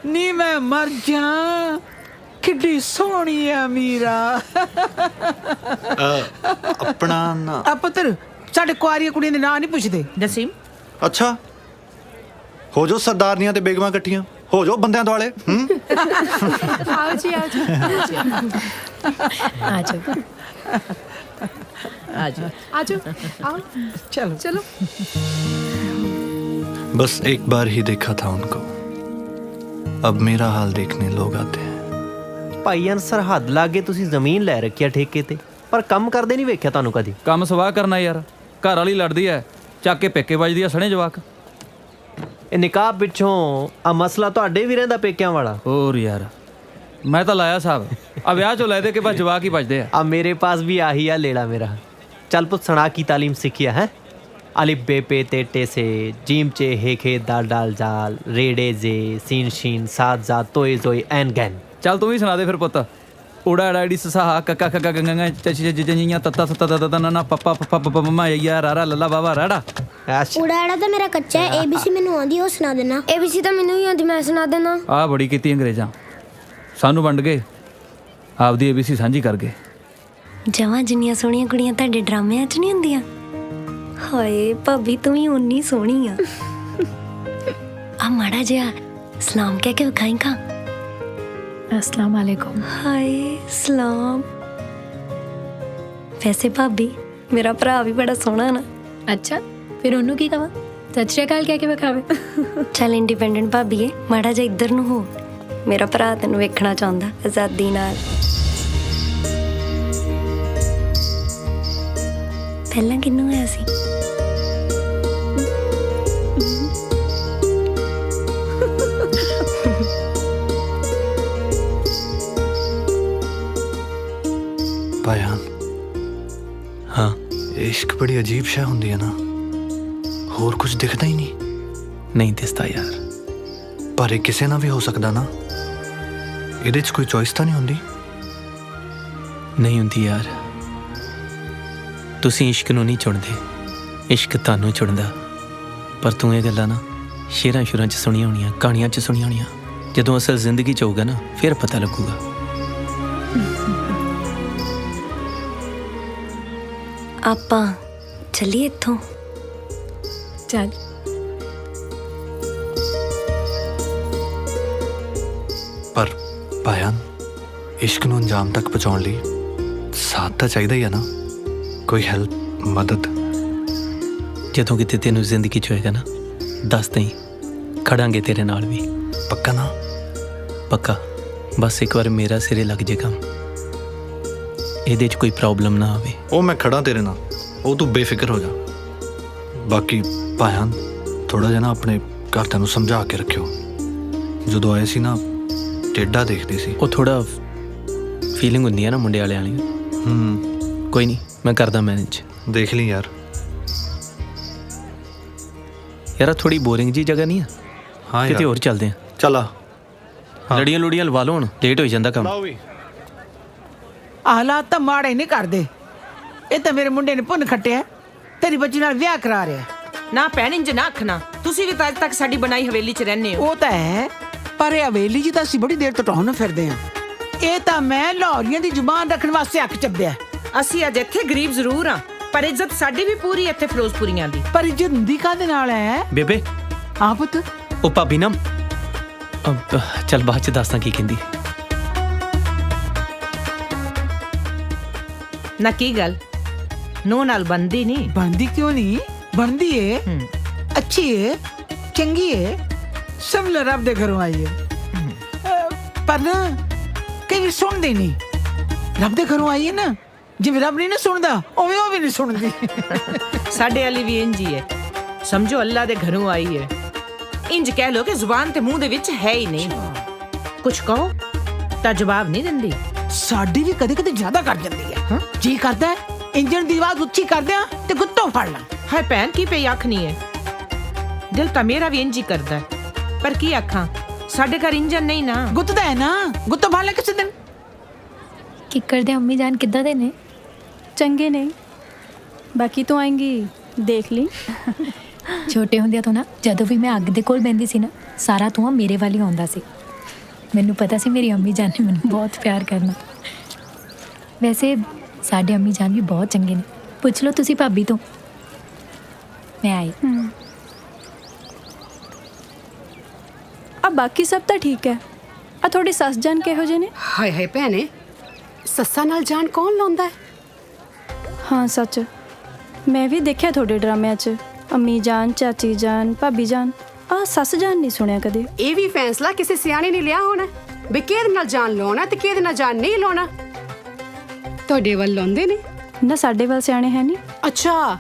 ਨੀ, ਮੈਂ ਮਰ ਜਾ, ਕਿੱਡੀ ਸੋਹਣੀ ਆ ਮੀਰਾ। ਆਪਣਾ ਨਾ? ਆ ਪੁੱਤਰ, ਸਾਡੇ ਕੁਆਰੀਆਂ ਕੁੜੀਆਂ ਦੇ ਨਾਂ ਨਹੀਂ ਪੁੱਛਦੇ। ਨਸੀਮ। ਅੱਛਾ, ਹੋ ਜੋ ਸਰਦਾਰਨੀਆਂ ਤੇ ਬੇਗਮਾਂ ਇਕੱਠੀਆਂ, ਹੋ ਜੋ ਬੰਦਿਆਂ ਦੁਆਲੇ। ਆਓ ਜੀ, ਆਓ ਜੀ, ਆ ਜਾਓ, आ जाओ, आओ, चलो चलो। बस एक बार ही देखा था उनको, अब मेरा हाल देखने लोग आते हैं। ਭਾਈਆਂ ਸਰਹੱਦ ਲਾਗੇ ਤੁਸੀਂ ਜ਼ਮੀਨ ਲੈ ਰੱਖਿਆ ਠੇਕੇ ਤੇ, ਪਰ ਕੰਮ ਕਰਦੇ ਨਹੀਂ ਵੇਖਿਆ ਤੁਹਾਨੂੰ ਕਦੀ। ਕੰਮ ਸਵਾਹ ਕਰਨਾ ਯਾਰ, ਘਰ ਵਾਲੀ ਲੜਦੀ ਐ, ਚੱਕ ਕੇ ਪੇਕੇ ਵੱਜਦੀ ਆ ਸਣੇ ਜਵਾਕ। ਇਹ ਨਿਕਾਹ ਪਿੱਛੋਂ ਆ ਮਸਲਾ ਤੁਹਾਡੇ ਵੀ ਰਹਿੰਦਾ ਪੇਕਿਆਂ ਵਾਲਾ? ਹੋਰ ਯਾਰ, ਮੈਂ ਤਾਂ ਲਾਇਆ ਸਾਹਿਬ, ਆ ਵਿਆਹ ਚੋਂ ਲੈ ਦੇ ਕੇ ਬਸ ਜਵਾਕ ਹੀ ਵੱਜਦੇ ਆ। ਮੇਰੇ ਪਾਸ ਵੀ ਆਹੀ ਆ ਲੇਲਾ ਮੇਰਾ। ਚੱਲ ਪੁੱਤ, ਸੁਣਾ ਕੀ ਤਾਲੀਮ ਸਿੱਖਿਆ ਹੈ? अलिफ बे पे ते टे से, जीम चे हे खे दाल डाल जाल, रेडे जे सीन शीन सात जात तोय जोय एन गैन। ਚੱਲ ਤੂੰ ਵੀ ਸੁਣਾ ਦੇ ਫਿਰ ਪੁੱਤ। ਊੜਾ ੜਾੜੀ ਸਸਾਹਾ ਕੱਕਾ ਕੱਕਾ ਗੰਗਾ ਚਚੀ ਜਜੀਆਂ ਤੱਤਾ ਤੱਤਾ ਤੱਤਾ ਨਾ ਪੱਪਾ ਪੱਪਾ ਪੱਪਾ ਮਮਾ ਯਾ ਰਾਰਾ ਲੱਲਾ ਬਾਬਾ ਰਾੜਾ। ਉੜਾੜਾ ਤਾਂ ਮੇਰਾ ਕੱਚਾ ਹੈ, ABC ਮੈਨੂੰ ਆਉਂਦੀ, ਉਹ ਸੁਣਾ ਦੇਣਾ। ABC ਤਾਂ ਮੈਨੂੰ ਹੀ ਆਉਂਦੀ, ਮੈਂ ਸੁਣਾ ਦੇਣਾ। ਆ ਬੜੀ ਕੀਤੀ ਅੰਗਰੇਜ਼ਾਂ, ਸਾਨੂੰ ਵੰਡ ਗਏ, ਆਪਦੀ ABC ਸਾਂਝੀ ਕਰ ਗਏ। ਜਵਾਂ ਜਿੰਨੀਆਂ ਸੋਹਣੀਆਂ ਕੁੜੀਆਂ ਤੁਹਾਡੇ ਡਰਾਮਿਆਂ 'ਚ ਨਹੀਂ ਹੁੰਦੀਆਂ। ਹਾਏ ਭਾਬੀ ਤੂੰ ਵੀ ਉਨੀ ਸੋਹਣੀ ਆ। ਆ ਮਾੜਾ ਜਿਹਾ ਸਲਾਮ ਕਹਿ ਕੇ ਵਿਖਾਈ ਕਾ। अस्सलाम वालेकुम। ਹਾਏ ਸਲਾਮ। ਵੈਸੇ ਭਾਬੀ ਮੇਰਾ ਭਰਾ ਵੀ ਬੜਾ ਸੋਹਣਾ ਨਾ। अच्छा, फिर ਉਹਨੂੰ ਕੀ ਕਹਾਂ? ਸਤਿ ਸ਼੍ਰੀ ਅਕਾਲ ਕਹਿ ਕੇ ਵਿਖਾਵੇ। ਚੱਲ ਇੰਡੀਪੈਂਡੈਂਟ ਭਾਬੀ ਏ, ਮਾੜਾ ਜਿਹਾ ਇੱਧਰ ਨੂੰ ਹੋ, ਮੇਰਾ ਭਰਾ ਤੈਨੂੰ ਵੇਖਣਾ ਚਾਹੁੰਦਾ ਆਜ਼ਾਦੀ ਨਾਲ। ਪਹਿਲਾਂ ਕਿਹਨੂੰ ਹੋਇਆ ਸੀ? ਭਾਇਆਨ, ਹਾਂ, ਇਸ਼ਕ ਬੜੀ ਅਜੀਬ ਸ਼ੈ ਹੁੰਦੀ ਹੈ ਨਾ, ਹੋਰ ਕੁਝ ਦਿਖਦਾ ਹੀ ਨਹੀਂ ਦਿਸਦਾ ਯਾਰ। ਪਰ ਇਹ ਕਿਸੇ ਨਾਲ ਵੀ ਹੋ ਸਕਦਾ ਨਾ, ਇਹਦੇ 'ਚ ਕੋਈ ਚੋਇਸ ਤਾਂ ਨਹੀਂ ਹੁੰਦੀ? ਨਹੀਂ ਹੁੰਦੀ ਯਾਰ। ਤੁਸੀਂ ਇਸ਼ਕ ਨੂੰ ਨਹੀਂ ਚੁਣਦੇ, ਇਸ਼ਕ ਤੁਹਾਨੂੰ ਚੁਣਦਾ। ਪਰ ਤੂੰ ਇਹ ਗੱਲਾਂ ਨਾ ਸ਼ੇਰਾਂ ਸ਼ੁਰਾਂ 'ਚ ਸੁਣੀਆਂ ਹੋਣੀਆਂ, ਕਹਾਣੀਆਂ 'ਚ ਸੁਣੀਆਂ ਹੋਣੀਆਂ। ਜਦੋਂ ਅਸਲ ਜ਼ਿੰਦਗੀ 'ਚ ਹੋਊਗਾ ਨਾ, ਫਿਰ ਪਤਾ ਲੱਗੂਗਾ। ਆਪਾਂ ਚੱਲੀਏ ਇੱਥੋਂ। ਚੱਲ। ਪਰ ਭਾਇਆਨ, ਇਸ਼ਕ ਨੂੰ ਅੰਜਾਮ ਤੱਕ ਪਹੁੰਚਾਉਣ ਲਈ ਸਾਥ ਤਾਂ ਚਾਹੀਦਾ ਹੀ ਆ ਨਾ, ਕੋਈ ਹੈਲਪ, ਮਦਦ। ਜਦੋਂ ਕਿਤੇ ਤੈਨੂੰ ਜ਼ਿੰਦਗੀ 'ਚ ਹੋਏਗਾ ਨਾ, ਦੱਸ ਦੇਈਂ, ਖੜਾਂਗੇ ਤੇਰੇ ਨਾਲ ਵੀ। ਪੱਕਾ ਨਾ? ਪੱਕਾ। ਬਸ ਇੱਕ ਵਾਰ ਮੇਰਾ ਸਿਰੇ ਲੱਗ ਜੇ ਕੰਮ, ਇਹਦੇ 'ਚ ਕੋਈ ਪ੍ਰੋਬਲਮ ਨਾ ਆਵੇ। ਉਹ ਮੈਂ ਖੜਾ ਤੇਰੇ ਨਾਲ, ਉਹ ਤੂੰ ਬੇਫਿਕਰ ਹੋ ਜਾ। ਬਾਕੀ ਭਾਇਆਨ, ਥੋੜਾ ਜਿਹਾ ਨਾ ਆਪਣੇ ਘਰਦਿਆਂ ਨੂੰ ਸਮਝਾ ਕੇ ਰੱਖਿਓ। ਜਦੋਂ ਆਏ ਸੀ ਨਾ, ਟੇਢਾ ਦੇਖਦੇ ਸੀ। ਉਹ ਥੋੜਾ ਫੀਲਿੰਗ ਹੁੰਦੀ ਹੈ ਨਾ ਮੁੰਡੇ ਵਾਲਿਆਂ ਵਾਲੀ। ਕੋਈ ਨਹੀਂ, ਮੈਂ ਕਰਦਾ ਮੈਨੇਜ। ਦੇਖ ਲਈ ਯਾਰ। ਯਾਰ ਥੋੜੀ ਬੋਰਿੰਗ ਜੀ ਜਗ੍ਹਾ ਨਹੀਂ ਆ? ਹਾਂ ਕਿਤੇ ਹੋਰ ਚੱਲਦੇ ਆ। ਚੱਲ ਆ। ਲੜੀਆਂ ਲੁੜੀਆਂ ਲਵਾ ਲਓ, ਹੁਣ ਲੇਟ ਹੋ ਜਾਂਦਾ ਕੰਮ। ਹਾਲਾਤ ਤਾਂ ਮਾੜੇ ਨਹੀਂ ਕਰਦੇ। ਇਹ ਤਾਂ ਮੇਰੇ ਮੁੰਡੇ ਨੇ ਪੁੰਨ ਖੱਟਿਆ, ਤੇਰੀ ਬੱਚੀ ਨਾਲ ਵਿਆਹ ਕਰਾ ਰਿਹਾ। ਨਾ ਭੈਣ ਇੰਜ ਨਾ ਆਖਣਾ, ਤੁਸੀਂ ਵੀ ਤਾਂ ਅੱਜ ਤੱਕ ਸਾਡੀ ਬਣਾਈ ਹਵੇਲੀ 'ਚ ਰਹਿੰਦੇ ਹੋ। ਉਹ ਤਾਂ ਹੈ, ਪਰ ਇਹ ਹਵੇਲੀ 'ਚ ਤਾਂ ਅਸੀਂ ਬੜੀ ਦੇਰ ਤੋਂ ਟਹੁਣ ਫਿਰਦੇ ਹਾਂ। ਇਹ ਤਾਂ ਮੈਂ ਲਾਹੌਰੀਆਂ ਦੀ ਜ਼ੁਬਾਨ ਰੱਖਣ ਵਾਸਤੇ ਅੱਖ ਚੱਬਿਆ। ਅਸੀਂ ਅੱਜ ਇੱਥੇ ਗਰੀਬ ਜ਼ਰੂਰ ਹਾਂ, ਪਰ ਇੱਜ਼ਤ ਸਾਡੀ ਵੀ ਪੂਰੀ ਇੱਥੇ ਫਿਰੋਜ਼ਪੁਰੀਆਂ ਦੀ। ਪਰ ਇੱਜ਼ਤ ਹੁੰਦੀ ਕਾਹਦੇ ਨਾਲ ਹੈ ਬੇਬੇ? ਹਾਂ ਪੁੱਤ। ਉਹ ਭਾਬੀ ਨਾ, ਚੱਲ ਬਾਅਦ 'ਚ ਦੱਸਦਾ ਕੀ ਕਹਿੰਦੀ। ਨਾ ਕੀ ਗੱਲ, ਨੂੰਹ ਨਾਲ ਬਣਦੀ ਨਹੀਂ? ਬਣਦੀ ਕਿਉਂ ਨਹੀਂ, ਬਣਦੀ ਏ, ਅੱਛੀ ਏ, ਚੰਗੀ ਏ, ਸਭ ਰੱਬ ਦੇ ਘਰੋਂ ਆਈ ਹੈ। ਪਰ ਨਾ ਕਈ ਵੀ ਸੁਣਦੇ ਨਹੀਂ। ਰੱਬ ਦੇ ਘਰੋਂ ਆਈ ਹੈ ਨਾ, ਜਿਵੇਂ ਰੱਬ ਨਹੀਂ ਨਾ ਸੁਣਦਾ, ਉਵੇਂ ਉਹ ਵੀ ਨਹੀਂ ਸੁਣਦੀ। ਸਾਡੇ ਵਾਲੀ ਵੀ ਇੰਜ ਹੀ ਹੈ, ਸਮਝੋ ਅੱਲਾ ਦੇ ਘਰੋਂ ਆਈ ਹੈ। ਇੰਜ ਕਹਿ ਲੋ ਕਿ ਜ਼ੁਬਾਨ ਤੇ ਮੂੰਹ ਦੇ ਵਿੱਚ ਹੈ ਹੀ ਨਹੀਂ। ਕੁਝ ਕਹੋ ਤਾਂ ਜਵਾਬ ਨਹੀਂ ਦਿੰਦੀ, ਸਾਡੀ ਵੀ ਕਦੇ ਕਦੇ ਜ਼ਿਆਦਾ ਕਰ ਜਾਂਦੀ ਹੈ। ਜੀ ਕਰਦਾ ਹੈ ਇੰਜਣ ਦੀ ਆਵਾਜ਼ ਉੱਚੀ ਕਰਦਿਆਂ ਤੇ ਗੁੱਤੋਂ ਫੜ ਲਾਂ। ਹਾਏ ਭੈਣ ਕੀ ਪਈ ਆਖਣੀ ਹੈ? ਦਿਲ ਤਾਂ ਮੇਰਾ ਵੀ ਇੰਜ ਹੀ ਕਰਦਾ ਹੈ, ਪਰ ਕੀ ਆਖਾਂ, ਸਾਡੇ ਘਰ ਇੰਜਨ ਨਹੀਂ ਨਾ। ਗੁੱਤਦਾ ਹੈ ਨਾ, ਗੁੱਤੋਂ ਫੜ ਲੈ ਕਿਸੇ ਦਿਨ। ਕਿੱਕਰ ਦੇ ਅੰਮੀ ਜਾਨ ਕਿੱਦਾਂ ਦੇ ਨੇ? ਚੰਗੇ ਨੇ, ਬਾਕੀ ਤੂੰ ਆਏਂਗੀ ਦੇਖ ਲਈ। ਛੋਟੇ ਹੁੰਦਿਆਂ ਤੋਂ ਨਾ ਜਦੋਂ ਵੀ ਮੈਂ ਅੱਗ ਦੇ ਕੋਲ ਬੈੰਦੀ ਸੀ ਨਾ, ਸਾਰਾ ਧੂੰਆਂ ਮੇਰੇ ਵੱਲ ਹੀ ਆਉਂਦਾ ਸੀ। ਮੈਨੂੰ ਪਤਾ ਸੀ ਮੇਰੀ ਅੰਮੀ ਜਾਨ ਨੇ ਮੈਨੂੰ ਬਹੁਤ ਪਿਆਰ ਕਰਨਾ। ਵੈਸੇ ਸਾਡੇ ਅੰਮੀ ਜਾਨ ਵੀ ਬਹੁਤ ਚੰਗੇ ਨੇ, ਪੁੱਛ ਲਓ ਤੁਸੀਂ ਭਾਬੀ ਤੋਂ। ਮੈਂ ਆਈ। ਆ ਬਾਕੀ ਸਭ ਤਾਂ ਠੀਕ ਹੈ। ਆ ਤੁਹਾਡੀ ਸੱਸ ਜਾਨ ਕਿਹੋ ਜਿਹੇ ਨੇ? ਹਾਏ ਹਾਏ ਭੈਣੇ, ਸੱਸਾਂ ਨਾਲ ਜਾਨ ਕੌਣ ਲਾਉਂਦਾ ਹੈ? ਹਾਂ ਸੱਚ, ਮੈਂ ਵੀ ਦੇਖਿਆ ਤੁਹਾਡੇ ਡਰਾਮਿਆਂ 'ਚ ਅੰਮੀ ਜਾਨ, ਚਾਚੀ ਜਾਨ, ਭਾਬੀ ਜਾਨ। ਆ ਸੱਸ ਜਾਨ ਨਹੀਂ ਸੁਣਿਆ ਕਦੇ। ਇਹ ਵੀ ਫੈਸਲਾ ਕਿਸੇ ਸਿਆਣੇ ਨੇ ਲਿਆ ਹੋਣਾ ਵੀ ਕਿਹਦੇ ਨਾਲ ਜਾਨ ਲਾਉਣਾ ਤੇ ਕਿਹਦੇ ਨਾਲ ਜਾਨ ਨਹੀਂ ਲਾਉਣਾ। ਤੁਹਾਡੇ ਵੱਲ ਲਾਉਂਦੇ ਨੇ ਨਾ, ਸਾਡੇ ਵੱਲ ਸਿਆਣੇ ਹੈ ਨਹੀਂ। ਅੱਛਾ,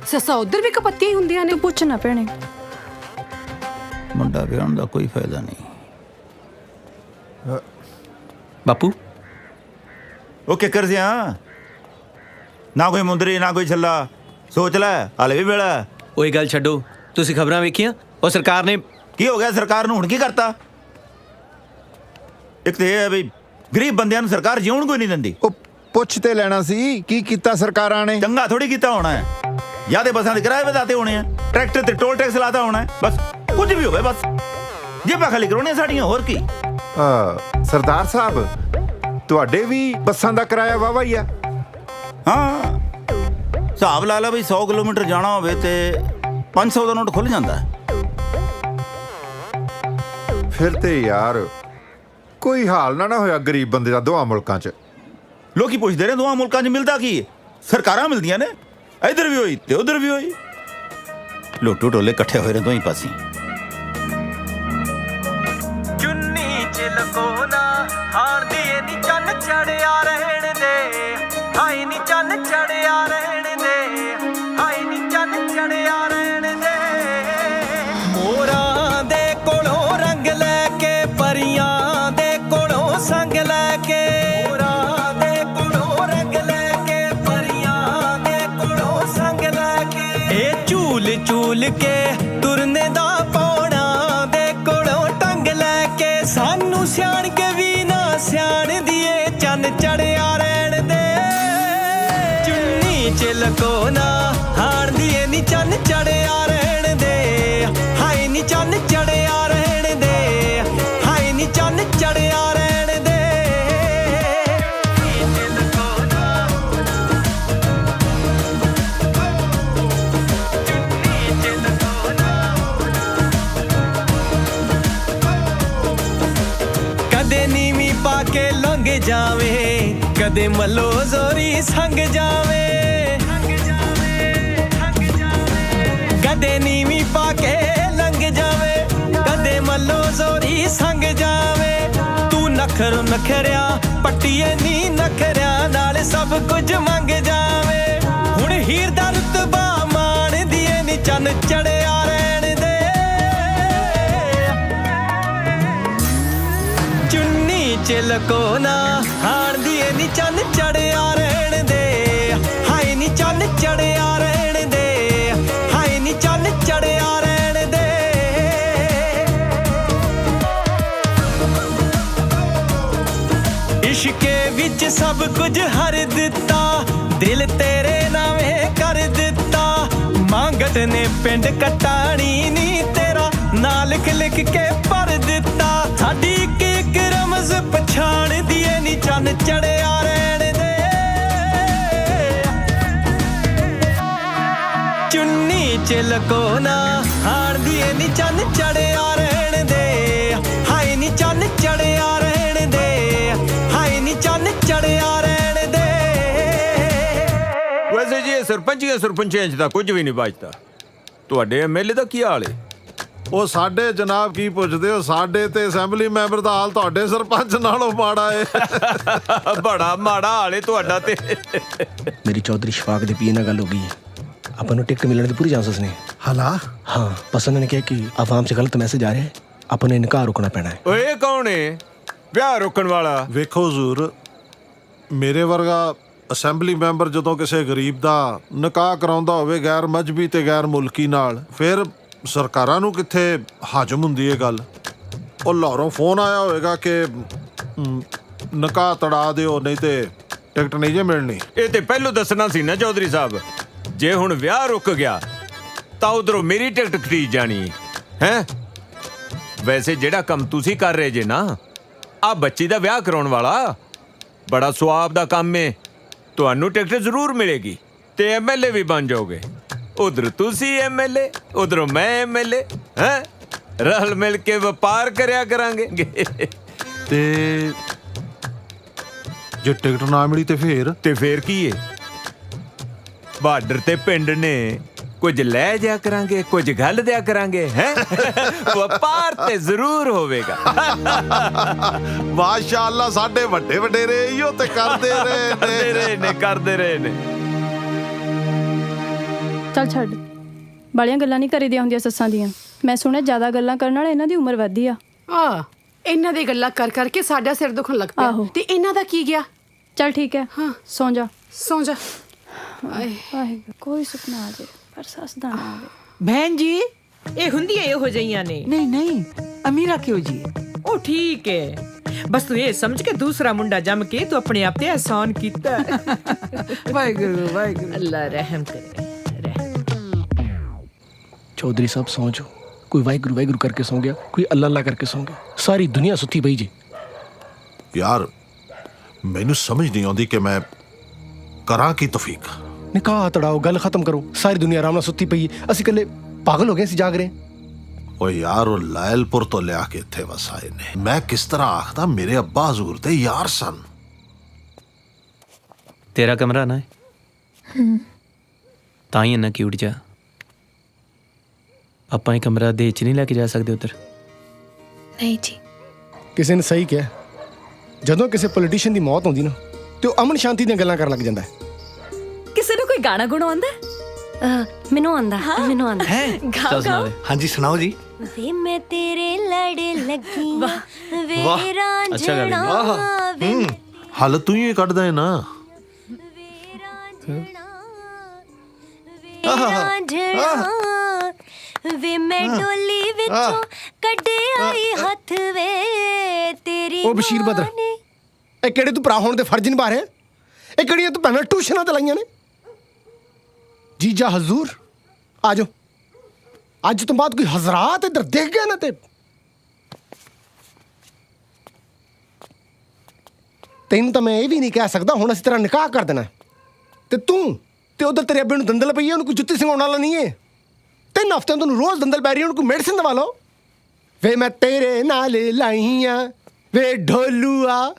ਸੱਸਾਂ ਉਧਰ ਵੀ ਕਪੱਤੀਆਂ ਹੀ ਹੁੰਦੀਆਂ ਨੇ। ਤੂੰ ਪੁੱਛ ਨਾ ਭੈਣੇ। ਮੁੰਡਾ ਵਿਆਹਣ ਦਾ ਕੋਈ ਫਾਇਦਾ ਨਹੀਂ। ਬਾਪੂ ਉਹ ਕਿੱਕਰ ਸਿਆ, ਨਾ ਕੋਈ ਮੁੰਦਰੀ ਨਾ ਕੋਈ ਛੱਲਾ, ਸੋਚ ਲੈ ਹਾਲੇ ਵੀ ਵੇਲਾ। ਉਹ ਇਹ ਗੱਲ ਛੱਡੋ, ਤੁਸੀਂ ਖਬਰਾਂ ਵੇਖੀਆਂ? ਉਹ ਸਰਕਾਰ ਨੇ ਕੀ ਹੋ ਗਿਆ? ਸਰਕਾਰ ਨੂੰ ਹੁਣ ਕੀ ਕਰਤਾ? ਇੱਕ ਤੇ ਇਹ ਹੈ ਵੀ ਗਰੀਬ ਬੰਦਿਆਂ ਨੂੰ ਸਰਕਾਰ ਜਿਉਣ ਕੋਈ ਨਹੀਂ ਦਿੰਦੀ। ਉਹ ਪੁੱਛ ਤੇ ਲੈਣਾ ਸੀ, ਕੀ ਕੀਤਾ ਸਰਕਾਰਾਂ ਨੇ? ਚੰਗਾ ਥੋੜੀ ਕੀਤਾ ਹੋਣਾ ਹੈ, ਜਾਂ ਤੇ ਬੱਸਾਂ ਦੇ ਕਿਰਾਏ ਵਧਾਤੇ ਹੋਣੇ ਆ, ਟਰੈਕਟਰ ਤੇ ਟੋਲ ਟੈਕਸ ਲਾਤਾ ਹੋਣਾ ਹੈ, ਬਸ ਕੁਝ ਵੀ ਹੋਵੇ, ਬਸ ਜੇਬਾਂ ਖਾਲੀ ਕਰਾਉਣੀਆਂ ਸਾਡੀਆਂ, ਹੋਰ ਕੀ। ਸਰਦਾਰ ਸਾਹਿਬ, ਤੁਹਾਡੇ ਵੀ ਬੱਸਾਂ ਦਾ ਕਿਰਾਇਆ ਵਾਵਾ ਹੀ ਆ? ਹਾਂ, ਹਿਸਾਬ ਲਾ ਲਾ ਬਈ 100 ਕਿਲੋਮੀਟਰ ਜਾਣਾ ਹੋਵੇ ਤੇ 500 ਦਾ ਨੋਟ ਖੁੱਲ ਜਾਂਦਾ। ਫਿਰ ਤੇ ਯਾਰ ਕੋਈ ਹਾਲ ਨਾ ਹੋਇਆ ਗਰੀਬ ਬੰਦੇ ਦਾ ਦੋਹਾਂ ਮੁਲਕਾਂ 'ਚ। ਲੋਕੀ ਪੁੱਛਦੇ ਨੇ ਦੋਹਾਂ ਮੁਲਕਾਂ 'ਚ ਮਿਲਦਾ ਕੀ ਹੈ? ਸਰਕਾਰਾਂ ਮਿਲਦੀਆਂ ਨੇ, ਇੱਧਰ ਵੀ ਹੋਈ ਤੇ ਉੱਧਰ ਵੀ ਹੋਈ, ਲੋਟੂ ਟੋਲੇ ਇਕੱਠੇ ਹੋਏ ਨੇ ਦੋਹੀਂ ਪਾਸੇ। ਚੁੰਨੀ ਚ ਲਕੋਨਾ ਹਾਰ ਦੀ ਨੀ ਚੰਨ ਚੜਿਆ ਰਹਿਣ ਦੇ, ਹਾਈ ਨੀ ਚੰਨ ਚੜਿਆ ਰਹਿਣ ਦੇ, ਹਾਈ ਨੀ ਚੰਨ ਚੜਿਆ ਰਹਿਣ ਦੇ। ਮੋਰਾਂ ਦੇ ਕੋਲੋਂ ਰੰਗ ਲੈ ਕੇ, ਪਰੀਆਂ ਦੇ ਕੋਲੋਂ ਸੰਗ ਲੈ ਕੇ, ਮੋਰਾਂ ਦੇ ਕੋਲੋਂ ਰੰਗ ਲੈ ਕੇ, ਪਰੀਆਂ ਦੇ ਕੋਲੋਂ ਸੰਗ ਲੈ ਕੇ, ਇਹ ਝੂਲ ਝੂਲ ਕੇ ਤੁਰਨੇ ਦਾ ਪੌਣਾ ਦੇ ਕੋਲੋਂ ਟੰਗ ਲੈ ਕੇ, ਸਾਨੂੰ ਸਿਆਣ ਕੇ ਵੀ ਨਾ ਸਿਆਣ ਦੀਏ ਚੰਨ ਚੜਿਆ ਰਹਿਣ ਦੇ। ਚੁੰਨੀ ਚ ਲਕੋ ਨਾ ਹਾਣ ਦੀਏ ਨੀ ਚੰਨ ਚੜਿਆ ਰਹਿਣ ਦੇ, ਹਾਏ ਨੀ ਚੰਨ ਚੜਿਆ ਰਹਿਣ ਦੇ, ਹਾਏ ਨੀ ਚੰਨ ਚੜਿਆ ਰਹਿਣ ਦੇ। ਕਦੇ ਨੀਵੀਂ ਪਾ ਕੇ ਲੰਘ ਜਾਵੇ, ਕਦੇ ਮੱਲੋ ਜ਼ੋਰੀ ਸੰਗ ਜਾਵੇ, ਕਦੇ ਨੀਵੀਂ ਪਾ ਕੇ ਲੰਘ ਜਾਵੇ, ਕਦੇ ਮੱਲੋ ਜ਼ੋਰੀ ਸੰਗ ਜਾਵੇ। ਤੂੰ ਨਖਰ ਨਖਰਿਆ ਪੱਟੀਏ ਨੀ ਨਖਰਿਆ ਨਾਲ ਸਭ ਕੁਝ ਮੰਗ ਜਾਵੇ। ਹੁਣ ਹੀਰ ਦਾ ਰੁਤਬਾ ਮਾਣ ਦੀਏ ਨੀ ਚੰਨ ਚੜਿਆ ਰਹਿਣ ਦੇ। ਚੁੰਨੀ ਚ ਲਕੋ ਨਾ ਹਾਣ ਦੀਏ ਨੀ ਚੰਨ ਚੜਿਆ ਰਹਿਣ ਦੇ, ਹਾਏ ਨੀ ਚੰਨ ਚੜਿਆ ਰਹਿਣ ਦੇ, ਹਾਏ ਨੀ ਚੰਨ ਚੜਿਆ ਰਹਿਣ ਦੇ। ਇਸ਼ਕੇ ਵਿੱਚ ਸਭ ਕੁਝ ਹਰ ਦਿੱਤਾ, ਦਿਲ ਤੇਰੇ ਨਾਵੇਂ ਕਰ ਦਿੱਤਾ। ਮੰਗਤ ਨੇ ਪਿੰਡ ਕਟਾਣੀ ਨੀ ਤੇਰਾ ਨਾਂ ਲਿਖ ਲਿਖ ਕੇ ਭਰ ਦਿੱਤਾ। ਸਾਡੀ ਇੱਕ ਇੱਕ ਰਮਜ਼ ਪਛਾਣ ਦੀਏ ਨੀ ਚੰਨ ਚੜਿਆ ਰਹਿਣ ਦੇ। ਚੁੰਨੀ ਚ ਲਕੋ ਨਾ ਹਾਣ ਦੀਏ ਨੀ ਚੰਨ ਚੜਿਆ ਰਹਿਣ ਦੇ, ਹਾਏ ਨੀ ਚੰਨ ਚੜਿਆ ਰਹਿਣ ਦੇ, ਹਾਏ ਨੀ ਚੰਨ ਚੜਿਆ ਰਹਿਣ ਦੇ। ਵੈਸੇ ਜੀ ਇਹ ਸਰਪੰਚੀਆਂ 'ਚ ਤਾਂ ਕੁਝ ਵੀ ਨਹੀਂ ਬਚਦਾ। ਤੁਹਾਡੇ ਐਮਐਲਏ ਦਾ ਕੀ ਹਾਲ ਹੈ? ਉਹ ਸਾਡੇ ਜਨਾਬ ਕੀ ਪੁੱਛਦੇ ਹੋ, ਸਾਡੇ ਤੇ ਅਸੈਂਬਲੀ ਮੈਂਬਰ ਦਾ ਹਾਲ ਤੁਹਾਡੇ ਸਰਪੰਚ ਨਾਲੋਂ ਮਾੜਾ ਏ। ਬੜਾ ਮਾੜਾ ਹਾਲ ਹੈ ਤੁਹਾਡਾ ਤੇ। ਮੇਰੀ ਚੌਧਰੀ ਸ਼ਫਾਕ ਦੇ ਪੀਏ ਨਾਲ ਗੱਲ ਹੋ ਗਈ ਹੈ, ਆਪਾਂ ਨੂੰ ਟਿਕਟ ਮਿਲਣ ਦੀ ਪੂਰੀ ਚਾਂਸਸ ਨੇ। ਹਲਾ ਹਾਂ, ਬਸ ਉਹਨਾਂ ਨੇ ਕਿਹਾ ਕਿ ਆਵਾਮ 'ਚ ਗਲਤ ਮੈਸੇਜ ਆ ਰਿਹਾ ਹੈ, ਆਪਾਂ ਨੂੰ ਇਨਕਾਰ ਰੋਕਣਾ ਪੈਣਾ ਹੈ। ਓਏ ਕੌਣ ਹੈ ਵਿਆਹ ਰੋਕਣ ਵਾਲਾ? ਵੇਖੋ ਹਜ਼ੂਰ, ਮੇਰੇ ਵਰਗਾ ਅਸੈਂਬਲੀ ਮੈਂਬਰ ਜਦੋਂ ਕਿਸੇ ਗਰੀਬ ਦਾ ਨਿਕਾਹ ਕਰਾਉਂਦਾ ਹੋਵੇ ਗੈਰ ਮਜ਼ਹਬੀ ਤੇ ਗੈਰ ਮੁਲਕੀ ਨਾਲ, ਫਿਰ ਸਰਕਾਰਾਂ ਨੂੰ ਕਿੱਥੇ ਹਾਜ਼ਮ ਹੁੰਦੀ ਇਹ ਗੱਲ। ਉਹ ਲਾਹੌਰੋਂ ਫੋਨ ਆਇਆ ਹੋਵੇਗਾ ਕਿ ਨਿਕਾਹ ਤੜਾ ਦਿਓ, ਨਹੀਂ ਤੇ ਟਿਕਟ ਨਹੀਂ ਜੇ ਮਿਲਣੀ। ਇਹ ਤੇ ਪਹਿਲੋਂ ਦੱਸਣਾ ਸੀ ਨਾ ਚੌਧਰੀ ਸਾਹਿਬ। ਜੇ ਹੁਣ ਵਿਆਹ ਰੁਕ ਗਿਆ ਤਾਂ ਉਧਰੋਂ ਮੇਰੀ ਟਿਕਟ ਖਰੀਦ ਜਾਣੀ ਹੈ। ਵੈਸੇ ਜਿਹੜਾ ਕੰਮ ਤੁਸੀਂ ਕਰ ਰਹੇ ਜੇ ਨਾ, ਆ ਬੱਚੀ ਦਾ ਵਿਆਹ ਕਰਾਉਣ ਵਾਲਾ, ਬੜਾ ਸੁਆਬ ਦਾ ਕੰਮ ਏ। ਤੁਹਾਨੂੰ ਟਿਕਟ ਜ਼ਰੂਰ ਮਿਲੇਗੀ ਤੇ ਐਮਐਲਏ ਵੀ ਬਣ ਜਾਓਗੇ। ਉਧਰ ਤੁਸੀਂ ਐਮਐਲਏ, ਉਧਰੋਂ ਮੈਂ ਐਮਐਲਏ, ਹੈ ਰਲ ਮਿਲ ਕੇ ਵਪਾਰ ਕਰਿਆ ਕਰਾਂਗੇ। ਤੇ ਜੇ ਟਿਕਟ ਨਾ ਮਿਲੀ ਤੇ ਫੇਰ ਕੀ ਏ? ਬਾਰਡਰ ਤੇ ਪਿੰਡ ਨੇ, ਕੁਝ ਲੈ ਜਾ ਕਰਾਂਗੇ, ਕੁਝ ਗੱਲ ਦਿਆ ਕਰਾਂਗੇ, ਹੈ ਵਪਾਰ ਤੇ ਜ਼ਰੂਰ ਹੋਵੇਗਾ। ਮਾਸ਼ਾਅੱਲਾ, ਸਾਡੇ ਵੱਡੇ ਵਡੇਰੇ ਇਹੋ ਤੇ ਕਰਦੇ ਰਹੇ ਨੇ। ਚੱਲ ਛੱਡ, ਬਾਲੀਆਂ ਗੱਲਾਂ ਨਹੀਂ ਕਰੀਦੀਆਂ ਹੁੰਦੀਆਂ ਸੱਸਾਂ ਦੀਆਂ। ਮੈਂ ਸੁਣਿਆ ਜ਼ਿਆਦਾ ਗੱਲਾਂ ਕਰਨ ਨਾਲ ਇਹਨਾਂ ਦੀ ਉਮਰ ਵੱਧਦੀ ਆ। ਇਹਨਾਂ ਦੀ ਗੱਲਾਂ ਕਰ ਕਰਕੇ ਸਾਡਾ ਸਿਰ ਦੁਖਣ ਲੱਗ ਪਿਆ। ਤੇ ਇਹਨਾਂ ਦਾ ਕੀ ਗਿਆ? ਚੱਲ ਠੀਕ ਹੈ, ਹਾਂ ਸੌਂ ਜਾ। ਸੌਂ ਜਾ। ਕੋਈ ਸੁਪਨਾ ਆ ਜਾਏ ਪਰ ਸੱਸ ਦਾ ਨਾ ਆਵੇ। ਭੈਣ ਜੀ, ਇਹ ਹੁੰਦੀਆਂ ਇਹੋ ਜਿਹੀਆਂ ਨੇ। ਨਹੀਂ ਅਮੀਰਾ ਕਿਉਂ ਜੀ? ਉਹ ਠੀਕ ਹੈ, ਬਸ ਤੂੰ ਇਹ ਸਮਝ ਕੇ ਦੂਸਰਾ ਮੁੰਡਾ ਜੰਮ ਕੇ ਤੂੰ ਆਪਣੇ ਆਪ ਤੇ ਆਸਾਨ ਕੀਤਾ। ਵਾਹਿਗੁਰੂ ਵਾਹਿਗੁਰੂ, ਅੱਲਾ ਰਹਿਮ ਕਰੇ। चौधरी साहब सौ जाओ। कोई वाहिगुरु वाहिगुरु करके सो गया, कोई अल्लाह अल्लाह करके सो गया, सारी दुनिया सुती पई जी। ਯਾਰ ਮੈਨੂੰ ਸਮਝ ਨਹੀਂ ਆਉਂਦੀ ਕਿ ਮੈਂ ਕਰਾਂ ਕੀ ਤੌਫੀਕ। ਨਿਕਾਹ ਤੜਾਓ, ਗੱਲ ਖਤਮ ਕਰੋ। ਸਾਰੀ ਦੁਨੀਆ ਆਰਾਮ ਨਾਲ ਸੁੱਤੀ ਪਈ ਹੈ, ਅਸੀਂ ਇਕੱਲੇ ਪਾਗਲ ਹੋ ਗਏ, ਅਸੀਂ ਜਾਗ ਰਹੇ। ਓ ਯਾਰ, ਉਹ ਲਾਇਲਪੁਰ ਤੋਂ ਲਿਆ ਕੇ ਇੱਥੇ ਵਸਾਏ ਨੇ। ਮੈਂ ਕਿਸ ਤਰ੍ਹਾਂ ਆਖਦਾ, ਮੇਰੇ ਅੱਬਾ ਹਜ਼ੂਰ ਦੇ ਯਾਰ ਸਨ। ਤੇਰਾ ਕਮਰਾ ਨਾ ਤਾਂ ਹੀ ਇੰਨਾ ਕਿਊਟ ਜਾ। ਆਪਾਂ ਇਹ ਕਮਰਾ ਦੇ ਚ ਨਹੀਂ ਲੈ ਕੇ ਜਾ ਸਕਦੇ ਉੱਧਰ? ਨਹੀਂ ਜੀ। ਕਿਸੇ ਨੇ ਸਹੀ ਕਿਹਾ, ਜਦੋਂ ਕਿਸੇ ਪੋਲੀਟੀਸ਼ੀਅਨ ਦੀ ਮੌਤ ਹੁੰਦੀ ਨਾ ਤੇ ਉਹ ਅਮਨ ਸ਼ਾਂਤੀ ਦੀਆਂ ਗੱਲਾਂ ਕਰਨ ਲੱਗ ਜਾਂਦਾ ਹੈ। ਕਿਸੇ ਨੂੰ ਕੋਈ ਗਾਣਾ ਗੁਣਾ ਆਉਂਦਾ? ਮੈਨੂੰ ਆਉਂਦਾ, ਮੈਨੂੰ ਆਉਂਦਾ ਹੈ। ਗਾਓ ਗਾਓ। ਹਾਂਜੀ ਸੁਣਾਓ ਜੀ। ਵੇ ਮੈਂ ਤੇਰੇ ਲੜ ਲੱਗੀ ਵੇ ਵਾਹ, ਰਾਂਝਣਾ ਵੇ ਹਲ ਤੂੰ ਹੀ ਕੱਢਦਾ ਹੈ ਨਾ। ਰਾਂਝਣਾ ਵੇ ਮੈਂ ਡੋਲੀ ਵਿੱਚੋਂ ਕੱਢਿਆਈ ਹੱਥ ਵੇ ਤੇਰੀ। ਉਹ ਬਸ਼ੀਰ ਬਦਰ, ਇਹ ਕਿਹੜੇ ਤੂੰ ਭਰਾ ਹੋਣ ਦੇ ਫਰਜ਼ ਨਿਭਾ ਰਿਹਾ? ਇਹ ਕਿਹੜੀਆਂ ਤੂੰ ਭੈਣਾਂ ਟਿਊਸ਼ਨਾਂ ਤੇ ਲਾਈਆਂ ਨੇ? ਜੀਜਾ ਹਜ਼ੂਰ ਆ ਜਾਓ। ਅੱਜ ਤੋਂ ਬਾਅਦ ਕੋਈ ਹਜ਼ਰਾਤ ਇੱਧਰ ਦੇਖ ਗਿਆ ਨਾ ਤੇ ਤੈਨੂੰ ਤਾਂ ਮੈਂ ਇਹ ਵੀ ਨਹੀਂ ਕਹਿ ਸਕਦਾ ਹੁਣ ਅਸੀਂ ਤੇਰਾ ਨਿਕਾਹ ਕਰ ਦੇਣਾ। ਤੇ ਤੂੰ ਤੇ ਉਧਰ ਤੇਰੇ ਅੱਬੇ ਨੂੰ ਦੰਦਲ ਪਈ ਹੈ, ਉਹਨੂੰ ਕੋਈ ਜੁੱਤੀ ਸੰਘਾਉਣ ਵਾਲਾ ਨਹੀਂ ਹੈ। 3 ਹਫ਼ਤਿਆਂ ਤੋਂ ਰੋਜ਼ ਦੰਦਲ ਪੈ ਰਹੀ ਹੈ, ਉਹਨੂੰ ਕੋਈ ਮੈਡੀਸਿਨ ਦਵਾ ਲਓ। ਵੇ ਮੈਂ ਤੇਰੇ ਨਾਲ ਲਾਈਆਂ ਵੇ ਢੋਲੂਆ।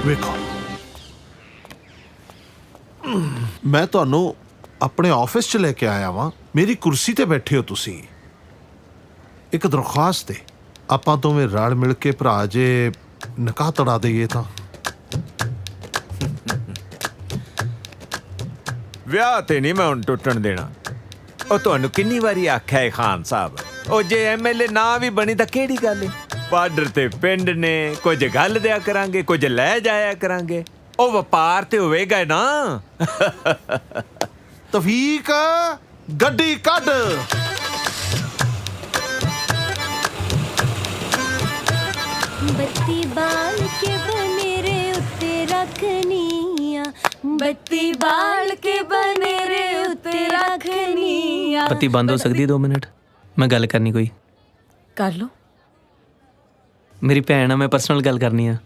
ਵੇਖੋ, ਮੈਂ ਤੁਹਾਨੂੰ ਆਪਣੇ ਆਫਿਸ 'ਚ ਲੈ ਕੇ ਆਇਆ ਵਾਂ। ਮੇਰੀ ਕੁਰਸੀ ਤੇ ਬੈਠੇ ਹੋ ਤੁਸੀਂ। ਇੱਕ ਦਰਖਾਸਤ ਹੈ, ਆਪਾਂ ਦੋਵੇਂ ਰਲ ਮਿਲ ਕੇ ਭਰਾ ਜੇ ਨਿਕਾਹ ਤੜਾ ਦਈਏ ਤਾਂ। ਵਿਆਹ ਤੇ ਨਹੀਂ ਮੈਂ ਹੁਣ ਟੁੱਟਣ ਦੇਣਾ। ਉਹ ਤੁਹਾਨੂੰ ਕਿੰਨੀ ਵਾਰੀ ਆਖਿਆ ਹੈ ਖਾਨ ਸਾਹਿਬ, ਉਹ ਜੇ ਐਮਐਲਏ ਨਾ ਵੀ ਬਣੀ ਤਾਂ ਕਿਹੜੀ ਗੱਲ ਹੈ? ਬਾਰਡਰ ਤੇ ਪਿੰਡ ਨੇ, ਕੁਝ ਗੱਲ ਦਿਆ ਕਰਾਂਗੇ, ਕੁਝ ਲੈ ਜਾਇਆ ਕਰਾਂਗੇ। ਉਹ ਵਪਾਰ ਤੇ ਹੋਵੇਗਾ ਨਾ। ਤਫੀਕ ਗੱਡੀ ਕੱਢ। ਬੱਤੀ ਬਾਲ ਕੇ ਬਨੇਰੇ ਉੱਤੇ ਰੱਖਨੀਆਂ, ਬੱਤੀ ਬਾਲ ਕੇ ਬਨੇਰੇ ਉੱਤੇ ਰੱਖਨੀਆਂ। ਬੱਤੀ ਬੰਦ ਹੋ ਸਕਦੀ 2 ਮਿੰਟ? ਮੈਂ ਗੱਲ ਕਰਨੀ ਕੋਈ। ਕਰ ਲੋ। ਮੇਰੀ ਭੈਣ ਆ, ਮੈਂ ਪਰਸਨਲ ਗੱਲ ਕਰਨੀ ਆ।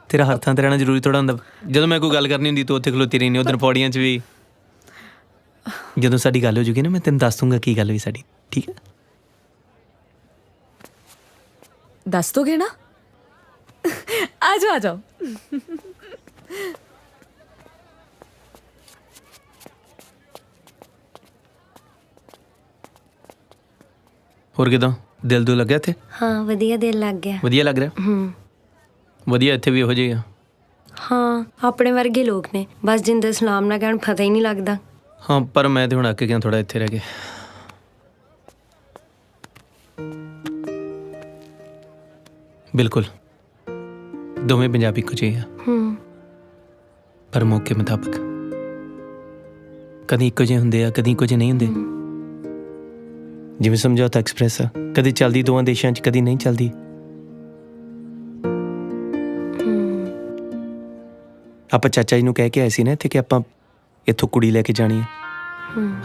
ਤੇਰਾ ਹੱਥਾਂ ਤੇ ਰਹਿਣਾ ਜ਼ਰੂਰੀ ਥੋੜਾ ਹੁੰਦਾ। ਜਦੋਂ ਮੈਂ ਕੋਈ ਗੱਲ ਕਰਨੀ ਹੁੰਦੀ ਤੂੰ ਉੱਥੇ ਖਲੋਤੀ ਰਹਿੰਦੀ, ਉਧਰ ਪੌੜੀਆਂ 'ਚ ਵੀ। ਜਦੋਂ ਸਾਡੀ ਗੱਲ ਹੋ ਜੂਗੀ ਨਾ, ਮੈਂ ਤੈਨੂੰ ਦੱਸ ਦੂੰਗਾ ਕੀ ਗੱਲ ਹੋਈ ਸਾਡੀ, ਠੀਕ ਹੈ? ਦੱਸ ਦੋਗੇ ਨਾ? ਆ ਜਾਓ, ਆ ਜਾਓ। ਹੋਰ ਕਿਦਾਂ, ਦਿਲ ਦੁ ਲੱਗਿਆ ਇੱਥੇ? ਹਾਂ ਵਧੀਆ ਦਿਲ ਲੱਗ ਗਿਆ। ਵਧੀਆ ਲੱਗ ਰਿਹਾ? ਵਧੀਆ, ਇੱਥੇ ਵੀ ਇਹੋ ਜਿਹੇ ਆ। ਹਾਂ ਆਪਣੇ ਵਰਗੇ ਲੋਕ ਨੇ, ਬਸ ਜਿੰਦੇ ਸਲਾਮ ਨਾ ਕਹਿਣ ਪਤਾ ਹੀ ਨਹੀਂ ਲੱਗਦਾ। ਹਾਂ ਪਰ ਮੈਂ ਤੇ ਹੁਣ ਅੱਕ ਗਿਆ ਥੋੜਾ ਇੱਥੇ ਰਹਿ ਕੇ। ਬਿਲਕੁਲ ਦੋਵੇਂ ਪੰਜਾਬੀ ਇੱਕੋ ਜਿਹੇ ਆ, ਪਰ ਮੌਕੇ ਮੁਤਾਬਕ। ਕਦੀ ਇੱਕੋ ਜਿਹੇ ਹੁੰਦੇ ਆ, ਕਦੀ ਇੱਕੋ ਜਿਹੇ ਨਹੀਂ ਹੁੰਦੇ। ਜਿਵੇਂ ਸਮਝੌਤਾ ਐਕਸਪ੍ਰੈਸ ਆ, ਕਦੀ ਚੱਲਦੀ ਦੋਵਾਂ ਦੇਸ਼ਾਂ 'ਚ, ਕਦੀ ਨਹੀਂ ਚੱਲਦੀ। ਆਪਾਂ ਚਾਚਾ ਜੀ ਨੂੰ ਕਹਿ ਕੇ ਆਏ ਸੀ ਨਾ ਇੱਥੇ ਕਿ ਆਪਾਂ ਇੱਥੋਂ ਕੁੜੀ ਲੈ ਕੇ ਜਾਣੀ ਹੈ,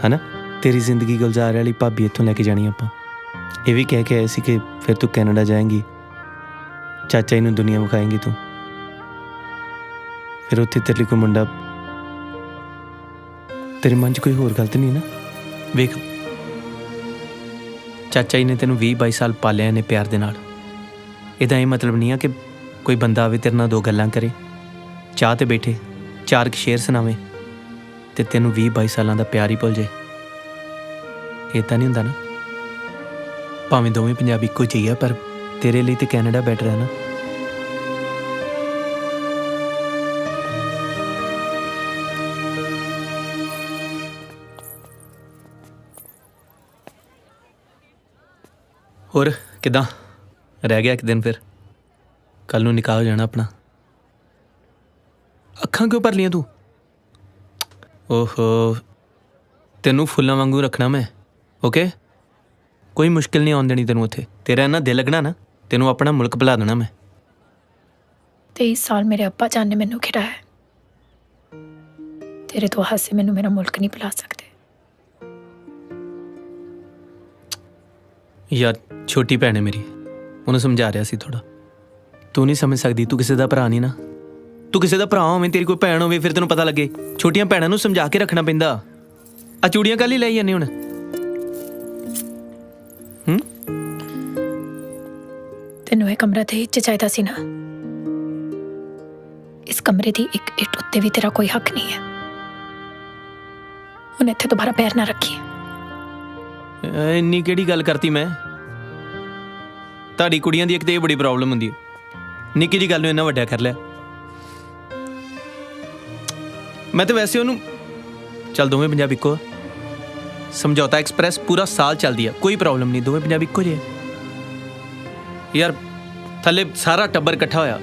ਹੈ ਨਾ? ਤੇਰੀ ਜ਼ਿੰਦਗੀ ਗੁਲਜ਼ਾਰ ਵਾਲੀ ਭਾਬੀ ਇੱਥੋਂ ਲੈ ਕੇ ਜਾਣੀ ਆਪਾਂ। ਇਹ ਵੀ ਕਹਿ ਕੇ ਆਏ ਸੀ ਕਿ ਫਿਰ ਤੂੰ ਕੈਨੇਡਾ ਜਾਏਂਗੀ, ਚਾਚਾ ਜੀ ਨੂੰ ਦੁਨੀਆ ਵਿਖਾਏਂਗੀ ਤੂੰ, ਫਿਰ ਉੱਥੇ ਤੇਰੇ ਲਈ ਕੋਈ ਮੁੰਡਾ। ਤੇਰੇ ਮਨ 'ਚ ਕੋਈ ਹੋਰ ਗਲਤ ਨਹੀਂ ਨਾ? ਵੇਖ ਚਾਚਾ ਜੀ ਨੇ ਤੈਨੂੰ 20-22 ਸਾਲ ਪਾਲਿਆ ਇਹਨੇ ਪਿਆਰ ਦੇ ਨਾਲ। ਇਹਦਾ ਇਹ ਮਤਲਬ ਨਹੀਂ ਆ ਕਿ ਕੋਈ ਬੰਦਾ ਆਵੇ ਤੇਰੇ ਨਾਲ 2 ਗੱਲਾਂ ਕਰੇ, ਚਾਹ ਤੇ ਬੈਠੇ 4 ਸ਼ੇਰ ਸੁਣਾਵੇ ਤੇ ਤੈਨੂੰ 20-22 ਸਾਲਾਂ ਦਾ ਪਿਆਰ ਹੀ ਭੁੱਲ ਜਾਏ। ਇਹ ਤਾਂ ਨਹੀਂ ਹੁੰਦਾ ਨਾ। ਭਾਵੇਂ ਦੋਵੇਂ ਪੰਜਾਬੀ ਇੱਕੋ ਜਿਹੀ ਆ, ਪਰ ਤੇਰੇ ਲਈ ਤੇ ਕੈਨੇਡਾ ਬੈਟਰ ਹੈ ਨਾ। ਹੋਰ ਕਿੱਦਾਂ ਰਹਿ ਗਿਆ ਇੱਕ ਦਿਨ? ਫਿਰ ਕੱਲ ਨੂੰ ਨਿਕਾਹ ਹੋ ਜਾਣਾ ਆਪਣਾ। ਅੱਖਾਂ ਕਿਉਂ ਭਰ ਲੀਆਂ ਤੂੰ? ਓਹੋ, ਤੈਨੂੰ ਫੁੱਲਾਂ ਵਾਂਗੂ ਰੱਖਣਾ ਮੈਂ, ਓਕੇ? ਕੋਈ ਮੁਸ਼ਕਿਲ ਨਹੀਂ ਆਉਣ ਦੇਣੀ ਤੈਨੂੰ ਉੱਥੇ। ਤੇਰਾ ਇੰਨਾ ਦਿਲ ਲੱਗਣਾ ਨਾ, ਤੈਨੂੰ ਆਪਣਾ ਮੁਲਕ ਭੁਲਾ ਦੇਣਾ ਮੈਂ। 23 ਸਾਲ ਮੇਰੇ ਅੱਬਾ ਜਾਨ ਨੇ ਮੈਨੂੰ ਖਿਡਾਇਆ। ਤੇਰੇ ਤੋਂ ਹਾਸੇ ਮੈਨੂੰ ਮੇਰਾ ਮੁਲਕ ਨਹੀਂ ਭੁਲਾ ਸਕਦੇ। ਯਾਰ ਛੋਟੀ ਭੈਣ ਹੈ ਮੇਰੀ, ਉਹਨੂੰ ਸਮਝਾ ਰਿਹਾ ਸੀ ਥੋੜਾ। ਤੂੰ ਨਹੀਂ ਸਮਝ ਸਕਦੀ, ਤੂੰ ਕਿਸੇ ਦਾ ਭਰਾ ਨਹੀਂ ਨਾ। ਤੂੰ ਕਿਸੇ ਦਾ ਭਰਾ ਹੋਵੇਂ, ਤੇਰੀ ਕੋਈ ਭੈਣ ਹੋਵੇ, ਫਿਰ ਤੈਨੂੰ ਪਤਾ ਲੱਗੇ। ਛੋਟੀਆਂ ਭੈਣਾਂ ਨੂੰ ਸਮਝਾ ਕੇ ਰੱਖਣਾ ਪੈਂਦਾ। ਆ ਚੂੜੀਆਂ ਕੱਲ ਹੀ ਲੈ ਜਾਂਦੇ ਹੁਣ। ਤੈਨੂੰ ਇਹ ਕਮਰਾ ਤੇ ਇੱਚ ਚਾਹੀਦਾ ਸੀ ਨਾ? ਇਸ ਕਮਰੇ ਦੀ ਇੱਕ ਇੱਟ ਉੱਤੇ ਵੀ ਤੇਰਾ ਕੋਈ ਹੱਕ ਨਹੀਂ ਹੈ। ਹੁਣ ਇੱਥੇ ਦੁਬਾਰਾ ਪੈਰ ਨਾ ਰੱਖੀ। ਇੰਨੀ ਕਿਹੜੀ ਗੱਲ ਕਰਤੀ ਮੈਂ? ਤੁਹਾਡੀ ਕੁੜੀਆਂ ਦੀ ਇੱਕ ਤੇ ਇਹ ਬੜੀ ਪ੍ਰੋਬਲਮ ਹੁੰਦੀ ਹੈ, ਨਿੱਕੀ ਜਿਹੀ ਗੱਲ ਨੂੰ ਇੰਨਾ ਵੱਡਾ ਕਰ ਲਿਆ। ਮੈਂ ਤਾਂ ਵੈਸੇ ਉਹਨੂੰ, ਚੱਲ ਦੋਵੇਂ ਪੰਜਾਬੀ ਇੱਕੋ। ਸਮਝੌਤਾ ਐਕਸਪ੍ਰੈਸ ਪੂਰਾ ਸਾਲ ਚੱਲਦੀ ਆ, ਕੋਈ ਪ੍ਰੋਬਲਮ ਨਹੀਂ, ਦੋਵੇਂ ਪੰਜਾਬੀ ਇੱਕੋ ਜਿਹੇ। ਯਾਰ ਥੱਲੇ ਸਾਰਾ ਟੱਬਰ ਇਕੱਠਾ ਹੋਇਆ,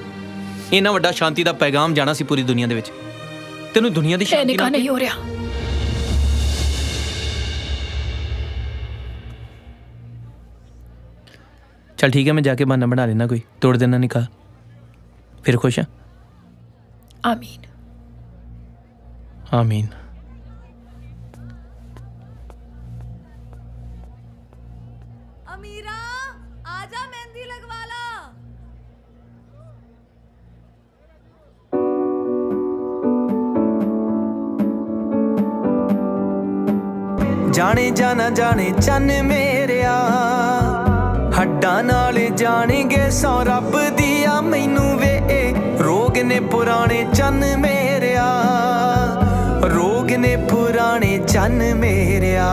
ਇੰਨਾ ਵੱਡਾ ਸ਼ਾਂਤੀ ਦਾ ਪੈਗਾਮ ਜਾਣਾ ਸੀ ਪੂਰੀ ਦੁਨੀਆ ਦੇ ਵਿੱਚ। ਤੈਨੂੰ ਦੁਨੀਆ ਦੀ ਸ਼ਾਂਤੀ ਨਾਲ ਨਹੀਂ ਹੋ ਰਿਹਾ। ਚੱਲ ਠੀਕ ਹੈ, ਮੈਂ ਜਾ ਕੇ ਬਹਾਨਾ ਬਣਾ ਲੈਣਾ ਕੋਈ, ਤੋੜ ਦੇਣਾ ਨਿਕਾਹ। ਫਿਰ ਖੁਸ਼ ਆ? ਆਮੀਨ ਆਮੀਨ। अमीरा आजा, मेहंदी लगवा ला। ਜਾਣੇ ਜਾਣਾ ਜਾਣੇ ਚੰਨ ਮੇਰਿਆ, ਹੱਡਾਂ ਨਾਲ ਜਾਣਗੇ ਸੌ ਰੱਬ ਦੀਆਂ। ਮੈਨੂੰ ਵੇ ਰੋਗ ਨੇ ਪੁਰਾਣੇ ਚੰਨ ਮੇਰਿਆ, ਰੋਗ ਨੇ ਪੁਰਾਣੇ ਚੰਨ ਮੇਰਿਆ।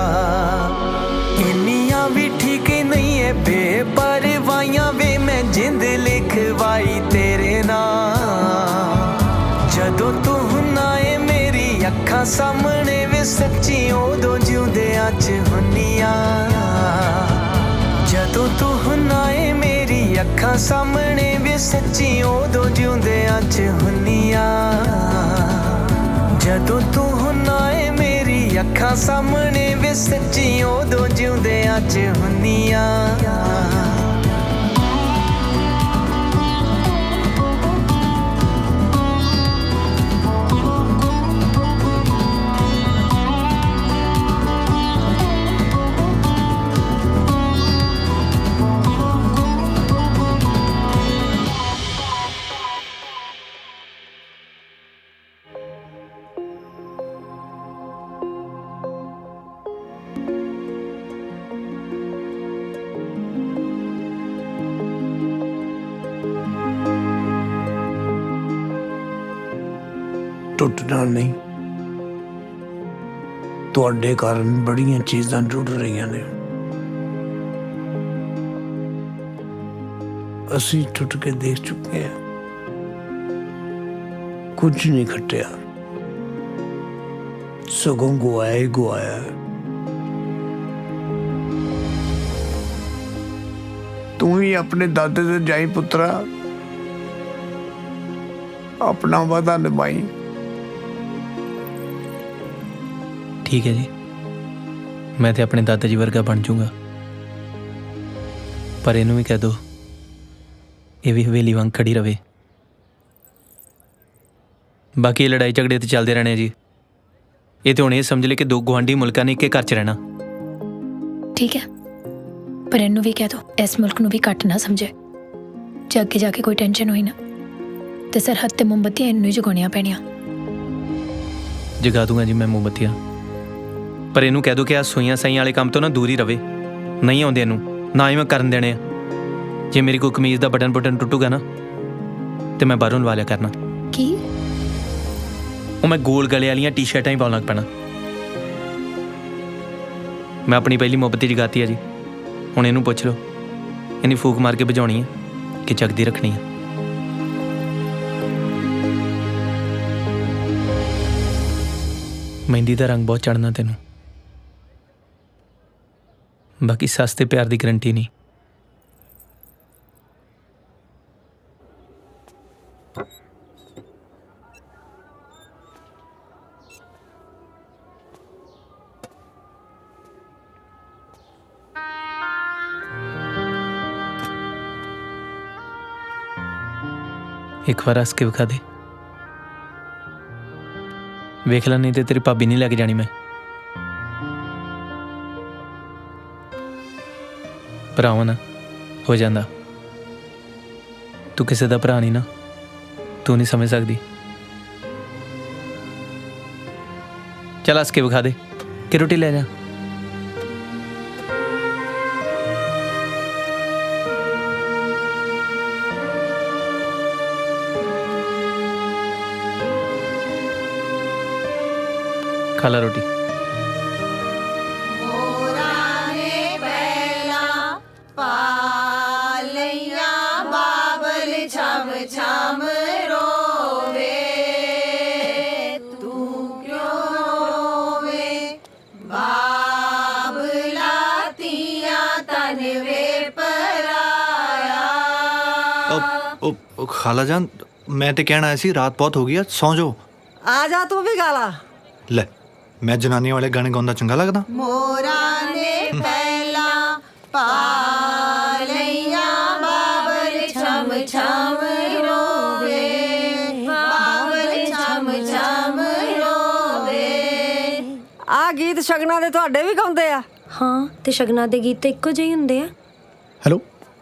ਇੰਨੀਆਂ ਵੀ ਠੀਕ ਨਹੀਂ ਏ ਬੇਪਰਵਾਹੀਆਂ ਵੇ, ਮੈਂ ਜਿੰਦ ਲਿਖਵਾਈ ਤੇਰੇ ਨਾਲ। ਜਦੋਂ ਤੂੰ ਹੁੰਨਾ ਏ ਮੇਰੀ ਅੱਖਾਂ ਸਾਹਮਣੇ ਵੇ, ਸੱਚੀ ਉਦੋਂ ਜਿਉਂਦਿਆਂ 'ਚ ਹੁੰਨੀਆਂ। ਜਦੋਂ ਤੂੰ ਹੁੰਨਾ ਏ ਮੇਰੀ ਅੱਖਾਂ ਸਾਹਮਣੇ ਵੇ, ਸੱਚੀ ਉਦੋਂ ਜਿਉਂਦਿਆਂ 'ਚ ਹੁੰਨੀਆਂ। ਜਦੋਂ ਤੂੰ ਹੁੰਨਾ ਏ ਮੇਰੀ ਅੱਖਾਂ ਸਾਹਮਣੇ ਵੇ ਸੱਚੀ ਉਦੋਂ ਜਿਉਂਦਿਆਂ 'ਚ ਹੁੰਨੀਆਂ ਟੁੱਟ ਨਾਲ ਨਹੀਂ ਤੁਹਾਡੇ ਕਾਰਨ ਬੜੀਆਂ ਚੀਜ਼ਾਂ ਟੁੱਟ ਰਹੀਆਂ ਨੇ ਅਸੀਂ ਟੁੱਟ ਕੇ ਦੇਖ ਚੁੱਕੇ ਹਾਂ ਕੁਝ ਨਹੀਂ ਘਟਿਆ ਸਗੋਂ ਗਵਾਇਆ ਹੀ ਗਵਾਇਆ ਤੂੰ ਹੀ ਆਪਣੇ ਦਾਦੇ ਤੇ ਜਾਈ ਪੁੱਤਰਾ ਆਪਣਾ ਵਾਦਾ ਨਿਭਾਈ ठीक है जी मैं तो अपने दादा जी वर्गा बन जूँगा पर इनू भी कह दो ये भी हवेली वांग खड़ी रवे बाकी लड़ाई झगड़े तो चलते रहने जी ये तो हुण ये समझ ले कि दो गुआढ़ी मुल्कां ने एक घर च रहना ठीक है पर इनू भी कह दो इस मुल्क नू भी घट ना समझे जे अगे जाके कोई टेंशन होई ना तो सरहद ते मोमबत्तियां इनू ही जगाउणियां पैणियां जगा दूंगा जी मैं मोमबत्तियां पर इनू कह दो कि आ सूइयां साइयां वाले काम तो ना दूर ही रवे नहीं आउंदे इनू ना ही मैं करन देने जे मेरी कोई कमीज दा बटन बटन टुटूगा ना तो मैं बाहरों लवा लिया करना की ਉਹ मैं गोल गले वाली टी शर्टां ही पाउण लग पैना मैं अपनी पहली मुहब्बत जगाती है जी हुण इनू पुछ लो इन्नी फूक मार के भजाउणी है कि जगदी रखनी है मेहंदी का रंग बहुत चढ़ना तेनू बाकी सस्ते प्यार की गारंटी नहीं एक बार हस के विखा दे वेख ला नहीं तो तेरी भाभी नहीं लैके जानी मैं भरावां ना हो जाता तू किसी का भरा नहीं ना तू नहीं समझ सकती चल हस के विखा दे कि रोटी ले जा खा ला रोटी खाला जान मैं तो कहना आया सी रात बहुत हो गई है सौ जाओ आ जा तू भी गाला ले मैं जनानियां वाले गाने गाउंदा चंगा लगदा मोरा ने पहला पा लैया बाबल छम छम रोवे बाबल छम छम रोवे आ गीत शगना दे ਤੁਹਾਡੇ ਵੀ ਗਾਉਂਦੇ ਆ हाँ ते शगना दे गीत तो इक्को ਜਿਹੇ ਹੁੰਦੇ ਆ हेलो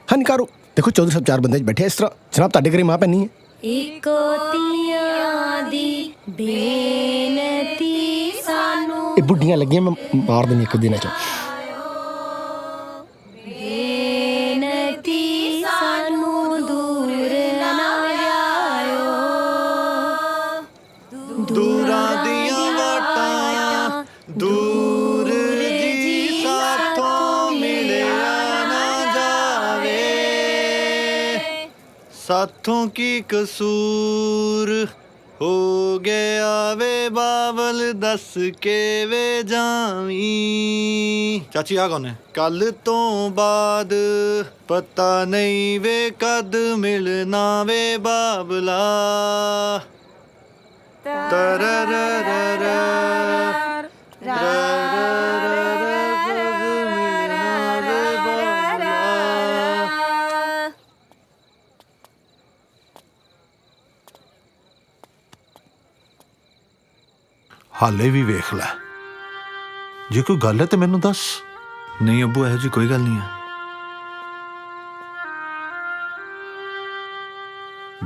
हाँ निकारो देखो चौधरी साहब 4 बंदे बैठे इस तरह जनाब ਤੁਹਾਡੇ ਘਰੇ ਮਾਂ ਪੈਣੀ ਹੈ इको तियां दी बेनती सानू ਇਹ ਬੁੱਢੀਆਂ ਲੱਗੀਆਂ ਮੈਂ ਮਾਰ ਦੇਣੀ ਇੱਕ ਦਿਨ ਚ बेनती सानू दूर ना जायो दूरां दियां वाटां दूर जी साथों मिलिया ना जावे साथों की कसूर हो गया वे बावल दस के वे जावी चाची आ कौन है कल तो बाद पता नहीं वे कद मिलना वे बाबला तररररर ਹਾਲੇ ਵੀ ਵੇਖ ਲੈ। ਜੇ ਕੋਈ ਗੱਲ ਹੈ ਤੇ ਮੈਨੂੰ ਦੱਸ। ਨਹੀਂ ਅੱਬੂ, ਇਹੋ ਜਿਹੀ ਕੋਈ ਗੱਲ ਨਹੀਂ ਹੈ।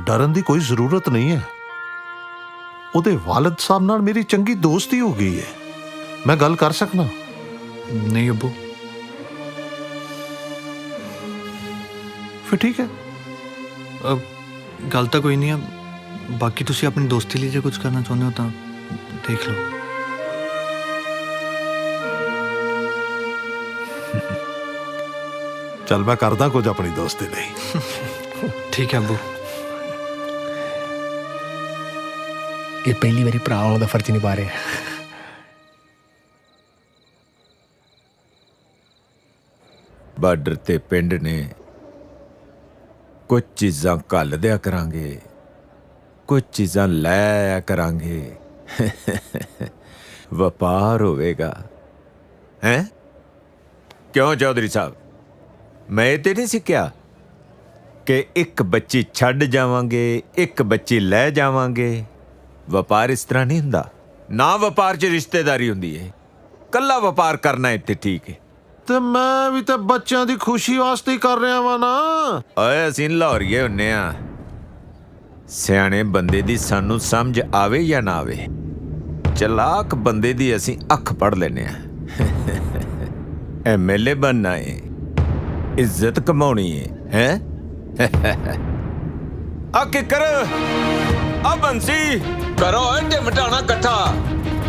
ਡਰਨ ਦੀ ਕੋਈ ਜ਼ਰੂਰਤ ਨਹੀਂ ਹੈ। ਉਹਦੇ ਵਾਲਿਦ ਸਾਹਿਬ ਨਾਲ ਮੇਰੀ ਚੰਗੀ ਦੋਸਤੀ ਹੋ ਗਈ ਹੈ, ਮੈਂ ਗੱਲ ਕਰ ਸਕਦਾ। ਨਹੀਂ ਅੱਬੂ। ਫਿਰ ਠੀਕ ਹੈ। ਗੱਲ ਤਾਂ ਕੋਈ ਨਹੀਂ ਹੈ। ਬਾਕੀ ਤੁਸੀਂ ਆਪਣੀ ਦੋਸਤੀ ਲਈ ਜੇ ਕੁਝ ਕਰਨਾ ਚਾਹੁੰਦੇ ਹੋ ਤਾਂ ਦੇਖ ਲਓ। ਚੱਲ ਮੈਂ ਕਰਦਾ ਕੁਝ ਆਪਣੀ ਦੋਸਤੀ ਲਈ। ਠੀਕ ਹੈ ਅੱਬੂ। ਇਹ ਪਹਿਲੀ ਵਾਰੀ ਭਰਾ ਹੋਣ ਦਾ ਫਰਜ਼ ਨਿਭਾ ਰਿਹਾ। ਬਾਰਡਰ ਤੇ ਪਿੰਡ ਨੇ ਕੁਝ ਚੀਜ਼ਾਂ ਘੱਲ ਦਿਆ ਕਰਾਂਗੇ, ਕੁਝ ਚੀਜ਼ਾਂ ਲੈ ਆਇਆ ਕਰਾਂਗੇ। ਵਪਾਰ ਹੋਵੇਗਾ। ਹੈ ਕਿਉਂ ਚੌਧਰੀ ਸਾਹਿਬ? ਮੈਂ ਇਹ ਤੇ ਨਹੀਂ ਸਿੱਖਿਆ ਕਿ ਇੱਕ ਬੱਚੀ ਛੱਡ ਜਾਵਾਂਗੇ, ਇੱਕ ਬੱਚੀ ਲੈ ਜਾਵਾਂਗੇ। ਵਪਾਰ ਇਸ ਤਰ੍ਹਾਂ ਨਹੀਂ ਹੁੰਦਾ। ਨਾ ਵਪਾਰ 'ਚ ਰਿਸ਼ਤੇਦਾਰੀ ਹੁੰਦੀ ਹੈ। ਕੱਲਾ ਵਪਾਰ ਕਰਨਾ ਇੱਥੇ ਠੀਕ ਹੈ। ਤੇ ਮੈਂ ਵੀ ਤਾਂ ਬੱਚਿਆਂ ਦੀ ਖੁਸ਼ੀ ਵਾਸਤੇ ਹੀ ਕਰ ਰਿਹਾ ਵਾਂ ਨਾ। ਓਏ ਅਸੀਂ ਲਾਹੌਰੀਏ ਹੁੰਨੇ ਆ। ਸਿਆਣੇ ਬੰਦੇ ਦੀ ਸਾਨੂੰ ਸਮਝ ਆਵੇ ਜਾਂ ਨਾ ਆਵੇ, ਚਲਾਕ ਬੰਦੇ ਦੀ ਅਸੀਂ ਅੱਖ ਪੜ ਲੈਨੇ ਆ। ਐਮਐਲਏ ਬਣਨਾ ਏ, ਇੱਜ਼ਤ ਕਮਾਉਣੀ ਏ, ਹੈ? ਆ ਕਿੱਕਰ, ਆ ਬੰਸੀ ਕਰੋ ਇੰਡੇ ਮਟਾਣਾ ਇਕੱਠਾ,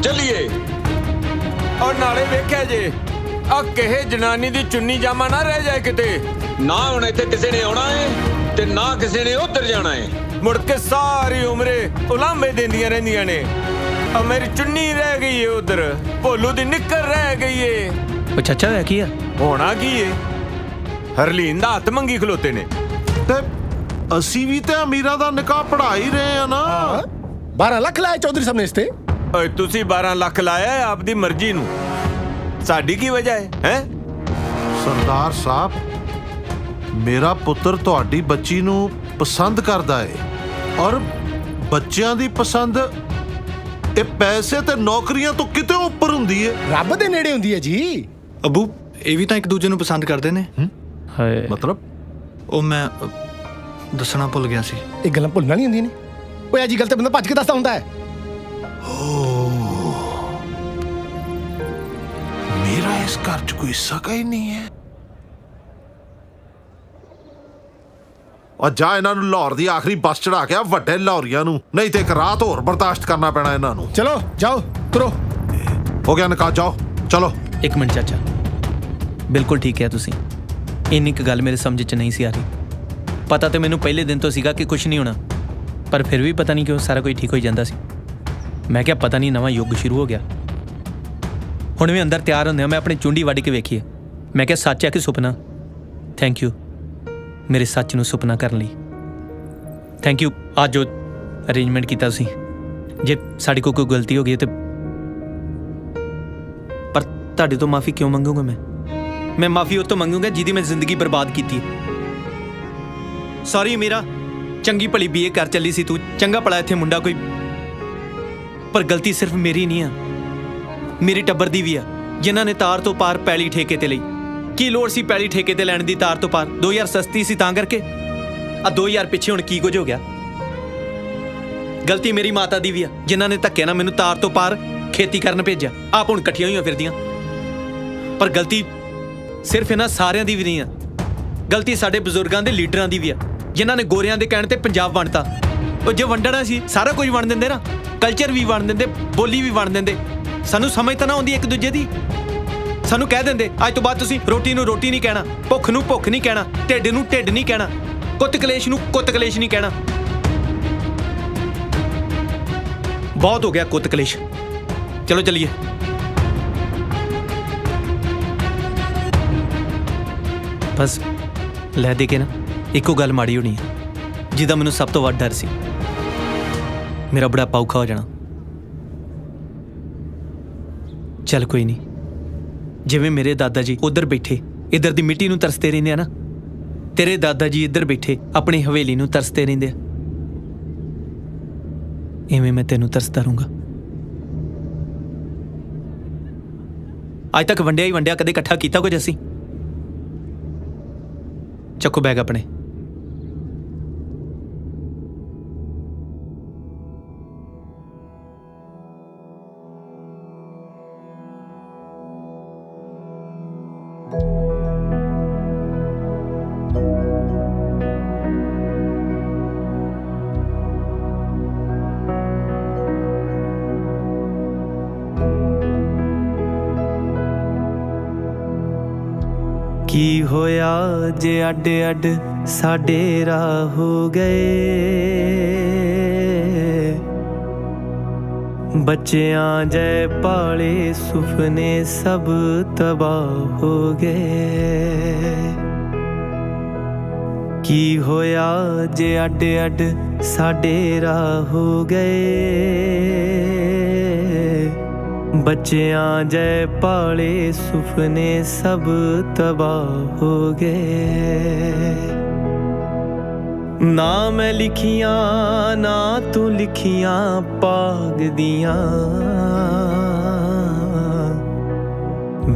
ਚੱਲੀਏ। ਔਰ ਨਾਲੇ ਵੇਖਿਆ ਜੇ ਆ ਕਿਹੇ ਜਨਾਨੀ ਦੀ ਚੁੰਨੀ ਜਾਮਾ ਨਾ ਰਹਿ ਜਾਏ ਕਿਤੇ। ਨਾ ਹੁਣ ਇੱਥੇ ਕਿਸੇ ਨੇ ਆਉਣਾ ਏ ਤੇ ਨਾ ਕਿਸੇ ਨੇ ਉੱਧਰ ਜਾਣਾ ਏ। ਮੁੜ ਕੇ ਸਾਰੀ ਉਮਰੇ ਉਲਾਂਭੇ ਦਿੰਦੀਆਂ ਰਹਿੰਦੀਆਂ ਨੇ। ਆ ਮੇਰੀ ਚੁੰਨੀ ਰਹਿ ਗਈ ਏ ਉੱਧਰ, ਭੋਲੂ ਦੀ ਨਿੱਕਰ ਰਹਿ ਗਈ ਏ। ਉਹ ਚਾਚਾ ਹੋਇਆ ਕੀ ਆ? ਹੋਣਾ ਕੀ ਏ, ਹਰਲੀਨ ਦਾ ਹੱਥ ਮੰਗੀ ਖਲੋਤੇ ਨੇ। ਤੇ ਅਸੀਂ ਵੀ ਤੇ ਅਮੀਰਾਂ ਦਾ ਨਿਕਾਹ ਪੜਾ ਹੀ ਰਹੇ ਆ ਨਾ। 12 ਲੱਖ ਲਾਇਆ ਚੌਧਰੀ ਸਾਹਿਬ ਨੇ ਇਸ ਤੇ। ਓਏ ਤੁਸੀਂ 12 ਲੱਖ ਲਾਇਆ ਆਪਦੀ ਮਰਜ਼ੀ ਨੂੰ, ਸਾਡੀ ਕੀ ਵਜ੍ਹਾ ਹੈ? ਹੈ ਸਰਦਾਰ ਸਾਹਿਬ, ਮੇਰਾ ਪੁੱਤਰ ਤੁਹਾਡੀ ਬੱਚੀ ਨੂੰ ਪਸੰਦ ਕਰਦਾ ਏ, ਔਰ ਬੱਚਿਆਂ ਦੀ ਪਸੰਦ ਇਹ ਪੈਸੇ ਤੇ ਨੌਕਰੀਆਂ ਤੋਂ ਕਿਤੇ ਉੱਪਰ ਹੁੰਦੀ ਏ, ਰੱਬ ਦੇ ਨੇੜੇ ਹੁੰਦੀ ਹੈ ਜੀ। ਅੱਬੂ, ਇਹ ਵੀ ਤਾਂ ਇੱਕ ਦੂਜੇ ਨੂੰ ਪਸੰਦ ਕਰਦੇ ਨੇ। ਹਾਏ, ਮਤਲਬ ਉਹ ਮੈਂ ਦੱਸਣਾ ਭੁੱਲ ਗਿਆ ਸੀ। ਇਹ ਗੱਲਾਂ ਭੁੱਲਣਾ ਨਹੀਂ ਹੁੰਦੀਆਂ ਨੇ। ਓਏ ਅੱਜ ਗੱਲ ਤੇ ਬੰਦਾ ਭੱਜ ਕੇ ਦੱਸਦਾ ਹੁੰਦਾ ਹੈ। ਮੇਰਾ ਇਸ ਘਰ 'ਚ ਕੋਈ ਸਕਾ ਹੀ ਨਹੀਂ ਹੈ। ਔਰ ਜਾ ਇਹਨਾਂ ਨੂੰ ਲਾਹੌਰ ਦੀ ਆਖਰੀ ਬੱਸ ਚੜਾ ਕੇ ਆ ਵੱਡੇ ਲਾਹੌਰੀਆਂ ਨੂੰ, ਨਹੀਂ ਤੇ ਇੱਕ ਰਾਤ ਹੋਰ ਬਰਦਾਸ਼ਤ ਕਰਨਾ ਪੈਣਾ ਇਹਨਾਂ ਨੂੰ। ਚਲੋ ਜਾਓ, ਤੁਰੋ। ਹੋ ਗਿਆ ਨਿਕਾਹ, ਜਾਓ ਚਲੋ। ਇੱਕ ਮਿੰਟ ਚਾਚਾ, ਬਿਲਕੁਲ ਠੀਕ ਹੈ ਤੁਸੀਂ। ਇੰਨੀ ਕੁ ਗੱਲ ਮੇਰੇ ਸਮਝ 'ਚ ਨਹੀਂ ਸੀ ਆ ਰਹੀ। ਪਤਾ ਤਾਂ ਮੈਨੂੰ ਪਹਿਲੇ ਦਿਨ ਤੋਂ ਸੀਗਾ ਕਿ ਕੁਝ ਨਹੀਂ ਹੋਣਾ, ਪਰ ਫਿਰ ਵੀ ਪਤਾ ਨਹੀਂ ਕਿਉਂ ਸਾਰਾ ਕੁਝ ਠੀਕ ਹੋਈ ਜਾਂਦਾ ਸੀ। ਮੈਂ ਕਿਹਾ ਪਤਾ ਨਹੀਂ ਨਵਾਂ ਯੁੱਗ ਸ਼ੁਰੂ ਹੋ ਗਿਆ। ਹੁਣ ਵੀ ਅੰਦਰ ਤਿਆਰ ਹੁੰਦੇ ਆ, ਮੈਂ ਆਪਣੀ ਚੁੰਡੀ ਵੱਢ ਕੇ ਵੇਖੀ ਹੈ। ਮੈਂ ਕਿਹਾ ਸੱਚ ਹੈ ਕਿ ਸੁਪਨਾ? ਥੈਂਕ ਯੂ ਮੇਰੇ ਸੱਚ ਨੂੰ ਸੁਪਨਾ ਕਰਨ ਲਈ। ਥੈਂਕ ਯੂ ਅੱਜ ਜੋ ਅਰੇਂਜਮੈਂਟ ਕੀਤਾ ਤੁਸੀਂ। ਜੇ ਸਾਡੀ ਕੋਈ ਗਲਤੀ ਹੋ ਗਈ ਤੇ ਪਰ ਤੁਹਾਡੇ ਤੋਂ ਮਾਫੀ ਕਿਉਂ ਮੰਗੂਗਾ? ਮੈਂ ਮਾਫੀ ਉਹ ਤੋਂ ਮੰਗੂਗਾ ਜਿਹਦੀ ਮੈਂ ਜ਼ਿੰਦਗੀ ਬਰਬਾਦ ਕੀਤੀ ਹੈ। ਸੌਰੀ ਮੇਰਾ, ਚੰਗੀ ਭਲੀ ਬੀਏ ਕਰ ਚੱਲੀ ਸੀ ਤੂੰ, ਚੰਗਾ ਭਲਾ ਇੱਥੇ ਮੁੰਡਾ ਕੋਈ, ਪਰ ਗਲਤੀ ਸਿਰਫ ਮੇਰੀ ਨਹੀਂ ਆ, ਮੇਰੇ ਟੱਬਰ ਦੀ ਵੀ ਆ, ਜਿਨ੍ਹਾਂ ਨੇ ਤਾਰ ਤੋਂ ਪਾਰ ਪੈਲੀ ਠੇਕੇ ਤੇ ਲਈ। ਕੀ ਲੋੜ ਸੀ ਪੈਲੀ ਠੇਕੇ ਤੇ ਲੈਣ ਦੀ ਤਾਰ ਤੋਂ ਪਾਰ? 2000 ਸਸਤੀ ਸੀ ਤਾਂ ਕਰਕੇ। ਆ 2000 ਪਿੱਛੇ ਹੁਣ ਕੀ ਕੁਝ ਹੋ ਗਿਆ? ਗਲਤੀ ਮੇਰੀ ਮਾਤਾ ਦੀ ਵੀ ਆ, ਜਿਨ੍ਹਾਂ ਨੇ ਧੱਕੇ ਨਾਲ ਮੈਨੂੰ ਤਾਰ ਤੋਂ ਪਾਰ ਖੇਤੀ ਕਰਨ ਭੇਜਿਆ। ਆਪ ਹੁਣ ਇਕੱਠੀਆਂ ਹੋਈਆਂ ਫਿਰਦੀਆਂ। ਪਰ ਗਲਤੀ ਸਿਰਫ ਇਹਨਾਂ ਸਾਰਿਆਂ ਦੀ ਵੀ ਨਹੀਂ ਆ, ਗਲਤੀ ਸਾਡੇ ਬਜ਼ੁਰਗਾਂ ਦੇ ਲੀਡਰਾਂ ਦੀ ਵੀ ਆ, ਜਿਨ੍ਹਾਂ ਨੇ ਗੋਰਿਆਂ ਦੇ ਕਹਿਣ ਤੇ ਪੰਜਾਬ ਵੰਡਤਾ। ਉਹ ਜੇ ਵੰਡਣਾ ਸੀ ਸਾਰਾ ਕੁਝ ਵੰਡ ਦਿੰਦੇ ਨਾ, ਕਲਚਰ ਵੀ ਵੰਡ ਦਿੰਦੇ, ਬੋਲੀ ਵੀ ਵੰਡ ਦਿੰਦੇ। ਸਾਨੂੰ ਸਮਝ ਤਾਂ ਨਾ ਆਉਂਦੀ ਇੱਕ ਦੂਜੇ ਦੀ। ਸਾਨੂੰ ਕਹਿ ਦਿੰਦੇ ਅੱਜ ਤੋਂ ਬਾਅਦ ਤੁਸੀਂ ਰੋਟੀ ਨੂੰ ਰੋਟੀ ਨਹੀਂ ਕਹਿਣਾ, ਭੁੱਖ ਨੂੰ ਭੁੱਖ ਨਹੀਂ ਕਹਿਣਾ, ਢਿੱਡ ਨੂੰ ਢਿੱਡ ਨਹੀਂ ਕਹਿਣਾ, ਕੁੱਤ ਕਲੇਸ਼ ਨੂੰ ਕੁੱਤ ਕਲੇਸ਼ ਨਹੀਂ ਕਹਿਣਾ। ਬਹੁਤ ਹੋ ਗਿਆ ਕੁੱਤ ਕਲੇਸ਼। ਚਲੋ ਚੱਲੀਏ। ਬਸ ਲੈ ਦੇ ਕੇ ਨਾ ਇੱਕੋ ਗੱਲ ਮਾੜੀ ਹੋਣੀ ਹੈ, ਜਿਹਦਾ ਮੈਨੂੰ ਸਭ ਤੋਂ ਵੱਧ ਡਰ ਸੀ। ਮੇਰਾ ਬੁਢਾਪਾ ਔਖਾ ਹੋ ਜਾਣਾ। ਚੱਲ ਕੋਈ ਨਹੀਂ, ਜਿਵੇਂ ਮੇਰੇ ਦਾਦਾ ਜੀ ਉਧਰ ਬੈਠੇ ਇੱਧਰ ਦੀ ਮਿੱਟੀ ਨੂੰ ਤਰਸਦੇ ਰਹਿੰਦੇ ਆ ਨਾ, ਤੇਰੇ ਦਾਦਾ ਜੀ ਇੱਧਰ ਬੈਠੇ ਆਪਣੀ ਹਵੇਲੀ ਨੂੰ ਤਰਸਦੇ ਰਹਿੰਦੇ ਆ, ਇਵੇਂ ਮੈਂ ਤੈਨੂੰ ਤਰਸਦਾ ਰਹੂੰਗਾ। ਅੱਜ ਤੱਕ ਵੰਡਿਆ ਹੀ ਵੰਡਿਆ, ਕਦੇ ਇਕੱਠਾ ਕੀਤਾ ਕੁਝ ਅਸੀਂ? ਚੱਕੋ ਬੈਗ ਆਪਣੇ। ਕੀ ਹੋਇਆ ਜੇ ਅੱਡ ਅੱਡ ਸਾਡੇ ਰਾਹ ਹੋ ਗਏ, ਬੱਚਿਆਂ ਜੈ ਪਾਲੇ ਸੁਪਨੇ ਸਭ ਤਬਾਹ ਹੋ ਗਏ। ਕੀ ਹੋਇਆ ਜੇ ਅੱਡ ਅੱਡ ਸਾਡੇ ਰਾਹ ਹੋ ਗਏ, ਬੱਚਿਆਂ ਜੈ ਪਾਲੇ ਸੁਪਨੇ ਸਭ ਤਬਾਹ ਹੋ ਗਏ। ਨਾ ਮੈਂ ਲਿਖੀਆਂ ਨਾ ਤੂੰ ਲਿਖੀਆਂ ਪਾਗ ਦੀਆਂ,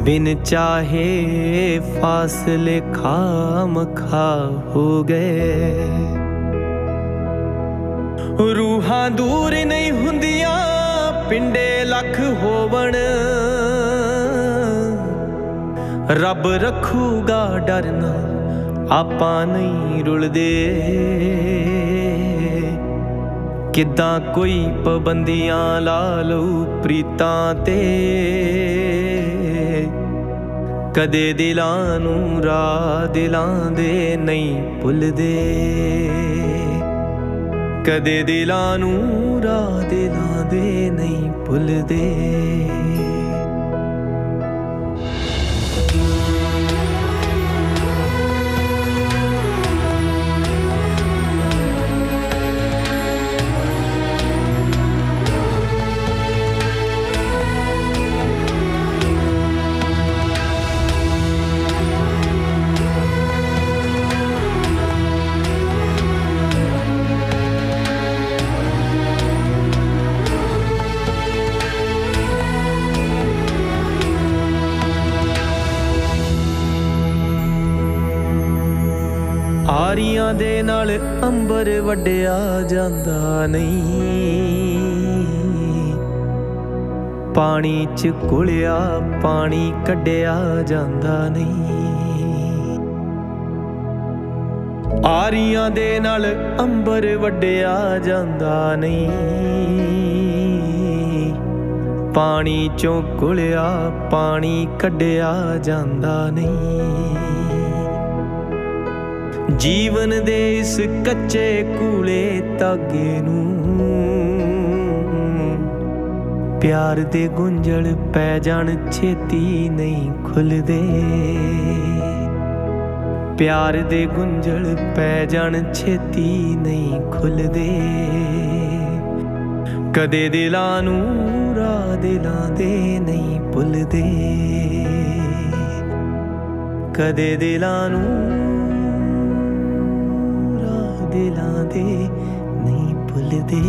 ਬਿਨ ਚਾਹੇ ਫਾਸਲੇ ਖਾਮ ਖਾ ਹੋ ਗਏ। ਰੂਹਾਂ ਦੂਰ ਨਹੀਂ ਹੁੰਦੀਆਂ ਪਿੰਡੇ ਲੱਖ ਹੋਵਣ, ਰੱਬ ਰੱਖੂਗਾ ਡਰਨਾ ਆਪਾਂ ਨਹੀਂ ਰੁਲਦੇ। ਕਿੱਦਾਂ ਕੋਈ ਪਾਬੰਦੀਆਂ ਲਾ ਲਊ ਪ੍ਰੀਤਾਂ ਤੇ, ਕਦੇ ਦਿਲਾਂ ਨੂੰ ਰਾਹ ਦਿਲਾਂ ਦੇ ਨਹੀਂ ਭੁੱਲਦੇ। ਕਦੇ ਦਿਲਾਂ ਨੂੰ ਰਾਹ ਦਿਲਾਂ ਦੇ ਨਹੀਂ ਭੁੱਲਦੇ। ਆਰੀਆਂ ਦੇ ਨਾਲ ਅੰਬਰ ਵੱਡਿਆ ਜਾਂਦਾ ਨਹੀਂ, ਪਾਣੀ 'ਚ ਘੁਲਿਆ ਪਾਣੀ ਕੱਢਿਆ ਜਾਂਦਾ ਨਹੀਂ। ਆਰੀਆਂ ਦੇ ਨਾਲ ਅੰਬਰ ਵੱਡਿਆ ਜਾਂਦਾ ਨਹੀਂ, ਪਾਣੀ 'ਚੋਂ ਘੁਲਿਆ ਪਾਣੀ ਕੱਢਿਆ ਜਾਂਦਾ ਨਹੀਂ। ਜੀਵਨ ਦੇ ਇਸ ਕੱਚੇ ਕੂਲੇ ਧਾਗੇ ਨੂੰ ਪਿਆਰ ਦੇ ਗੁੰਝਲ ਪੈ ਜਾਣ ਛੇਤੀ ਨਹੀਂ ਖੁੱਲਦੇ। ਪਿਆਰ ਦੇ ਗੁੰਝਲ ਪੈ ਜਾਣ ਛੇਤੀ ਨਹੀਂ ਖੁੱਲਦੇ। ਕਦੇ ਦਿਲਾਂ ਨੂੰ ਰਾਹ ਦਿਲਾਂ ਦੇ ਨਹੀਂ ਭੁੱਲਦੇ। ਕਦੇ ਦਿਲਾਂ ਨੂੰ ਦਿਲਾਂ ਦੇ ਨਹੀਂ ਭੁੱਲਦੇ।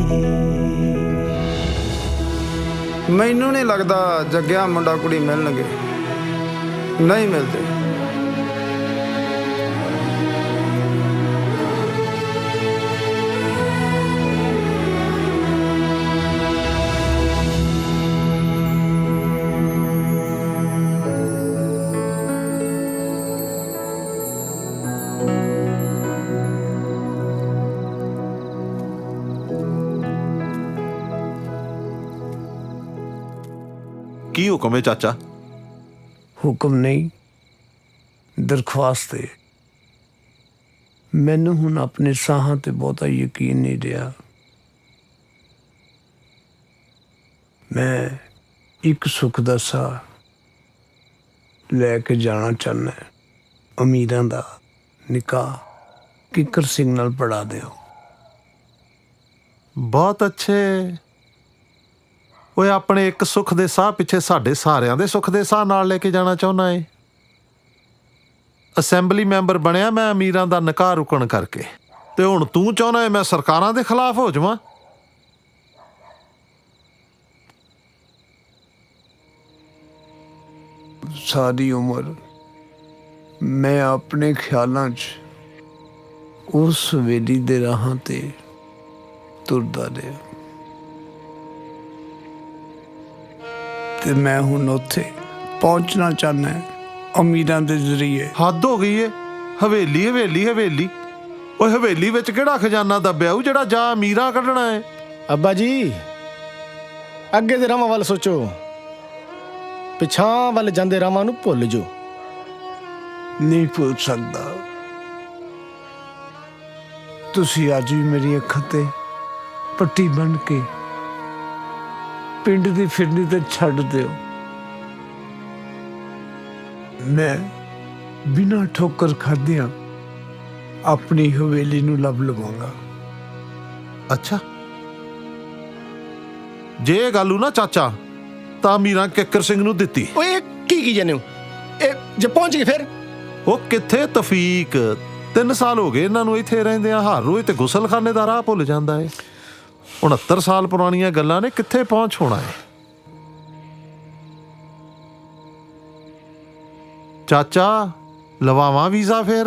ਮੈਨੂੰ ਨਹੀਂ ਲੱਗਦਾ ਜੱਗਿਆ ਮੁੰਡਾ ਕੁੜੀ ਮਿਲਣਗੇ, ਨਹੀਂ ਮਿਲਦੇ। ਕੀ ਹੁਕਮ ਹੈ ਚਾਚਾ? ਹੁਕਮ ਨਹੀਂ, ਦਰਖਾਸਤ ਹੈ। ਮੈਨੂੰ ਹੁਣ ਆਪਣੇ ਸਾਹਾਂ ਤੇ ਬਹੁਤਾ ਯਕੀਨ ਨਹੀਂ ਰਿਹਾ। ਮੈਂ ਇੱਕ ਸੁੱਖ ਦਾ ਸਾਹ ਲੈ ਕੇ ਜਾਣਾ ਚਾਹੁੰਦਾ। ਅਮੀਰਾਂ ਦਾ ਨਿਕਾਹ ਕਿੱਕਰ ਸਿੰਘ ਨਾਲ ਪੜਾ ਦਿਓ। ਬਹੁਤ ਅੱਛੇ। ਓਏ ਆਪਣੇ ਇੱਕ ਸੁੱਖ ਦੇ ਸਾਹ ਪਿੱਛੇ ਸਾਡੇ ਸਾਰਿਆਂ ਦੇ ਸੁੱਖ ਦੇ ਸਾਹ ਨਾਲ ਲੈ ਕੇ ਜਾਣਾ ਚਾਹੁੰਦਾ ਏ। ਅਸੈਂਬਲੀ ਮੈਂਬਰ ਬਣਿਆ ਮੈਂ ਅਮੀਰਾਂ ਦਾ ਨਿਕਾਹ ਰੁਕਣ ਕਰਕੇ, ਤੇ ਹੁਣ ਤੂੰ ਚਾਹੁੰਦਾ ਏ ਮੈਂ ਸਰਕਾਰਾਂ ਦੇ ਖਿਲਾਫ ਹੋ ਜਾਵਾਂ? ਸਾਰੀ ਉਮਰ ਮੈਂ ਆਪਣੇ ਖਿਆਲਾਂ 'ਚ ਉਸ ਹਵੇਲੀ ਦੇ ਰਾਹਾਂ ਤੇ ਤੁਰਦਾ ਰਿਹਾ ਤੇ ਮੈਂ ਹੁਣ ਉੱਥੇ ਪਹੁੰਚਣਾ ਚਾਹੁੰਦਾ ਅਮੀਰਾਂ ਦੇ ਜ਼ਰੀਏ। ਹੱਦ ਹੋ ਗਈ ਏ। ਹਵੇਲੀ ਹਵੇਲੀ ਹਵੇਲੀ, ਓਏ ਹਵੇਲੀ ਵਿੱਚ ਕਿਹੜਾ ਖਜ਼ਾਨਾ ਦੱਬਿਆ ਉਹ ਜਿਹੜਾ ਜਾ ਅਮੀਰਾਂ ਕੱਢਣਾ ਏ? ਅੱਬਾ ਜੀ ਅੱਗੇ ਦੇ ਰਾਵਾਂ ਵੱਲ ਸੋਚੋ, ਪਿਛਾਂ ਵੱਲ ਜਾਂਦੇ ਰਾਵਾਂ ਨੂੰ ਭੁੱਲ ਜੋ। ਨਹੀਂ ਭੁੱਲ ਸਕਦਾ। ਤੁਸੀਂ ਅੱਜ ਵੀ ਮੇਰੀ ਅੱਖਾਂ ਤੇ ਪੱਟੀ ਬੰਨ੍ਹ ਕੇ ਪਿੰਡ ਦੀ ਫਿਰਨੀ ਤੇ ਛੱਡ ਦਿਓ। ਮੈਂ ਬਿਨਾਂ ਠੋਕਰ ਖਾਧਿਆਂ ਆਪਣੀ ਹਵੇਲੀ ਨੂੰ ਲੱਭ ਲਵਾਂਗਾ। ਅੱਛਾ, ਜੇ ਇਹ ਗੱਲ ਨਾ ਚਾਚਾ ਤਾਂ ਅਮੀਰਾਂ ਕਿੱਕਰ ਸਿੰਘ ਨੂੰ ਦਿੱਤੀ। ਓਏ ਕੀ ਜਾਨੇ ਹੋ? ਇਹ ਜੇ ਪਹੁੰਚ ਗਏ ਫਿਰ? ਉਹ ਕਿੱਥੇ ਤਫੀਕ, 3 ਸਾਲ ਹੋ ਗਏ ਇਹਨਾਂ ਨੂੰ ਇੱਥੇ ਰਹਿੰਦੇ ਆ। ਹਰ ਰੋਜ਼ ਤੇ ਗੁਸਲਖਾਨੇ ਦਾ ਰਾਹ ਭੁੱਲ ਜਾਂਦਾ ਏ। 69 ਸਾਲ ਪੁਰਾਣੀਆਂ ਗੱਲਾਂ ਨੇ, ਕਿੱਥੇ ਪਹੁੰਚ ਹੋਣਾ ਏ? ਚਾਚਾ ਲਵਾਵਾਂ ਵੀਜ਼ਾ ਫਿਰ?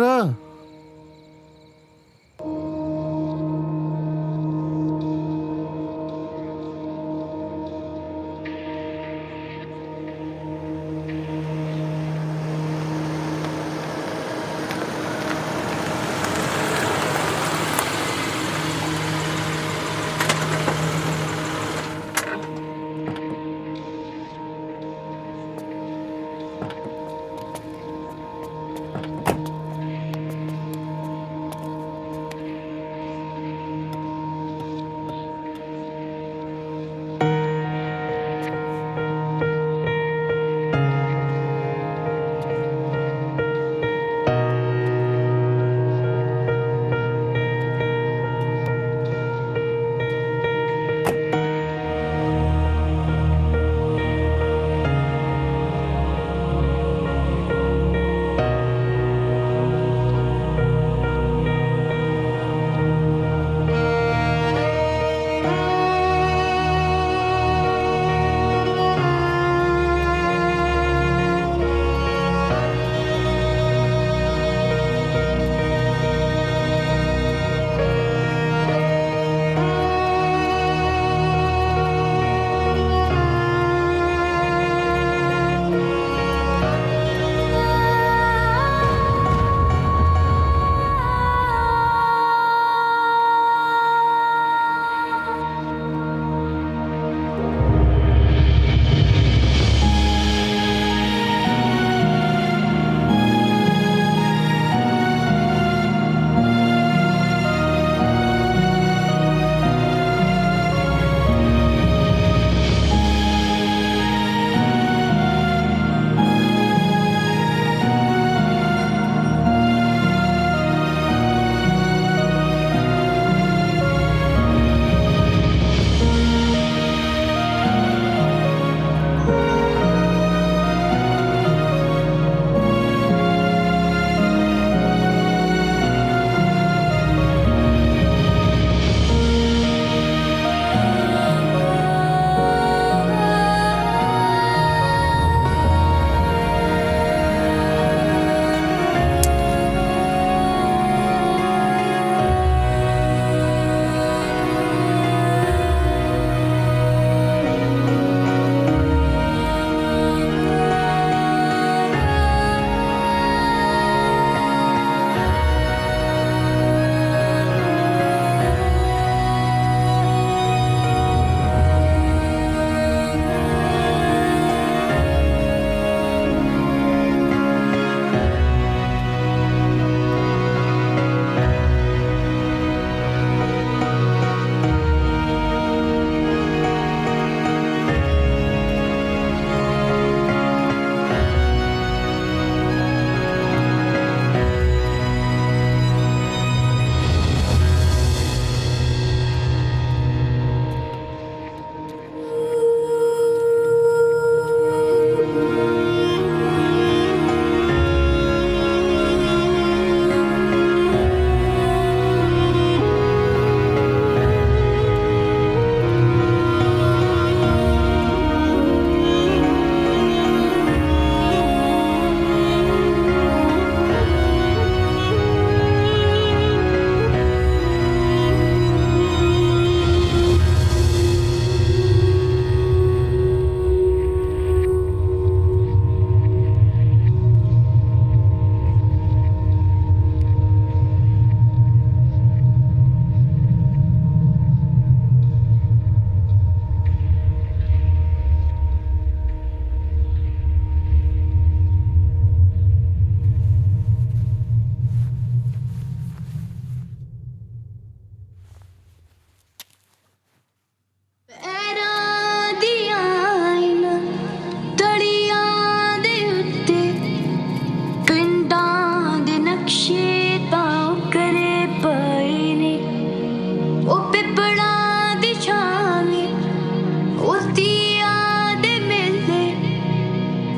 ਮੋਤੀਆਂ ਦੇ ਮੇਲੇ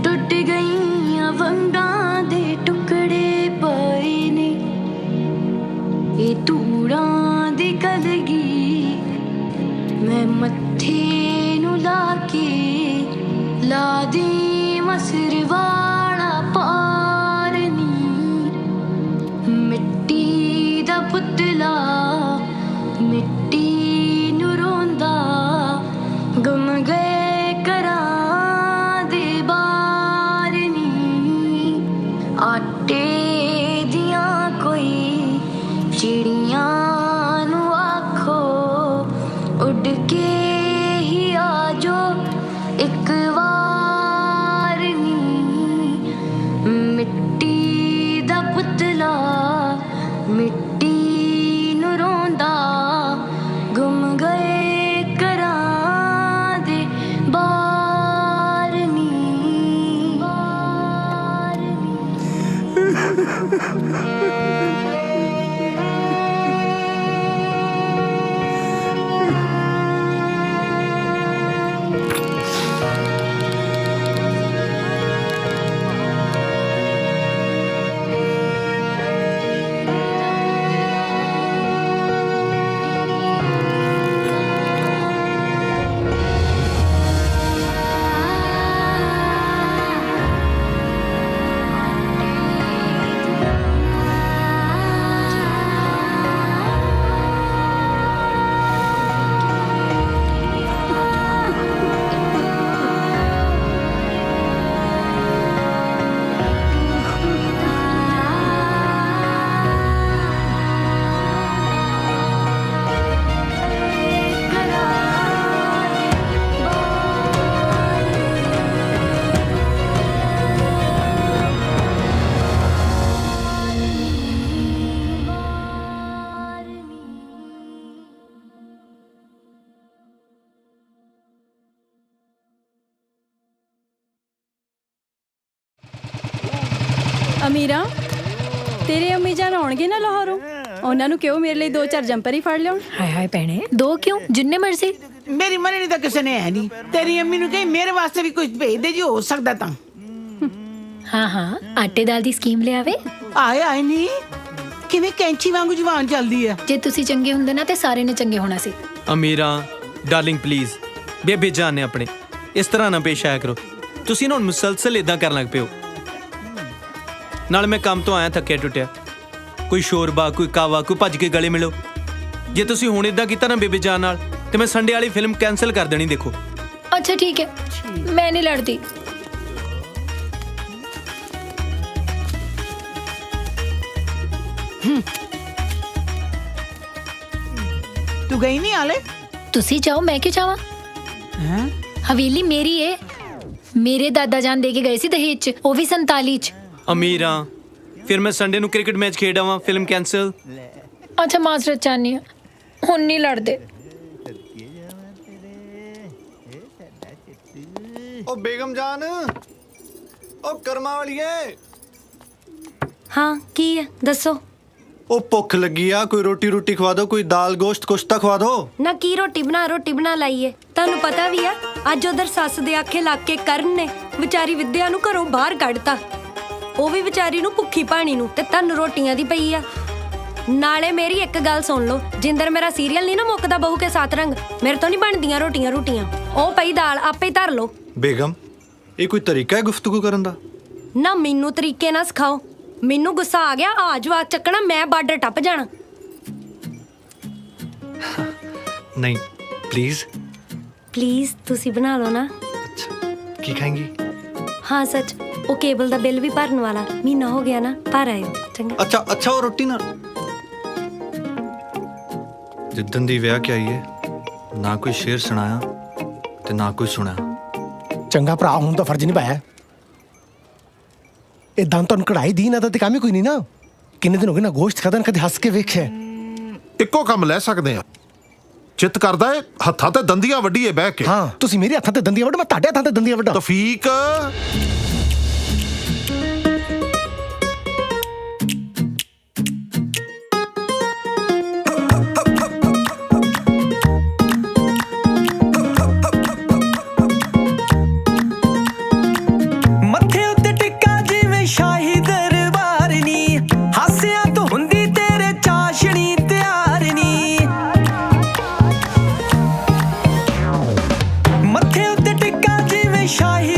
ਟੁੱਟ ਗਈਆਂ ਵੰਗਾਂ ਦੇ ਟੁਕੜੇ ਪਏ ਨੇ ਇਹ ਧੂੜਾਂ ਦੀ ਕਲਗੀ ਮੈਂ ਮੱਥੇ ਨੂੰ ਲਾ ਕੇ ਲਾ ਦੀ ਮਸਰ ਵਾਲਾ ਪਾਰ ਨੀ ਮਿੱਟੀ ਦਾ ਪੁਤਲਾ ਮਿੱਟੀ ਨੂੰ ਰੋਂਦਾ ਗੁੰਮ ਗਏ ਘਰਾਂ ਦੇ ਬਾਰ ਨੀ ਆਟੇ ਦੀਆਂ ਕੋਈ ਚਿੜੀਆਂ ਨੂੰ ਆਖੋ ਉੱਡ ਕੇ ਹੀ ਆ ਜੋ ਇੱਕ ਵਾਰ ਨੀ ਮਿੱਟੀ ਦਾ ਪੁਤਲਾ ਮਿੱਟੀ ਨੂੰ ਰੋਂਦਾ ਗੁੰਮ ਗਏ ਘਰਾਂ ਦੇ ਬਾਰ ਨੀ ਅਮੀਰਾ ਤੇਰੇ ਅੰਮੀ ਜਾਨ ਆਉਣਗੇ ਨਾ ਲਾਹੌਰੋਂ ਉਹਨਾਂ ਨੂੰ ਕਿਉਂ ਮੇਰੇ ਲਈ 2-4 ਜੰਪਰ ਹੀ ਫੜ ਲਿਆਉਣ ਹਾਏ ਹਾਏ ਭੈਣੇ ਦੋ ਕਿਉਂ ਜਿੰਨੇ ਮਰਜ਼ੀ ਮੇਰੀ ਮੰਨਣੀ ਤਾਂ ਕਿਸੇ ਨੇ ਹੈ ਨਹੀਂ ਤੇਰੀ ਅੰਮੀ ਨੂੰ ਕਹੀ ਮੇਰੇ ਵਾਸਤੇ ਵੀ ਕੁਝ ਭੇਜ ਦੇ ਜੀ ਹੋ ਸਕਦਾ ਤਾਂ ਹਾਂ ਹਾਂ ਆਟੇ ਦਾਲ ਦੀ ਸਕੀਮ ਲਿਆਵੇ ਆਏ ਨਹੀਂ ਕਿਵੇਂ ਕੈਂਚੀ ਵਾਂਗੂ ਜਵਾਨ ਚੱਲਦੀ ਹੈ ਜੇ ਤੁਸੀਂ ਚੰਗੇ ਹੁੰਦੇ ਨਾ ਤੇ ਸਾਰੇ ਨੇ ਚੰਗੇ ਹੋਣਾ ਸੀ ਅਮੀਰਾ ਡਾਰਲਿੰਗ ਪਲੀਜ਼ ਬੇਬੇ ਜਾਨ ਨੇ ਆਪਣੇ ਇਸ ਤਰ੍ਹਾਂ ਨਾ ਪੇਸ਼ ਆਇਆ ਕਰੋ ਤੁਸੀਂ ਨਾ ਹੁਣ ਮੁਸਲਸਲ ਇਦਾਂ ਕਰਨ ਲੱਗ ਪਿਓ ਨਾਲ ਮੈਂ ਕੰਮ ਤੋਂ ਆਇਆ ਥੱਕਿਆ ਟੁੱਟਿਆ ਕੋਈ ਸ਼ੋਰਬਾ ਕੋਈ ਕਾਵਾ ਕੋਈ ਭੱਜ ਕੇ ਗਲੇ ਮਿਲੋ ਜੇ ਤੁਸੀਂ ਹੁਣ ਇਦਾਂ ਕੀਤਾ ਨਾ ਬੇਬੇ ਜਾਨ ਨਾਲ ਤੇ ਮੈਂ ਸੰਡੇ ਵਾਲੀ ਫਿਲਮ ਕੈਨਸਲ ਕਰ ਦੇਣੀ ਦੇਖੋ ਅੱਛਾ ਠੀਕ ਹੈ ਮੈਂ ਨਹੀਂ ਲੜਦੀ ਤੂੰ ਗਈ ਨਹੀਂ ਹਾਲੇ ਤੁਸੀਂ ਜਾਓ ਮੈਂ ਕਿਉਂ ਜਾਵਾਂ ਹੈ ਹਵੇਲੀ ਮੇਰੀ ਏ ਮੇਰੇ ਦਾਦਾ ਜਾਨ ਦੇ ਕੇ ਗਏ ਸੀ ਦਹੇਜ ਚ ਉਹ ਵੀ 47 ਚ ਅਮੀਰਾ ਫਿਰ ਮੈਂ ਸੰਡੇ ਨੂੰ ਕ੍ਰਿਕਟ ਮੈਚ ਖੇਡ ਆਵਾਂ ਫਿਲਮ ਕੈਨਸਲ ਅੱਛਾ ਮਾਜ਼ਰਤ ਚਾਹਨੀ ਆ ਹੁਣ ਨਹੀਂ ਲੜਦੇ ਉਹ ਬੇਗਮ ਜਾਨ ਉਹ ਕਰਮਾ ਵਾਲੀਏ ਹਾਂ ਕੀ ਹੈ ਦੱਸੋ ਉਹ ਭੁੱਖ ਲੱਗੀ ਆ ਕੋਈ ਰੋਟੀ ਖਵਾ ਦਿਓ ਕੋਈ ਦਾਲ ਗੋਸ਼ਤ ਕੁਛ ਤਾਂ ਖਵਾ ਦਿਓ ਨਾ ਕੀ ਰੋਟੀ ਬਣਾ ਲਾਈਏ ਤੁਹਾਨੂੰ ਪਤਾ ਵੀ ਆ ਅੱਜ ਉਧਰ ਸੱਸ ਦੇ ਆਖੇ ਲੱਗ ਕੇ ਕਰਨ ਨੇ ਵਿਚਾਰੀ ਵਿਦਿਆ ਨੂੰ ਘਰੋਂ ਬਾਹਰ ਕੱਢਤਾ ਉਹ ਵੀ ਵਿਚਾਰੀ ਨੂੰ ਭੁੱਖੀ ਪਾਣੀ ਨੂੰ ਤੇ ਤੁਹਾਨੂੰ ਰੋਟੀਆਂ ਦੀ ਪਈ ਆ ਨਾਲੇ ਮੇਰੀ ਇੱਕ ਗੱਲ ਸੁਣ ਲਓ ਜਿੰਦਰ ਮੇਰਾ ਸੀਰੀਅਲ ਨਹੀਂ ਨਾ ਮੁੱਕਦਾ ਬਹੂ ਕੇ ਸਾਥ ਰੰਗ ਮੇਰੇ ਤੋਂ ਨਹੀਂ ਬਣਦੀਆਂ ਰੋਟੀਆਂ ਉਹ ਪਈ ਦਾਲ ਆਪੇ ਹੀ ਧਰ ਲਓ ਬੇਗਮ ਇਹ ਕੋਈ ਤਰੀਕਾ ਹੈ ਗੁਫ਼ਤਗੂ ਕਰਨ ਦਾ ਨਾ ਮੈਨੂੰ ਤਰੀਕੇ ਨਾਲ ਸਿਖਾਓ ਮੈਨੂੰ ਗੁੱਸਾ ਆ ਗਿਆ ਆ ਜਵਾਕ ਚੱਕਣਾ ਮੈਂ ਬਾਰਡਰ ਟੱਪ ਜਾਣਾ ਨਹੀਂ ਪਲੀਜ਼ ਤੁਸੀਂ ਬਣਾ ਲਓ ਨਾ ਕੀ ਖਾਏਂਗੀ ਹਾਂ ਸੱਚ ਉਹ ਕੇਬਲ ਦਾ ਬਿੱਲ ਵੀ ਭਰਨ ਵਾਲਾ ਮਹੀਨਾ ਹੋ ਗਿਆ ਨਾ ਭਰ ਆਇਓ ਚੰਗਾ ਅੱਛਾ ਉਹ ਰੋਟੀ ਨਾਲ ਜਿੱਦਣ ਦੀ ਵਿਆਹ ਕੇ ਆਈ ਹੈ ਨਾ ਕੋਈ ਸ਼ੇਰ ਸੁਣਾਇਆ ਤੇ ਨਾ ਕੋਈ ਸੁਣਿਆ ਚੰਗਾ ਭਰਾ ਹੁਣ ਤਾਂ ਫਰਜ਼ ਨਿਭਾਇਆ ਇਦਾਂ ਤੁਹਾਨੂੰ ਕਢਾਈ ਦੀ ਨਾ ਤਾਂ ਤੇ ਕੰਮ ਹੀ ਕੋਈ ਨਹੀਂ ਨਾ ਕਿੰਨੇ ਦਿਨ ਹੋ ਗਏ ਨਾ ਗੋਸ਼ਤ ਖਾਦਾ ਨਾ ਕਦੇ ਹੱਸ ਕੇ ਵੇਖਿਆ ਇੱਕੋ ਕੰਮ ਲੈ ਸਕਦੇ ਆ ਚਿੱਤ ਕਰਦਾ ਏ ਹੱਥਾਂ ਤੇ ਦੰਦੀਆਂ ਵੱਢੀਏ ਬਹਿ ਕੇ ਹਾਂ ਤੁਸੀਂ ਮੇਰੇ ਹੱਥਾਂ ਤੇ ਦੰਦੀਆਂ ਵੱਢ ਮੈਂ ਤੁਹਾਡੇ ਹੱਥਾਂ ਤੇ ਦੰਦੀਆਂ ਵੱਢਾਂ ਤੌਫੀਕ शाही